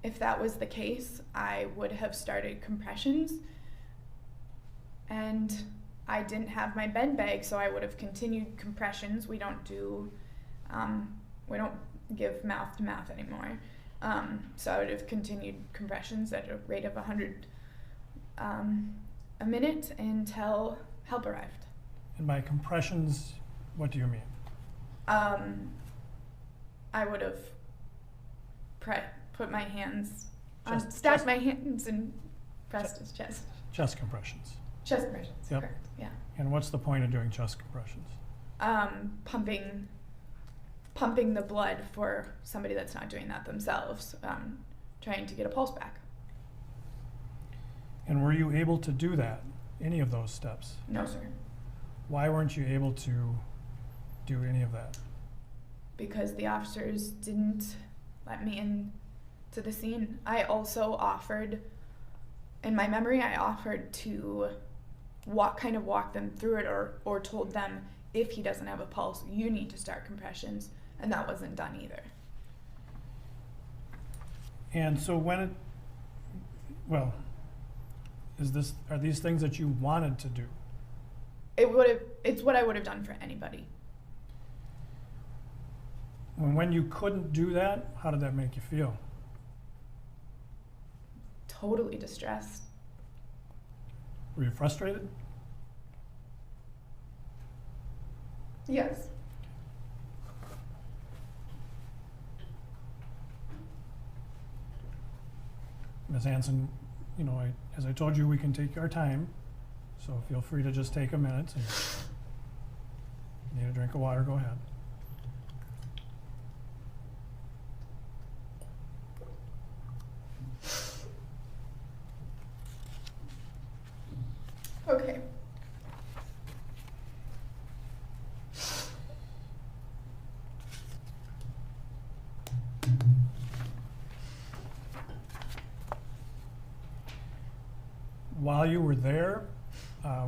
if that was the case, I would have started compressions. And I didn't have my bed bag, so I would have continued compressions. We don't give mouth to mouth anymore. So I would have continued compressions at a rate of 100 a minute until help arrived. And by compressions, what do you mean? I would have put my hands, stacked my hands and pressed his chest. Chest compressions. Chest compressions, yep. Correct, yeah. And what's the point of doing chest compressions? Pumping the blood for somebody that's not doing that themselves, trying to get a pulse back. And were you able to do that, any of those steps? No, sir. Why weren't you able to do any of that? Because the officers didn't let me in to the scene. I also offered, in my memory, I offered to walk them through it, or told them, if he doesn't have a pulse, you need to start compressions, and that wasn't done either. And so are these things that you wanted to do? It's what I would have done for anybody. When you couldn't do that, how did that make you feel? Totally distressed. Were you frustrated? Yes. Ms. Hanson, as I told you, we can take our time, so feel free to just take a minute. And if you need a drink of water, go ahead. Okay. While you were there,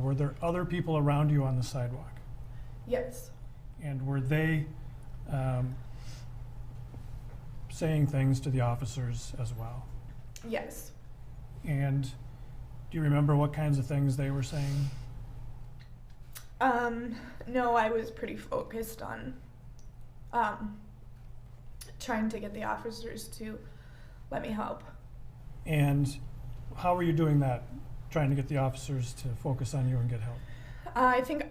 were there other people around you on the sidewalk? Yes. And were they saying things to the officers as well? Yes. And do you remember what kinds of things they were saying? No, I was pretty focused on trying to get the officers to let me help. And how were you doing that, trying to get the officers to focus on you and get help? I think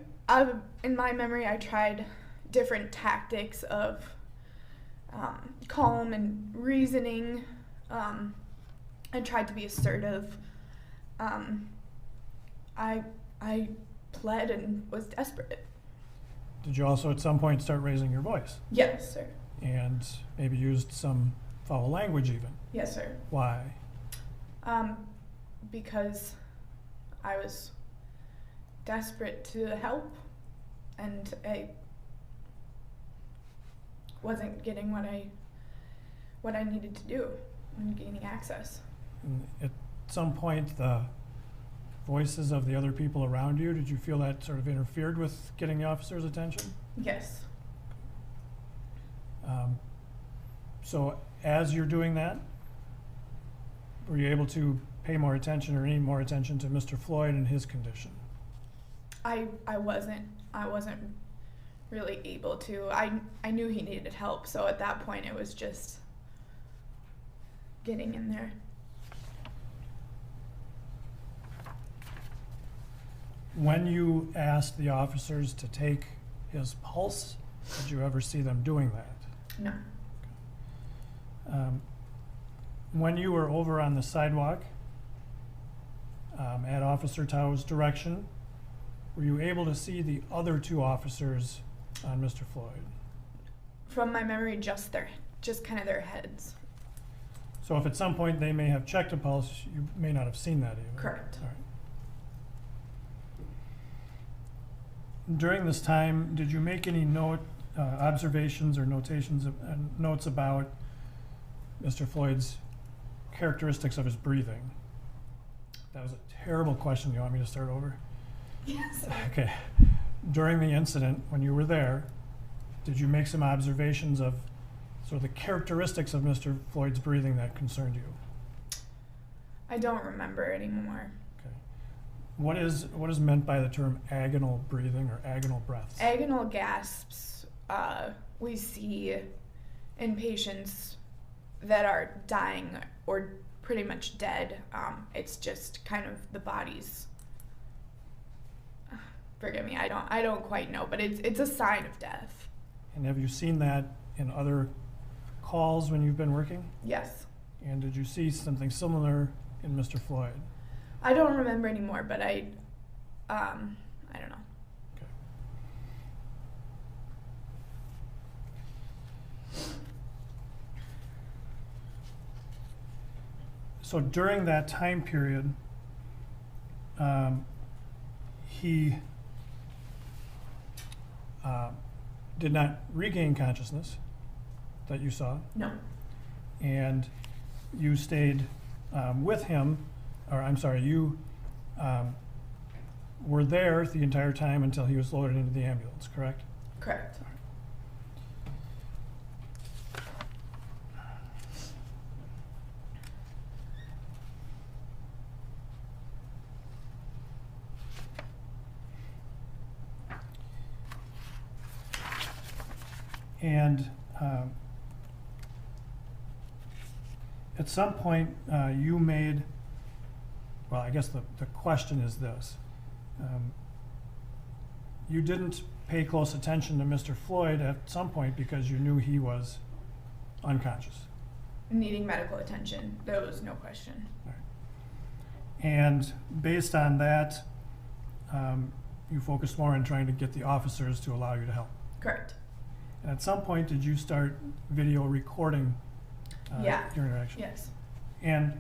in my memory, I tried different tactics of calm and reasoning. I tried to be assertive. I pled and was desperate. Did you also at some point start raising your voice? Yes, sir. And maybe used some foul language even? Yes, sir. Why? Because I was desperate to help, and I wasn't getting what I needed to do and gaining access. And at some point, the voices of the other people around you, did you feel that sort of interfered with getting the officer's attention? Yes. So as you're doing that, were you able to pay more attention or any more attention to Mr. Floyd and his condition? I wasn't really able to. I knew he needed help, so at that point it was just getting in there. When you asked the officers to take his pulse, did you ever see them doing that? No. When you were over on the sidewalk at Officer Tao's direction, were you able to see the other two officers on Mr. Floyd? From my memory, just kind of their heads. So if at some point they may have checked a pulse, you may not have seen that even. Correct. All right. During this time, did you make any observations or notes about Mr. Floyd's characteristics of his breathing? That was a terrible question. You want me to start over? Yes. Okay. During the incident, when you were there, did you make some observations of sort of the characteristics of Mr. Floyd's breathing that concerned you? I don't remember anymore. Okay. What is meant by the term agonal breathing or agonal breaths? Agonal gasps we see in patients that are dying or pretty much dead. It's just kind of the body's. Forgive me, I don't quite know, but it's a sign of death. And have you seen that in other calls when you've been working? Yes. And did you see something similar in Mr. Floyd? I don't remember anymore, but I don't know. Okay. So during that time period, he did not regain consciousness that you saw. No. And you stayed with him, or I'm sorry, you were there the entire time until he was loaded into the ambulance, correct? Correct. And at some point, you made, well, I guess the question is this. You didn't pay close attention to Mr. Floyd at some point because you knew he was unconscious. Needing medical attention, there was no question. Right. And based on that, you focused more on trying to get the officers to allow you to help. Correct. And at some point, did you start video recording Yeah. your interaction? Yes. And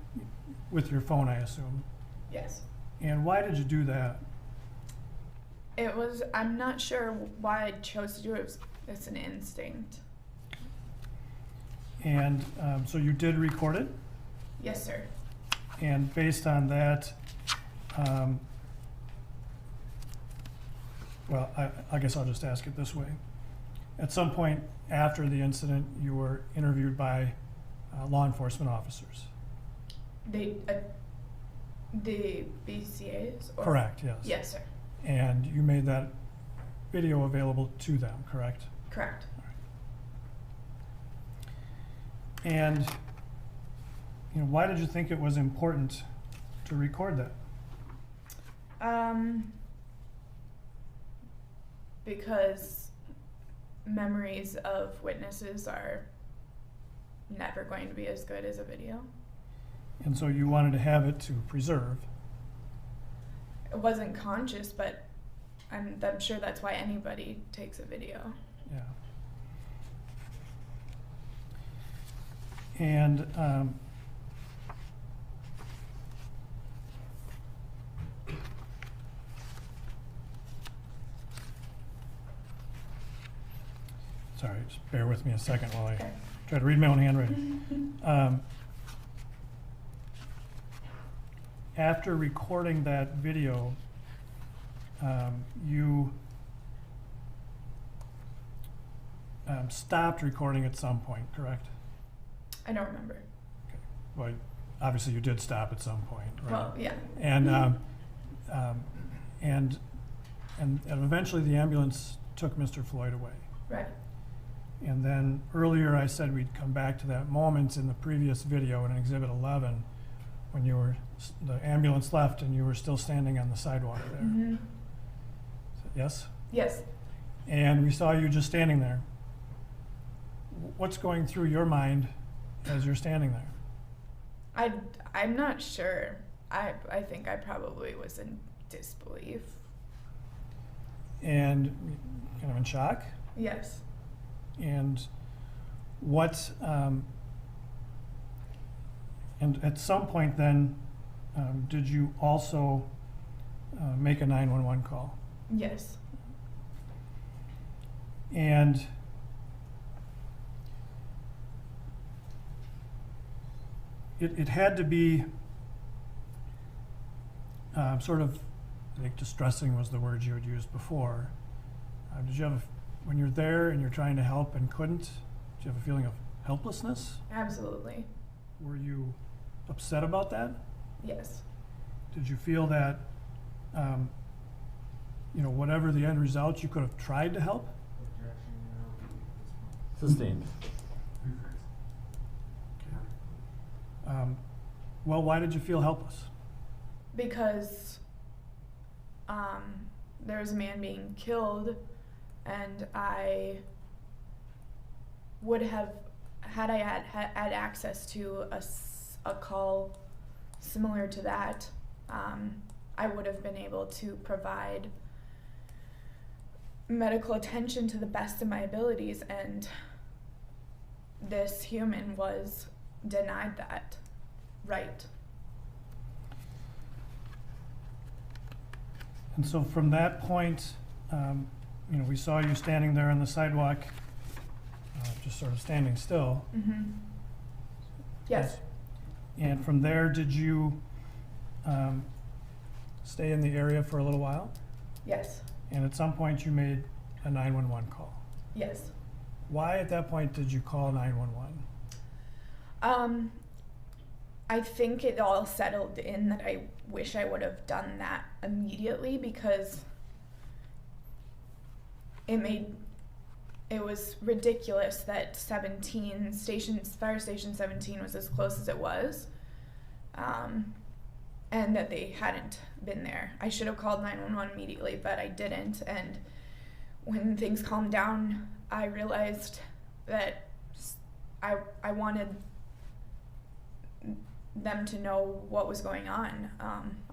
with your phone, I assume? Yes. And why did you do that? It was, I'm not sure why I chose to do it. It's an instinct. And so you did record it? Yes, sir. And based on that, well, I guess I'll just ask it this way. At some point after the incident, you were interviewed by law enforcement officers. The BCAs? Or? Correct, yes. Yes, sir. And you made that video available to them, correct? Correct. And why did you think it was important to record that? Because memories of witnesses are never going to be as good as a video. And so you wanted to have it to preserve. It wasn't conscious, but I'm sure that's why anybody takes a video. Yeah. And sorry, just bear with me a second while I Okay. try to read my own handwriting. After recording that video, you stopped recording at some point, correct? I don't remember. Well, obviously you did stop at some point, right? Well, yeah. And eventually the ambulance took Mr. Floyd away. Right. And then earlier I said we'd come back to that moment in the previous video in Exhibit 11 when the ambulance left and you were still standing on the sidewalk there. Mm-hmm. Yes? Yes. And we saw you just standing there. What's going through your mind as you're standing there? I'm not sure. I think I probably was in disbelief. And kind of in shock? Yes. And what, and at some point then, did you also make a 911 call? Yes. And it had to be sort of, I think distressing was the word you had used before. Did you have, when you're there and you're trying to help and couldn't, did you have a feeling of helplessness? Absolutely. Were you upset about that? Yes. Did you feel that, whatever the end result, you could have tried to help? Sustained. Well, why did you feel helpless? Because there was a man being killed, and I would have, had I had access to a call similar to that, I would have been able to provide medical attention to the best of my abilities, and this human was denied that right. And so from that point, we saw you standing there on the sidewalk, just sort of standing still. Mm-hmm. Yes. And from there, did you stay in the area for a little while? Yes. And at some point, you made a 911 call. Yes. Why at that point did you call 911? I think it all settled in that I wish I would have done that immediately, because it was ridiculous that fire station 17 was as close as it was, and that they hadn't been there. I should have called 911 immediately, but I didn't. And when things calmed down, I realized that I wanted them to know what was going on.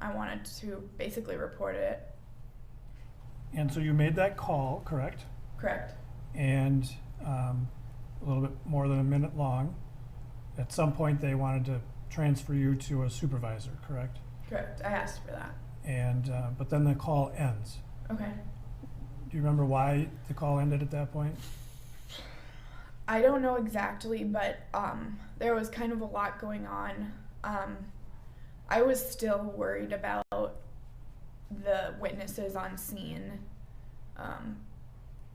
I wanted to basically report it. And so you made that call, correct? Correct. And a little bit more than a minute long. At some point, they wanted to transfer you to a supervisor, correct? Correct. I asked for that. And but then the call ends. Okay. Do you remember why the call ended at that point? I don't know exactly, but there was kind of a lot going on. I was still worried about the witnesses on scene,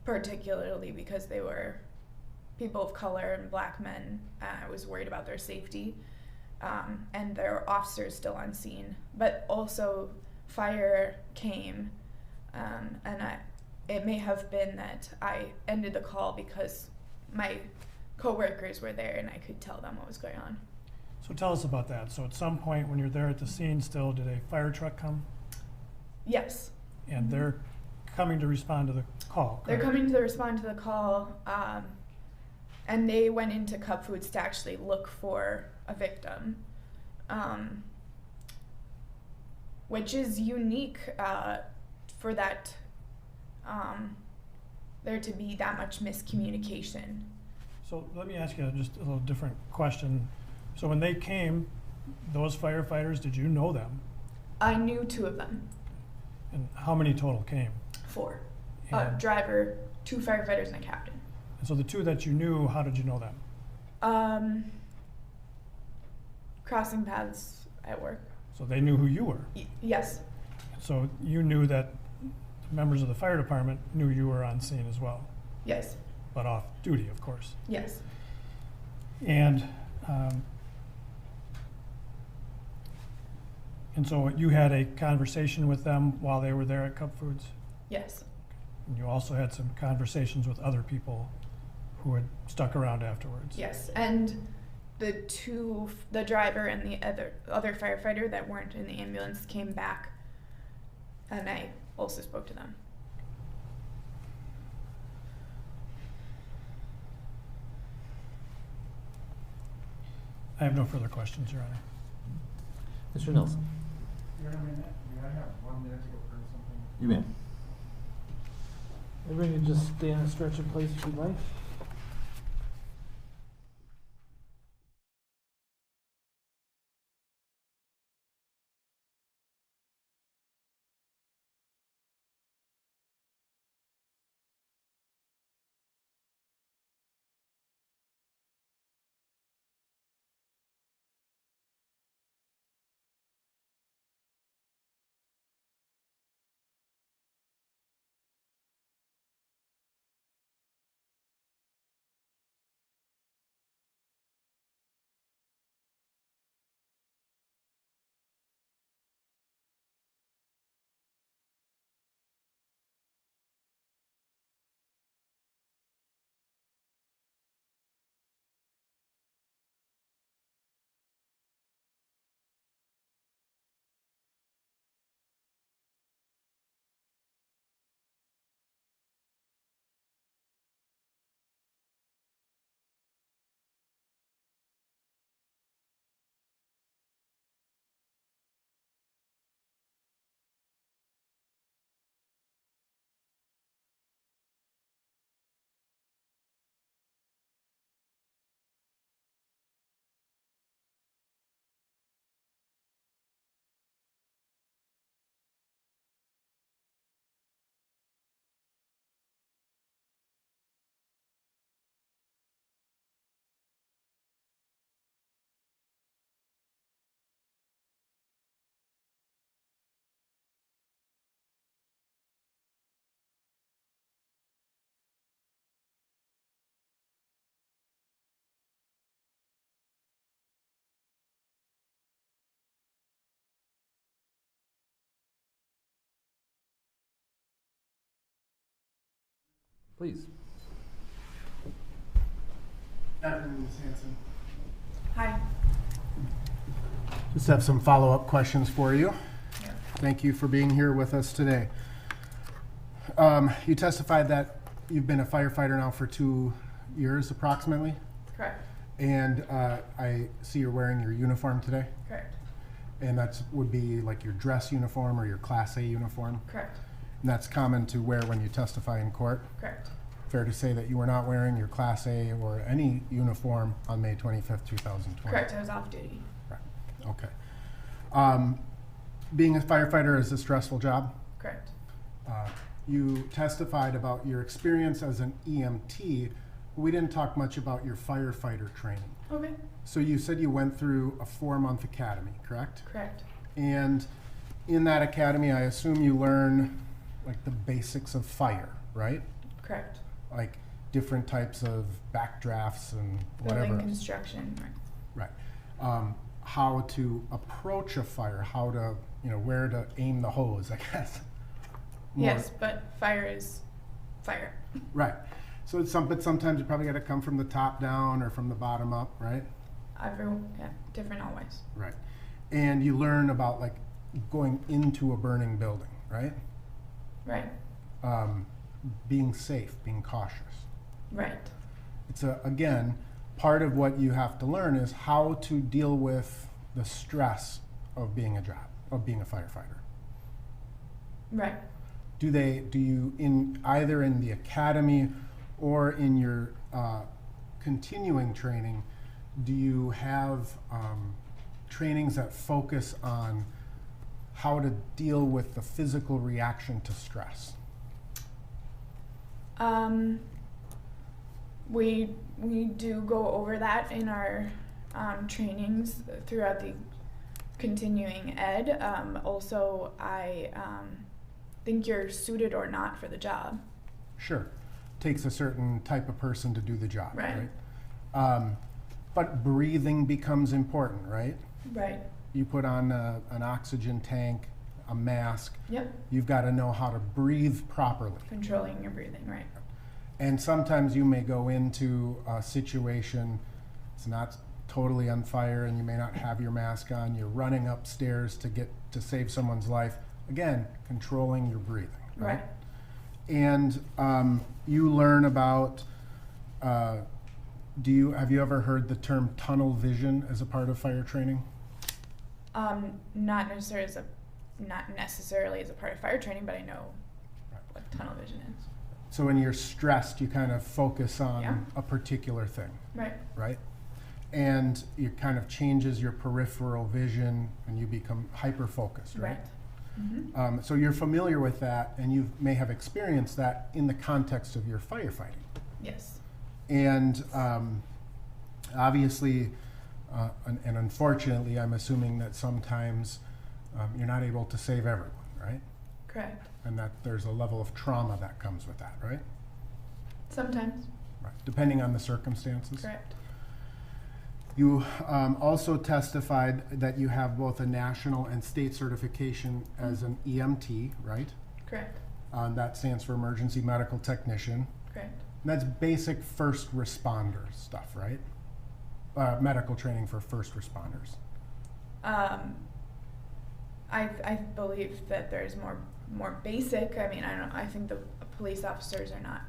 particularly because they were people of color and black men. I was worried about their safety, and there were officers still on scene. But also, fire came, and it may have been that I ended the call because my co-workers were there and I could tell them what was going on. So tell us about that. So at some point when you're there at the scene still, did a fire truck come? Yes. And they're coming to respond to the call, correct? They're coming to respond to the call, and they went into Cup Foods to actually look for a victim, which is unique for that, there to be that much miscommunication. So let me ask you just a little different question. So when they came, those firefighters, did you know them? I knew 2 of them. And how many total came? 4. Driver, 2 firefighters, and a captain. And so the two that you knew, how did you know them? Crossing paths at work. So they knew who you were. Yes. So you knew that members of the fire department knew you were on scene as well, Yes. but off duty, of course. Yes. And so you had a conversation with them while they were there at Cup Foods? Yes. And you also had some conversations with other people who had stuck around afterwards? Yes. And the driver and the other firefighter that weren't in the ambulance came back, and I also spoke to them. I have no further questions, Your Honor. Mr. Nelson. May I have 1 minute to go print something? You may. Everyone can just stay on a stretch in place if you'd like. Please. Good afternoon, Ms. Hanson. Hi. Just have some follow-up questions for you. Thank you for being here with us today. You testified that you've been a firefighter now for 2 years approximately, Correct. and I see you're wearing your uniform today, Correct. and that would be like your dress uniform or your Class A uniform, Correct. and that's common to wear when you testify in court. Correct. Fair to say that you were not wearing your Class A or any uniform on May 25th, 2020? Correct. I was off duty. Right. Okay. Being a firefighter is a stressful job. Correct. You testified about your experience as an EMT. We didn't talk much about your firefighter training. Okay. So you said you went through a 4-month academy, correct? Correct. And in that academy, I assume you learn like the basics of fire, right? Correct. Like different types of backdrafts and whatever. Building construction. Right. How to approach a fire, how to, where to aim the hose, I guess. Yes, but fire is fire. Right. So but sometimes you probably got to come from the top down or from the bottom up, right? Different always. Right. And you learn about like going into a burning building, right? Right. Being safe, being cautious. Right. It's again, part of what you have to learn is how to deal with the stress of being a firefighter. Right. Do you either in the academy or in your continuing training, do you have trainings that focus on how to deal with the physical reaction to stress? We do go over that in our trainings throughout the continuing ed. Also, I think you're suited or not for the job. Sure. Takes a certain type of person to do the job, Right. But breathing becomes important, right? Right. You put on an oxygen tank, a mask. Yep. You've got to know how to breathe properly. Controlling your breathing, right. And sometimes you may go into a situation, it's not totally on fire and you may not have your mask on. You're running upstairs to save someone's life. Again, controlling your breathing, right? Right. And you learn about, have you ever heard the term tunnel vision as a part of fire training? Not necessarily as a part of fire training, but I know what tunnel vision is. So when you're stressed, you kind of focus on Yeah. a particular thing, Right. right? And it kind of changes your peripheral vision and you become hyper-focused, right? Mm-hmm. So you're familiar with that and you may have experienced that in the context of your firefighting. Yes. And obviously, and unfortunately, I'm assuming that sometimes you're not able to save everyone, right? Correct. And that there's a level of trauma that comes with that, right? Sometimes. Right. Depending on the circumstances. Correct. You also testified that you have both a national and state certification as an EMT, right? Correct. That stands for Emergency Medical Technician. Correct. And that's basic first responder stuff, right? Medical training for first responders. I believe that there's more basic. I mean, I think the police officers are not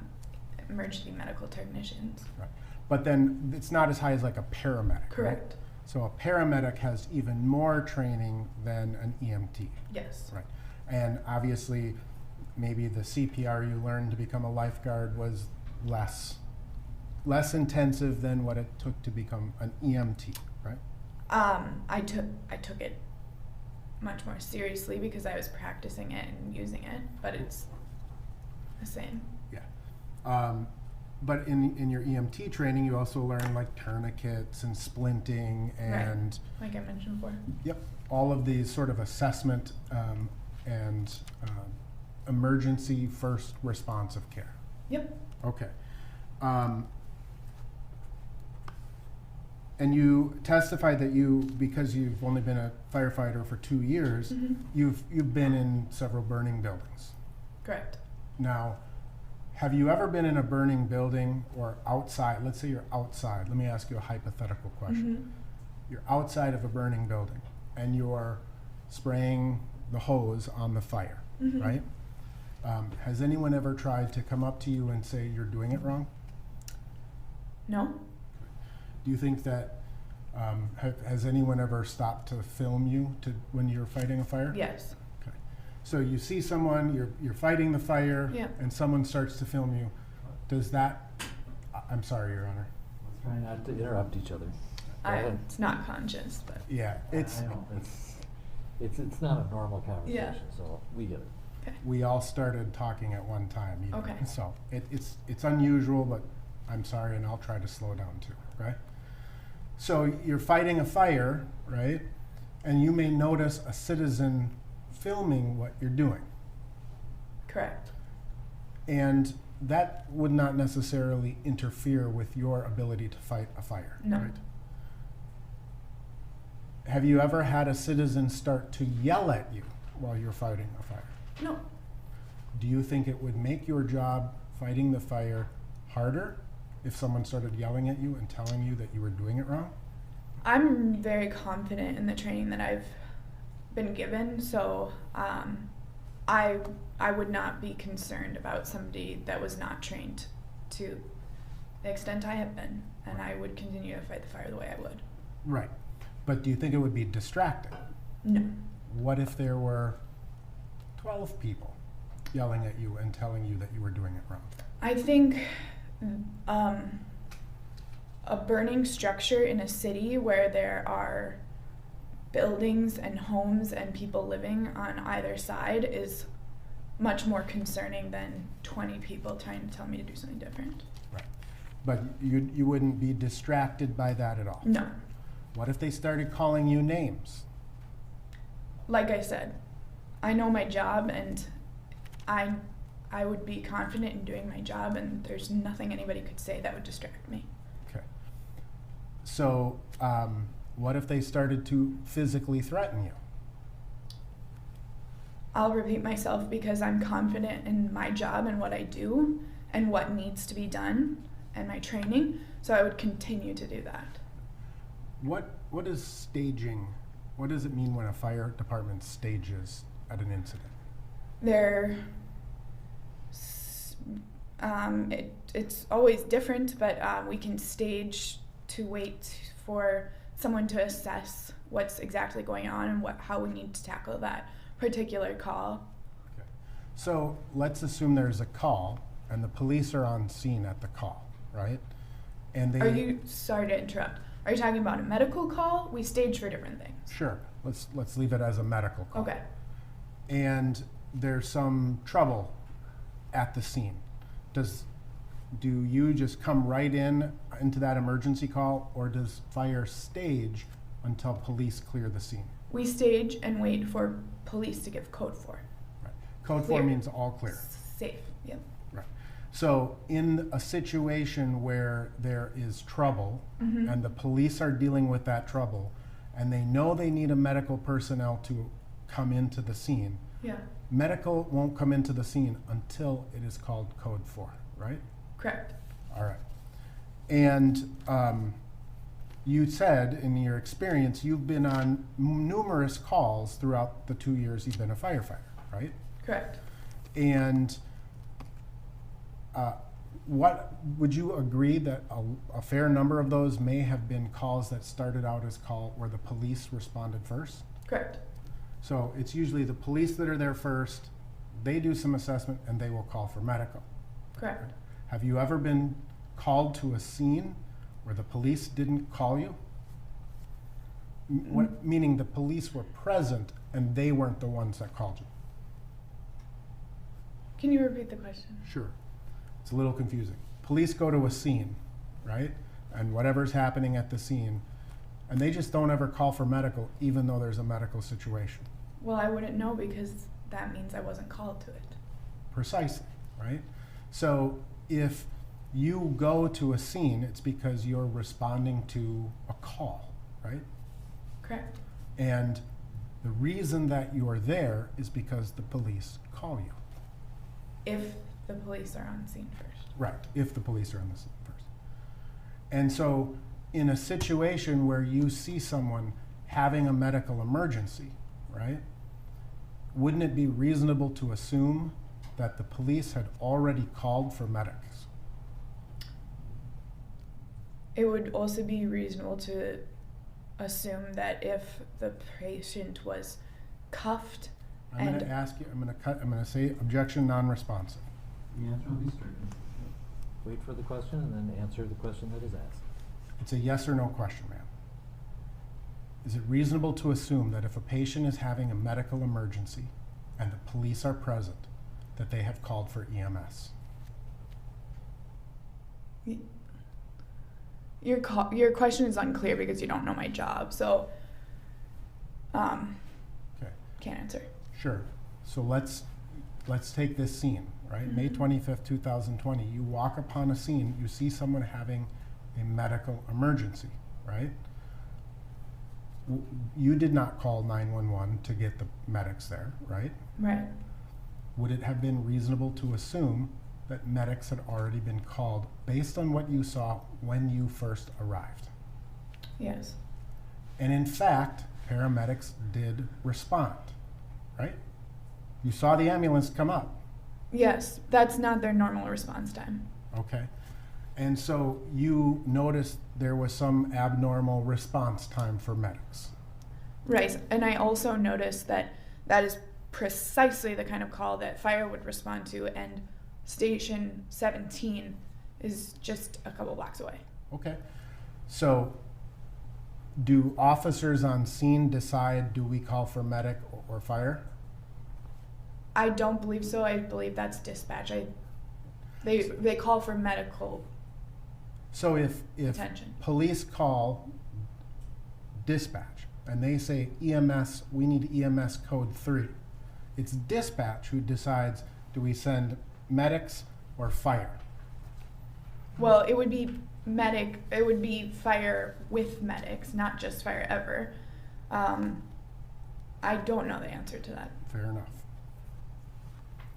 emergency medical technicians. Right. But then it's not as high as like a paramedic. Correct. Right? So a paramedic has even more training than an EMT. Yes. Right. And obviously, maybe the CPR you learned to become a lifeguard was less intensive than what it took to become an EMT, right? I took it much more seriously because I was practicing it and using it, but it's the same. Yeah. But in your EMT training, you also learn like tourniquets and splinting and like I mentioned before. Yep, all of these sort of assessment and emergency first responsive care. Yep. Okay. And you testified that because you've only been a firefighter for 2 years, Mm-hmm. you've been in several burning buildings. Correct. Now, have you ever been in a burning building or outside? Let's say you're outside. Let me ask you a hypothetical question. Mm-hmm. You're outside of a burning building and you're spraying the hose on the fire, Mm-hmm. right? Has anyone ever tried to come up to you and say you're doing it wrong? No. Do you think that, has anyone ever stopped to film you when you're fighting a fire? Yes. Okay. So you see someone, you're fighting the fire, Yeah. and someone starts to film you. Does that, I'm sorry, Your Honor. Let's try not to interrupt each other. Go ahead. It's not conscious, but Yeah, I know, it's not a normal conversation, so we get it. we all started talking at one time. Even. Okay. So it's unusual, but I'm sorry, and I'll try to slow down too, right? So you're fighting a fire, right? And you may notice a citizen filming what you're doing. correct. And that would not necessarily interfere with your ability to fight a fire, No. right? Have you ever had a citizen start to yell at you while you're fighting a fire? No. Do you think it would make your job fighting the fire harder if someone started yelling at you and telling you that you were doing it wrong? I'm very confident in the training that I've been given, so I would not be concerned about somebody that was not trained to the extent I have been, and I would continue to fight the fire the way I would. Right. But do you think it would be distracting? No. What if there were 12 people yelling at you and telling you that you were doing it wrong? I think a burning structure in a city where there are buildings and homes and people living on either side is much more concerning than 20 people trying to tell me to do something different. Right. But you wouldn't be distracted by that at all? No. What if they started calling you names? Like I said, I know my job, and I would be confident in doing my job, and there's nothing anybody could say that would distract me. Okay. So, what if they started to physically threaten you? I'll repeat myself because I'm confident in my job and what I do and what needs to be done and my training, so I would continue to do that. What is staging? What does it mean when a fire department stages at an incident? It's always different, but we can stage to wait for someone to assess what's exactly going on and how we need to tackle that particular call. Okay. So let's assume there's a call and the police are on scene at the call, right? And Sorry to interrupt. Are you talking about a medical call? We stage for different things. Sure. Let's leave it as a medical call. Okay. And there's some trouble at the scene. Do you just come right into that emergency call, or does fire stage until police clear the scene? We stage and wait for police to give code 4. Right. Code Clear. 4 means all clear. Safe, yep. Right. So in a situation where there is trouble and the police are dealing with that trouble and they know they need a medical personnel to come into the scene, Yeah. medical won't come into the scene until it is called code 4, right? Correct. All right. And you said in your experience you've been on numerous calls throughout the 2 years you've been a firefighter, right? Correct. And what would you agree that a fair number of those may have been calls that started out as call where the police responded first? Correct. So it's usually the police that are there first, they do some assessment, and they will call for medical. Correct. Have you ever been called to a scene where the police didn't call you? Meaning the police were present and they weren't the ones that called you? Can you repeat the question? Sure. It's a little confusing. Police go to a scene, right? And whatever's happening at the scene, and they just don't ever call for medical, even though there's a medical situation. Well, I wouldn't know because that means I wasn't called to it. Precisely, right? So if you go to a scene, it's because you're responding to a call, right? Correct. And the reason that you're there is because the police call you. If the police are on scene first. Right, if the police are on the scene first. And so in a situation where you see someone having a medical emergency, right, wouldn't it be reasonable to assume that the police had already called for medics? It would also be reasonable to assume that if the patient was cuffed I'm going to ask you, I'm going to say objection non-responsive. The answer will be certain. Wait for the question and then answer the question that is asked. It's a yes or no question, ma'am. Is it reasonable to assume that if a patient is having a medical emergency and the police are present, that they have called for EMS? Your question is unclear because you don't know my job, so Okay. can't answer. Sure. So let's take this scene, right? May 25th, 2020. You walk upon a scene, you see someone having a medical emergency, right? You did not call 911 to get the medics there, right? Right. Would it have been reasonable to assume that medics had already been called based on what you saw when you first arrived? Yes. And in fact, paramedics did respond, right? You saw the ambulance come up. Yes, that's not their normal response time. Okay. And so you noticed there was some abnormal response time for medics. Right, and I also noticed that that is precisely the kind of call that fire would respond to, and Station 17 is just a couple blocks away. Okay. So do officers on scene decide, do we call for medic or fire? I don't believe so. I believe that's dispatch. They call for medical So if attention. police call dispatch and they say EMS, we need EMS code 3, it's dispatch who decides, do we send medics or fire? Well, it would be it would be fire with medics, not just fire ever. I don't know the answer to that. Fair enough.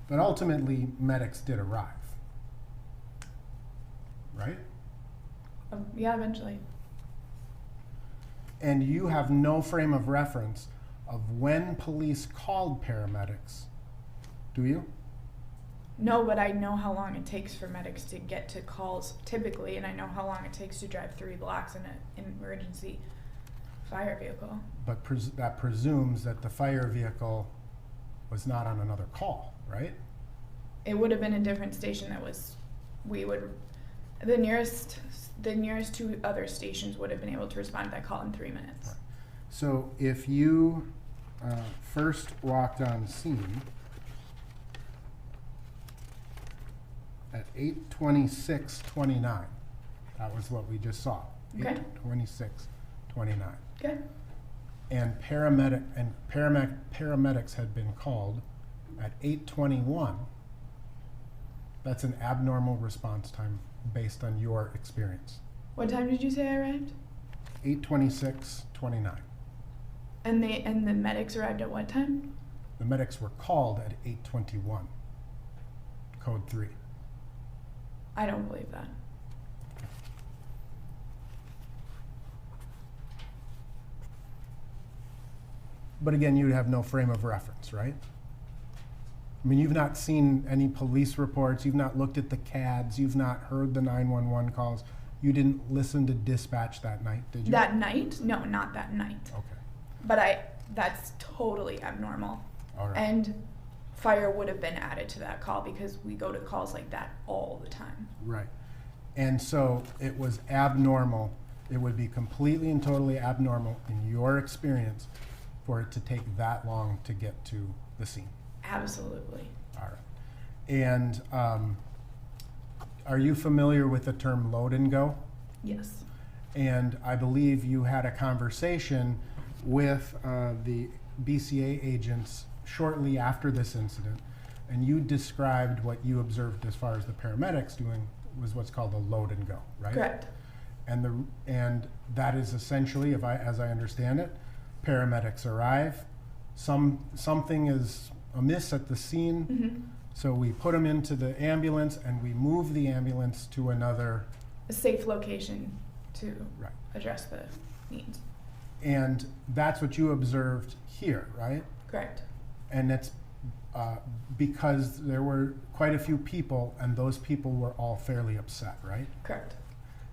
But ultimately, medics did arrive, right? Yeah, eventually. And you have no frame of reference of when police called paramedics, do you? No, but I know how long it takes for medics to get to calls typically, and I know how long it takes to drive 3 blocks in an emergency fire vehicle. But that presumes that the fire vehicle was not on another call, right? It would have been a different station that was, the nearest 2 other stations would have been able to respond to that call in 3 minutes. Right. So if you first walked on scene at 8:26:29, that was what we just saw. Okay. 8:26:29. Okay. And paramedics had been called at 8:21. That's an abnormal response time based on your experience. What time did you say I arrived? 8:26:29. And the medics arrived at what time? The medics were called at 8:21. Code 3. I don't believe that. But again, you have no frame of reference, right? I mean, you've not seen any police reports, you've not looked at the CADs, you've not heard the 911 calls, you didn't listen to dispatch that night, did you? That night? No, not that night. Okay. But that's totally abnormal. All right. And fire would have been added to that call because we go to calls like that all the time. Right. And so it was abnormal, it would be completely and totally abnormal in your experience for it to take that long to get to the scene. Absolutely. All right. And are you familiar with the term load and go? Yes. And I believe you had a conversation with the BCA agents shortly after this incident, and you described what you observed as far as the paramedics doing was what's called a load and go, right? Correct. And that is essentially, as I understand it, paramedics arrive, something is amiss at the scene, Mm-hmm. so we put them into the ambulance and we move the ambulance to another A safe location to Right. address the needs. And that's what you observed here, right? Correct. And it's because there were quite a few people, and those people were all fairly upset, right? Correct.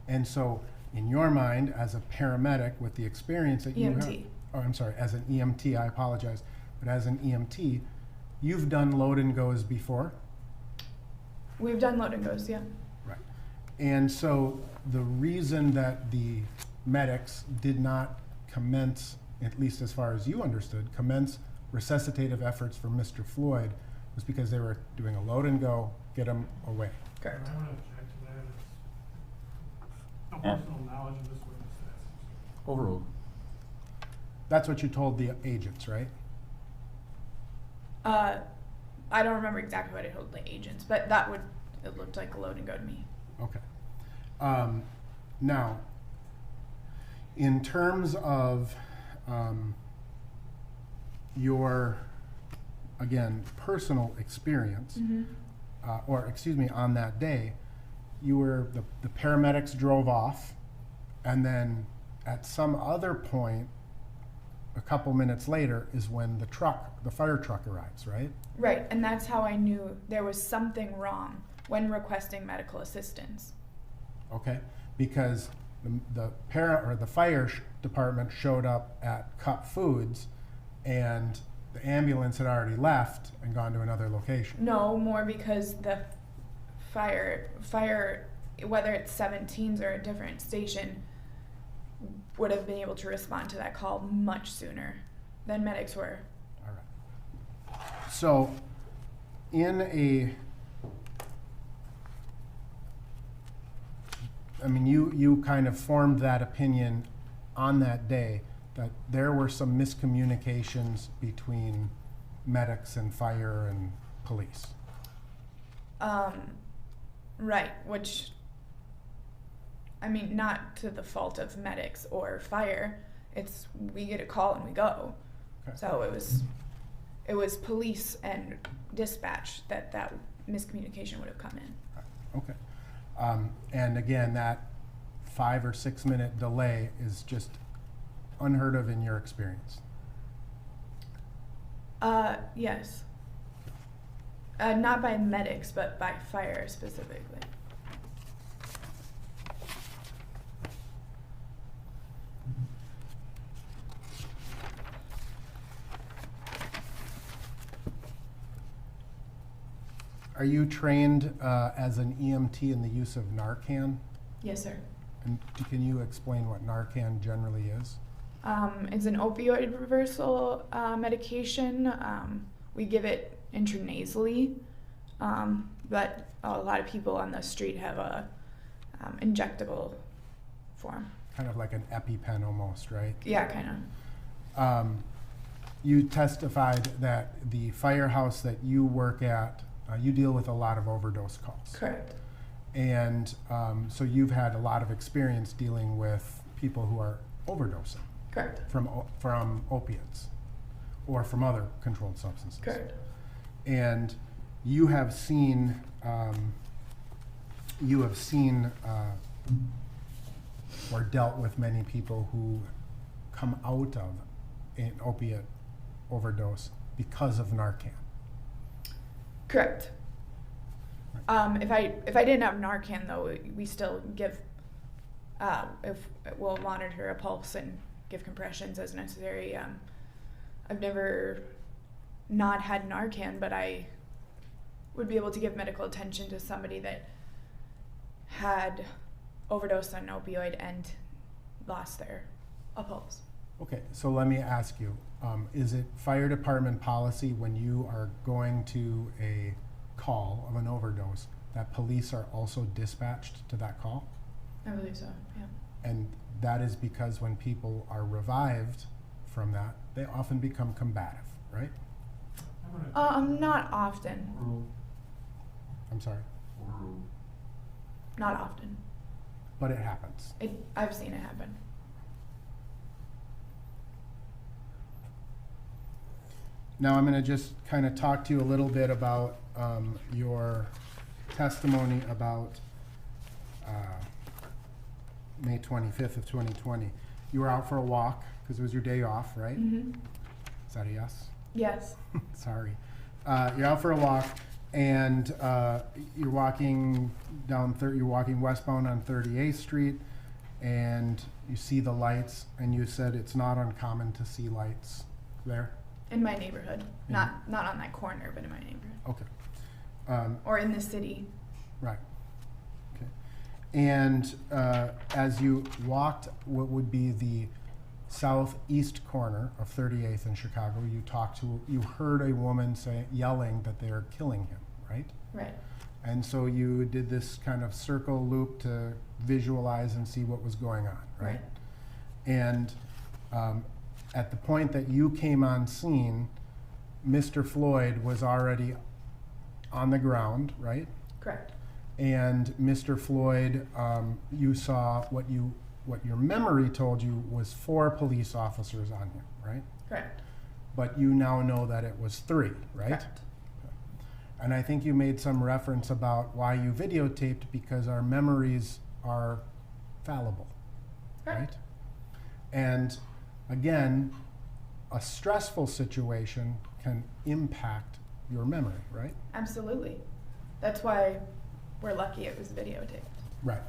And so, in your mind, as a paramedic with the experience that you have, EMT. oh, I'm sorry, as an EMT, I apologize, but as an EMT, you've done load and goes before? We've done load and goes, yeah. Right. And so, the reason that the medics did not commence, at least as far as you understood, commence resuscitative efforts for Mr. Floyd was because they were doing a load and go, get him away. Correct. I want to object to that. It's no personal knowledge of this witness. Overruled. That's what you told the agents, right? I don't remember exactly what I told the agents, but it looked like a load and go to me. Okay. Now, in terms of your, again, personal experience, Mm-hmm. or excuse me, on that day, the paramedics drove off, and then at some other point, a couple minutes later, is when the fire truck arrives, right? Right, and that's how I knew there was something wrong when requesting medical assistance. Okay, because the fire department showed up at Cup Foods, and the ambulance had already left and gone to another location. No, more because the fire, whether it's 17s or a different station, would have been able to respond to that call much sooner than medics were. All right. So, in I mean, you kind of formed that opinion on that day that there were some miscommunications between medics and fire and police. Right, which, I mean, not to the fault of medics or fire. It's, we get a call and we go. Okay. So it was police and dispatch that miscommunication would have come in. Okay. And again, that 5 or 6 minute delay is just unheard of in your experience. Yes. Not by medics, but by fire specifically. Are you trained as an EMT in the use of Narcan? Yes, sir. And can you explain what Narcan generally is? It's an opioid reversal medication. We give it intranasally, but a lot of people on the street have a injectable form. Kind of like an EpiPen almost, right? Yeah, kind of. You testified that the firehouse that you work at, you deal with a lot of overdose calls. Correct. And so you've had a lot of experience dealing with people who are overdosing. Correct. From opiates or from other controlled substances. Correct. And you have seen or dealt with many people who come out of an opiate overdose because of Narcan. Correct. If I didn't have Narcan though, we still give if we'll monitor a pulse and give compressions as necessary. I've never not had Narcan, but I would be able to give medical attention to somebody that had overdosed on an opioid and lost their pulse. Okay, so let me ask you, is it fire department policy when you are going to a call of an overdose that police are also dispatched to that call? I believe so, yeah. And that is because when people are revived from that, they often become combative, right? Not often. I'm sorry? Not often. But it happens. I've seen it happen. Now I'm going to just kind of talk to you a little bit about your testimony about May 25th of 2020. You were out for a walk because it was your day off, right? Mm-hmm. Is that a yes? Yes. Sorry. You're out for a walk, and you're walking you're walking westbound on 38th Street, and you see the lights, and you said it's not uncommon to see lights there. In my neighborhood, not on that corner, but in my neighborhood. Okay. Or in the city. Right. Okay. And as you walked what would be the southeast corner of 38th in Chicago, you heard a woman yelling that they are killing him, right? Right. And so you did this kind of circle loop to visualize and see what was going on, right? And at the point that you came on scene, Mr. Floyd was already on the ground, right? Correct. And Mr. Floyd, you saw what your memory told you was 4 police officers on him, right? Correct. But you now know that it was 3, right? Correct. And I think you made some reference about why you videotaped, because our memories are fallible, right? And again, a stressful situation can impact your memory, right? Absolutely. That's why we're lucky it was videotaped. Right.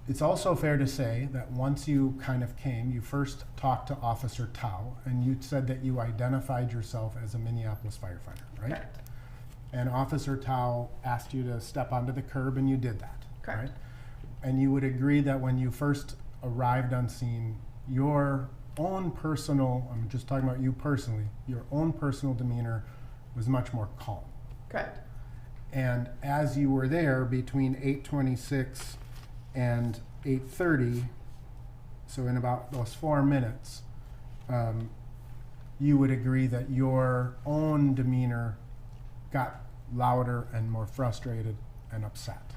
It's also fair to say that once you kind of came, you first talked to Officer Tao, and you said that you identified yourself as a Minneapolis firefighter, right? Correct. And Officer Tao asked you to step onto the curb, and you did that, Correct. right? And you would agree that when you first arrived on scene, your own personal, I'm just talking about you personally, your own personal demeanor was much more calm. Correct. And as you were there between 8:26 and 8:30, so in about those 4 minutes, you would agree that your own demeanor got louder and more frustrated and upset.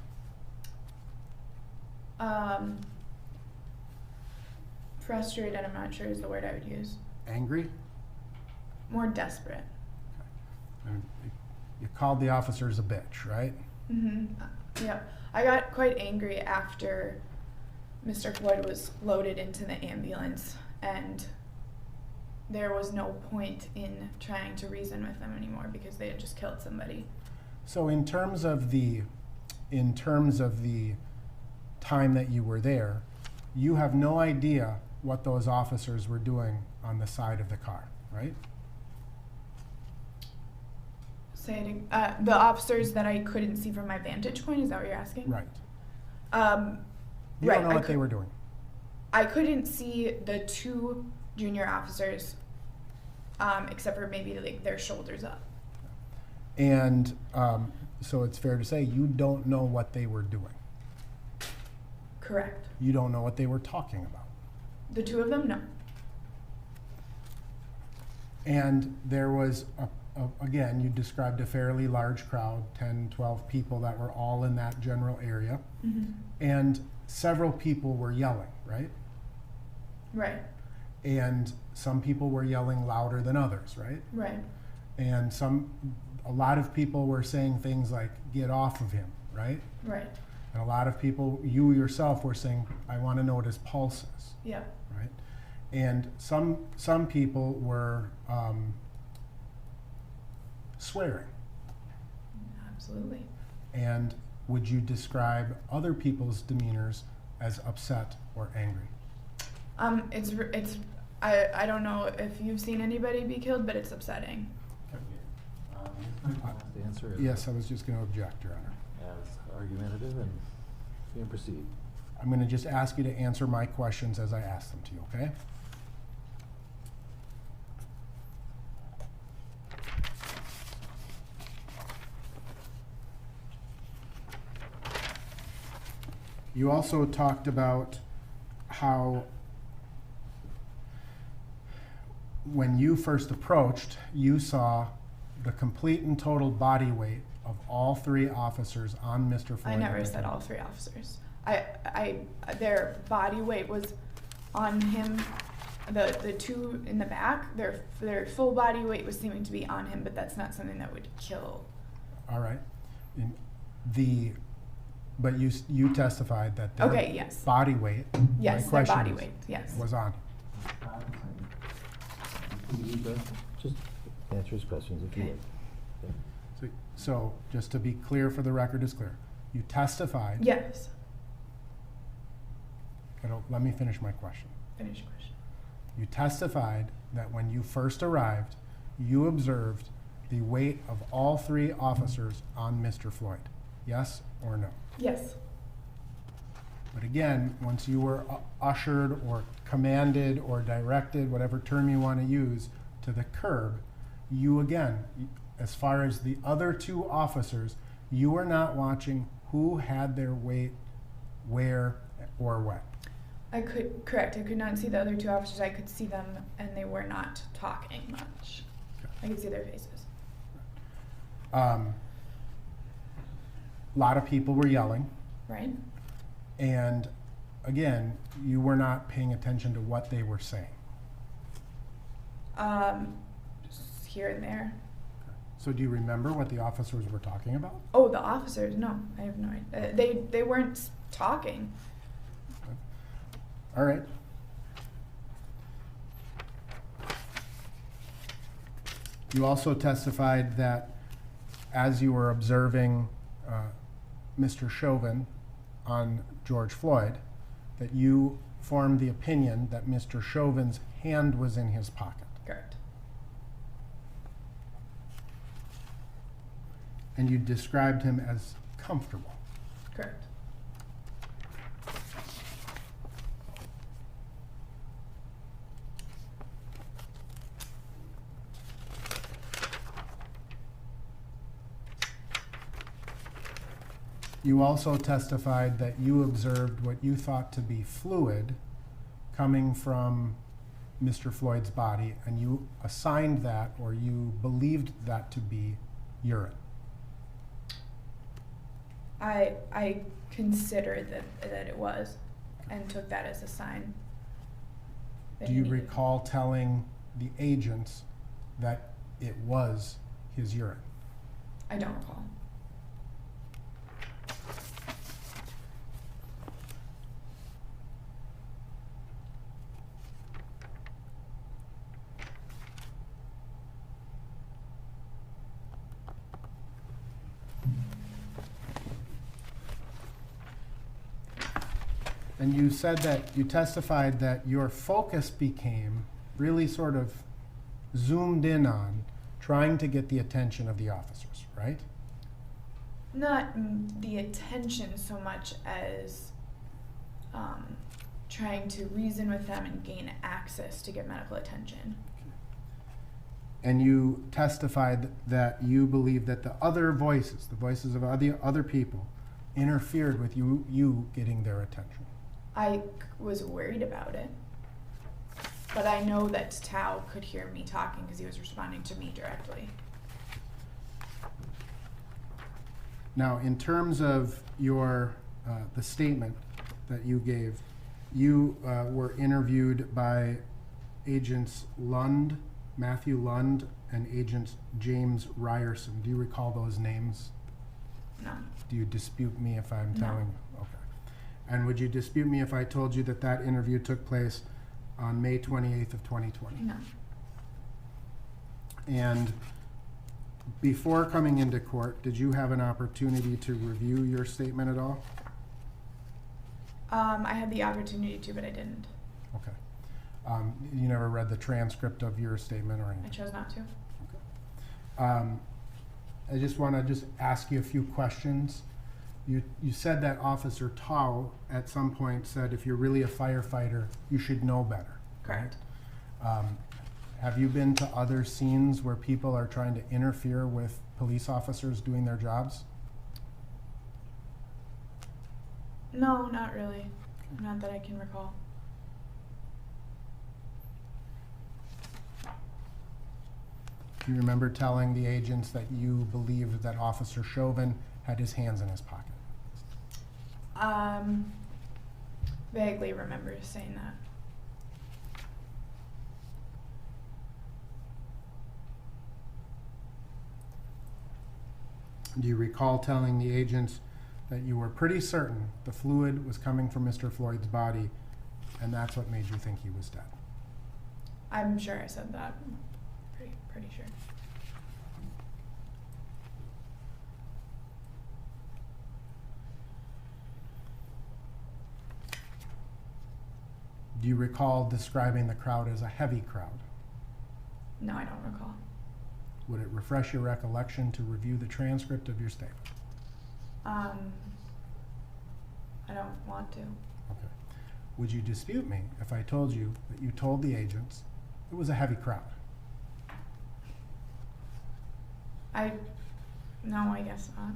Frustrated, I'm not sure is the word I would use. Angry? More desperate. And you called the officers a bitch, right? Yeah. I got quite angry after Mr. Floyd was loaded into the ambulance, and there was no point in trying to reason with them anymore because they had just killed somebody. So in terms of the time that you were there, you have no idea what those officers were doing on the side of the car, right? Say it again. The officers that I couldn't see from my vantage point, is that what you're asking? Right. You Right, don't know what they were doing. I couldn't see the two junior officers, except for maybe like their shoulders up. And so it's fair to say you don't know what they were doing. Correct. You don't know what they were talking about. The two of them, no. And there was, again, you described a fairly large crowd, 10, 12 people that were all in that general area. And several people were yelling, right? Right. And some people were yelling louder than others, right? Right. And a lot of people were saying things like, get off of him, right? Right. And a lot of people, you yourself, were saying, I want to know what his pulse is. Yeah. Right? And some people were swearing. Absolutely. And would you describe other people's demeanors as upset or angry? I don't know if you've seen anybody be killed, but it's upsetting. The answer is Yes, I was just going to object, Your Honor. as argumentative, and you can proceed. I'm going to just ask you to answer my questions as I ask them to you, okay? You also talked about how when you first approached, you saw the complete and total body weight of all three officers on Mr. Floyd. I never said all three officers. Their body weight was on him. The two in the back, their full body weight was seeming to be on him, but that's not something that would kill. All right. But you testified that their Okay, yes. body weight. Yes, my their question body is, weight, yes. was on. Just answer his questions if you would. So just to be clear, for the record is clear, you testified. Yes. Let me finish my question. Finish your question. You testified that when you first arrived, you observed the weight of all three officers on Mr. Floyd. Yes or no? Yes. But again, once you were ushered or commanded or directed, whatever term you want to use, to the curb, you again, as far as the other two officers, you were not watching who had their weight, where, or when. Correct. I could not see the other two officers. I could see them, and they were not talking much. I could see their faces. A lot of people were yelling. Right. And again, you were not paying attention to what they were saying. Just here and there. So do you remember what the officers were talking about? Oh, the officers? No, I have no idea. They weren't talking. All right. You also testified that as you were observing Mr. Chauvin on George Floyd, that you formed the opinion that Mr. Chauvin's hand was in his pocket. Correct. And you described him as comfortable. Correct. You also testified that you observed what you thought to be fluid coming from Mr. Floyd's body, and you assigned that, or you believed that to be urine. I considered that it was, and took that as a sign. that Do he you needed- recall telling the agents that it was his urine? I don't recall. And you said that, you testified that your focus became really sort of zoomed in on trying to get the attention of the officers, right? Not the attention so much as trying to reason with them and gain access to get medical attention. And you testified that you believed that the other voices, the voices of other people, interfered with you getting their attention. I was worried about it, but I know that Tao could hear me talking because he was responding to me directly. Now, in terms of your the statement that you gave, you were interviewed by agents Lund, Matthew Lund, and agent James Ryerson. Do you recall those names? No. Do you dispute me if I'm No. telling? Okay. And would you dispute me if I told you that that interview took place on May 28th of 2020? No. And before coming into court, did you have an opportunity to review your statement at all? I had the opportunity to, but I didn't. Okay. You never read the transcript of your statement or anything? I chose not to. I just want to ask you a few questions. You said that Officer Tao at some point said, if you're really a firefighter, you should know better. Correct. Have you been to other scenes where people are trying to interfere with police officers doing their jobs? No, not really. Not that I can recall. Do you remember telling the agents that you believed that Officer Chauvin had his hands in his pocket? Vaguely remember saying that. Do you recall telling the agents that you were pretty certain the fluid was coming from Mr. Floyd's body, and that's what made you think he was dead? I'm sure I said that. Pretty sure. Do you recall describing the crowd as a heavy crowd? No, I don't recall. Would it refresh your recollection to review the transcript of your statement? I don't want to. Okay. Would you dispute me if I told you that you told the agents it was a heavy crowd? No, I guess not.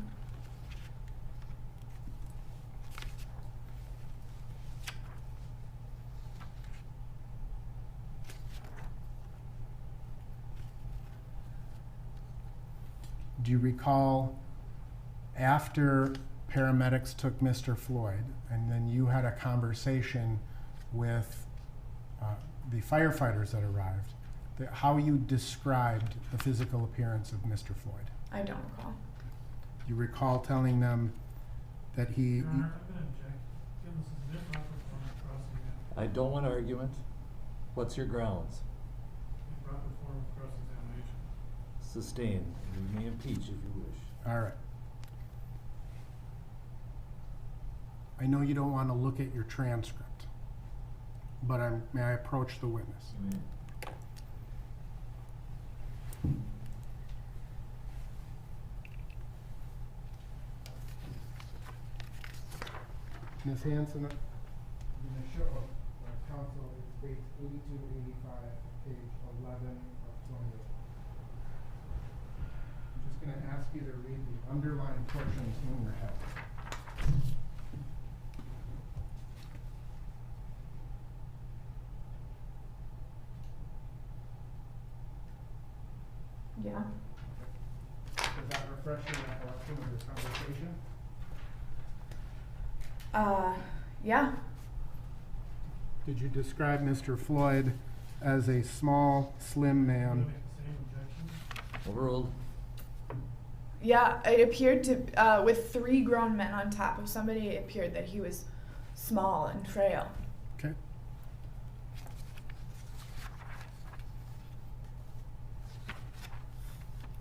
Do you recall after paramedics took Mr. Floyd and then you had a conversation with the firefighters that arrived, how you described the physical appearance of Mr. Floyd? I don't recall. Do you recall telling them that he... I don't want argument. What's your grounds? Proper form of cross-examination. Sustained. You may impeach if you wish. All right. I know you don't want to look at your transcript, but may I approach the witness? You may. Ms. Hanson, I'm going to show counsel is page 8285, page 11 of 28. I'm just going to ask you to read the underlined portions in your head. Does that refresh your recollection of this conversation? Yeah. Did you describe Mr. Floyd as a small, slim man? Overruled. Yeah, it appeared to, with 3 grown men on top of somebody, it appeared that he was small and frail. Okay.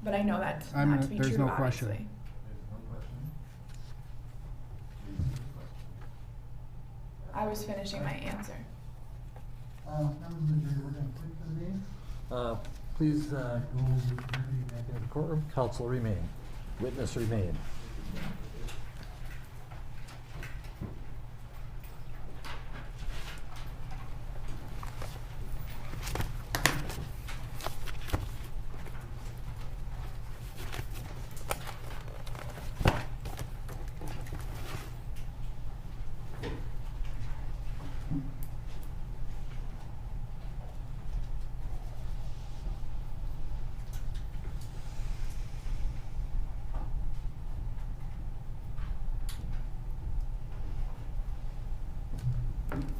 But I know that's not to be there's true, no question. obviously. I was finishing my answer. Please go back into the courtroom. Counsel remain. Witness remain.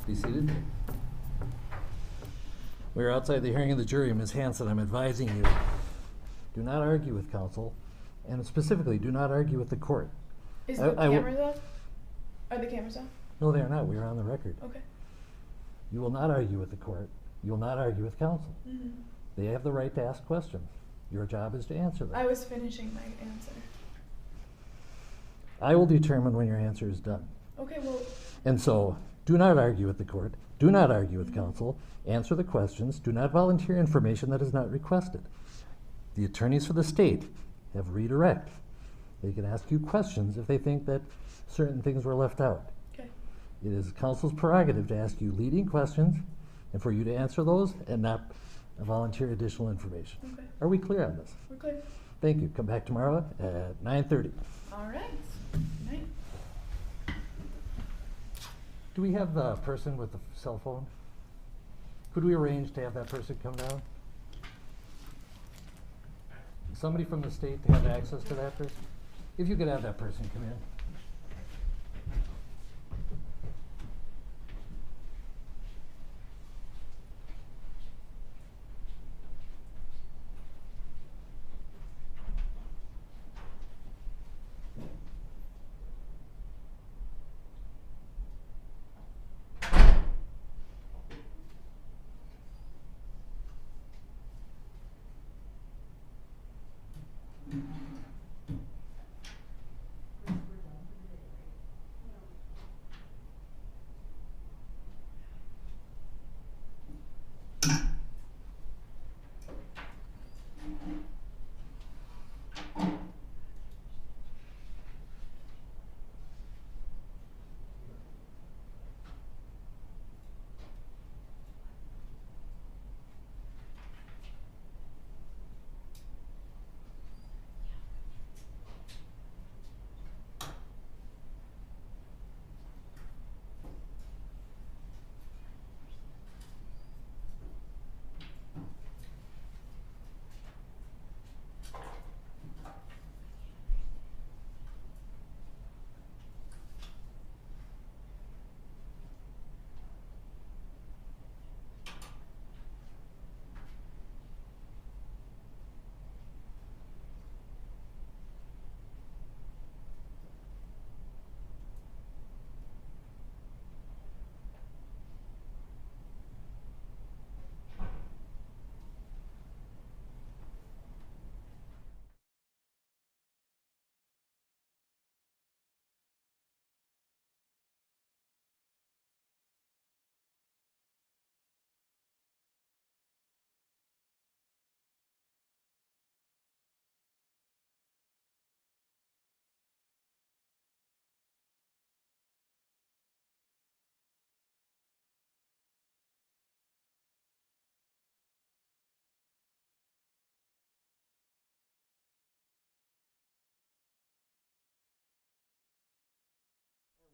Be seated. We are outside the hearing of the jury. Ms. Hanson, I'm advising you, do not argue with counsel, and specifically, do not argue with the court. Is the cameras off? Are the cameras off? No, they are not. We are on the record. Okay. You will not argue with the court. You will not argue with counsel. Mm-hmm. They have the right to ask questions. Your job is to answer them. I was finishing my answer. I will determine when your answer is done. Okay, well. And so, do not argue with the court. Do not argue with counsel. Answer the questions. Do not volunteer information that is not requested. The attorneys for the state have redirect. They can ask you questions if they think that certain things were left out. Okay. It is counsel's prerogative to ask you leading questions and for you to answer those and not volunteer additional information. Okay. Are we clear on this? We're clear. Thank you. Come back tomorrow at 9:30. All right. Good night. Do we have the person with the cell phone? Could we arrange to have that person come down? Somebody from the state to have access to that person? If you could have that person come in.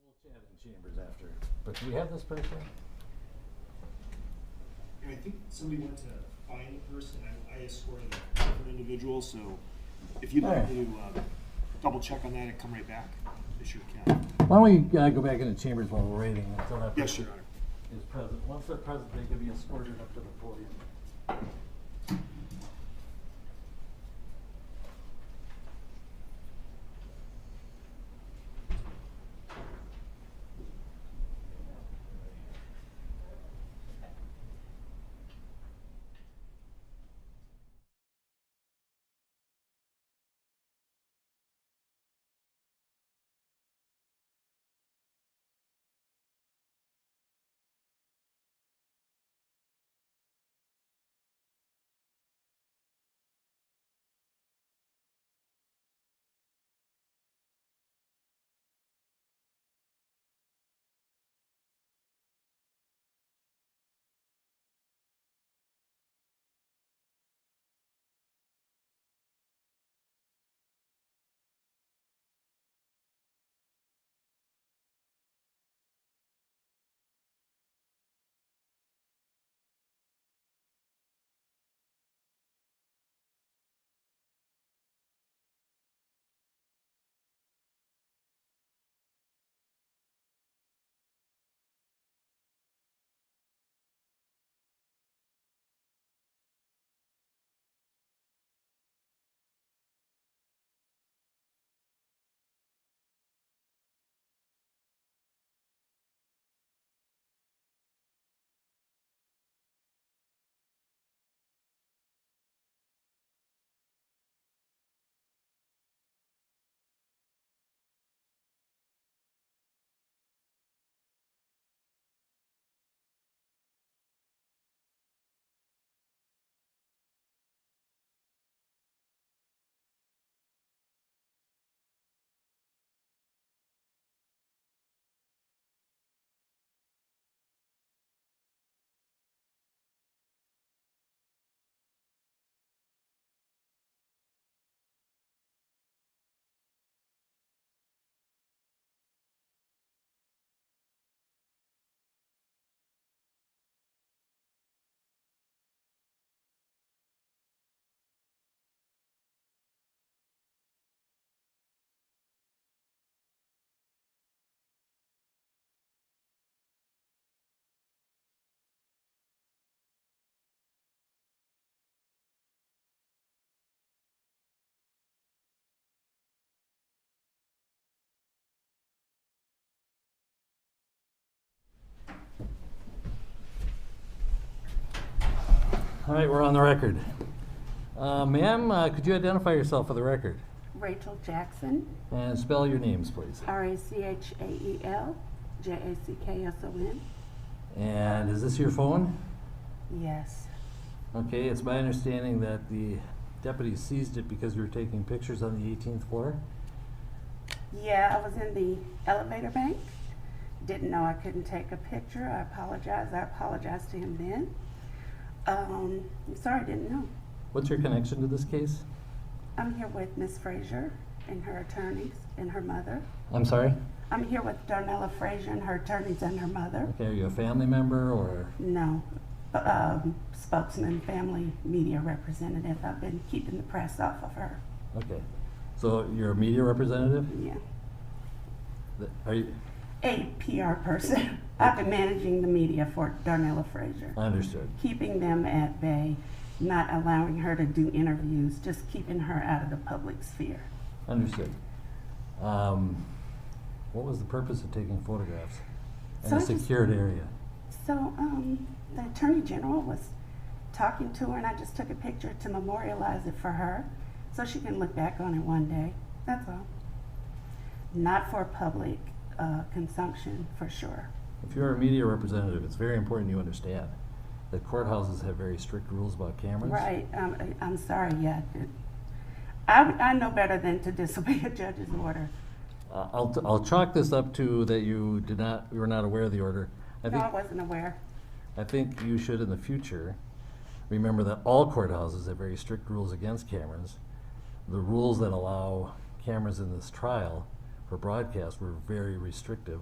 We'll chat in chambers after. But do we have this person? I think somebody went to find the person. I escorted a different individual, so If you'd like Alright. me to double check on that and come right back, I sure can. Why don't we go back into chambers while we're waiting until that Yes, person Your Honor. is present. Once they're present, they can be escorted up to the podium. All right, we're on the record. Ma'am, could you identify yourself for the record? Rachel Jackson, And spell your names, please. Rachael, Jackson. And is this your phone? Yes. Okay, it's my understanding that the deputy seized it because you were taking pictures on the 18th floor? Yeah, I was in the elevator bank. Didn't know I couldn't take a picture. I apologize. I apologized to him then. I'm sorry, I didn't know. What's your connection to this case? I'm here with Miss Frazier and her attorneys and her mother. I'm sorry? I'm here with Darnella Frazier and her attorneys and her mother. Okay, are you a family member or? No, spokesman, family media representative. I've been keeping the press off of her. Okay, so you're a media representative? Yeah. Are you? A PR person. I've been managing the media for Darnella Frazier. Understood. Keeping them at bay, not allowing her to do interviews, just keeping her out of the public sphere. Understood. What was the purpose of taking photographs in So a I just- secured area? So the Attorney General was talking to her, and I just took a picture to memorialize it for her so she can look back on it one day. That's all. Not for public consumption, for sure. If you're a media representative, it's very important you understand that courthouses have very strict rules about cameras. Right. I'm sorry, yeah. I know better than to disobey a judge's order. I'll chalk this up to that you were not aware of the order. No, I wasn't aware. I think you should in the future remember that all courthouses have very strict rules against cameras. The rules that allow cameras in this trial for broadcast were very restrictive,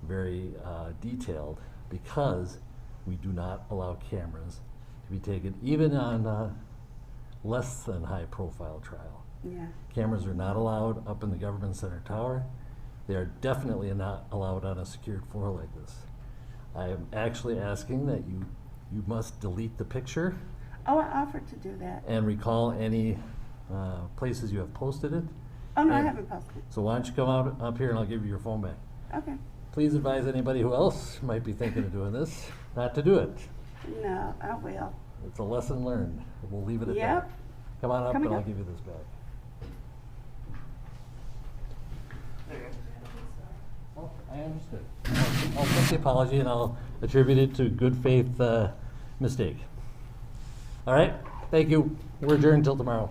very detailed, because we do not allow cameras to be taken even on less than high profile trial. Yeah. Cameras are not allowed up in the government center tower. They are definitely not allowed on a secured floor like this. I am actually asking that you must delete the picture Oh, I offered to do that. and recall any places you have posted it. Oh, no, I And- haven't posted it. So why don't you come out up here and I'll give you your phone back. Okay. Please advise anybody who else might be thinking of doing this not to do it. No, I will. It's a lesson learned. We'll leave it at Yep. that. Come on up Coming and I'll up. give you this back. Oh, I understood. I'll take the apology and I'll attribute it to good faith mistake. All right, thank you. We're adjourned until tomorrow.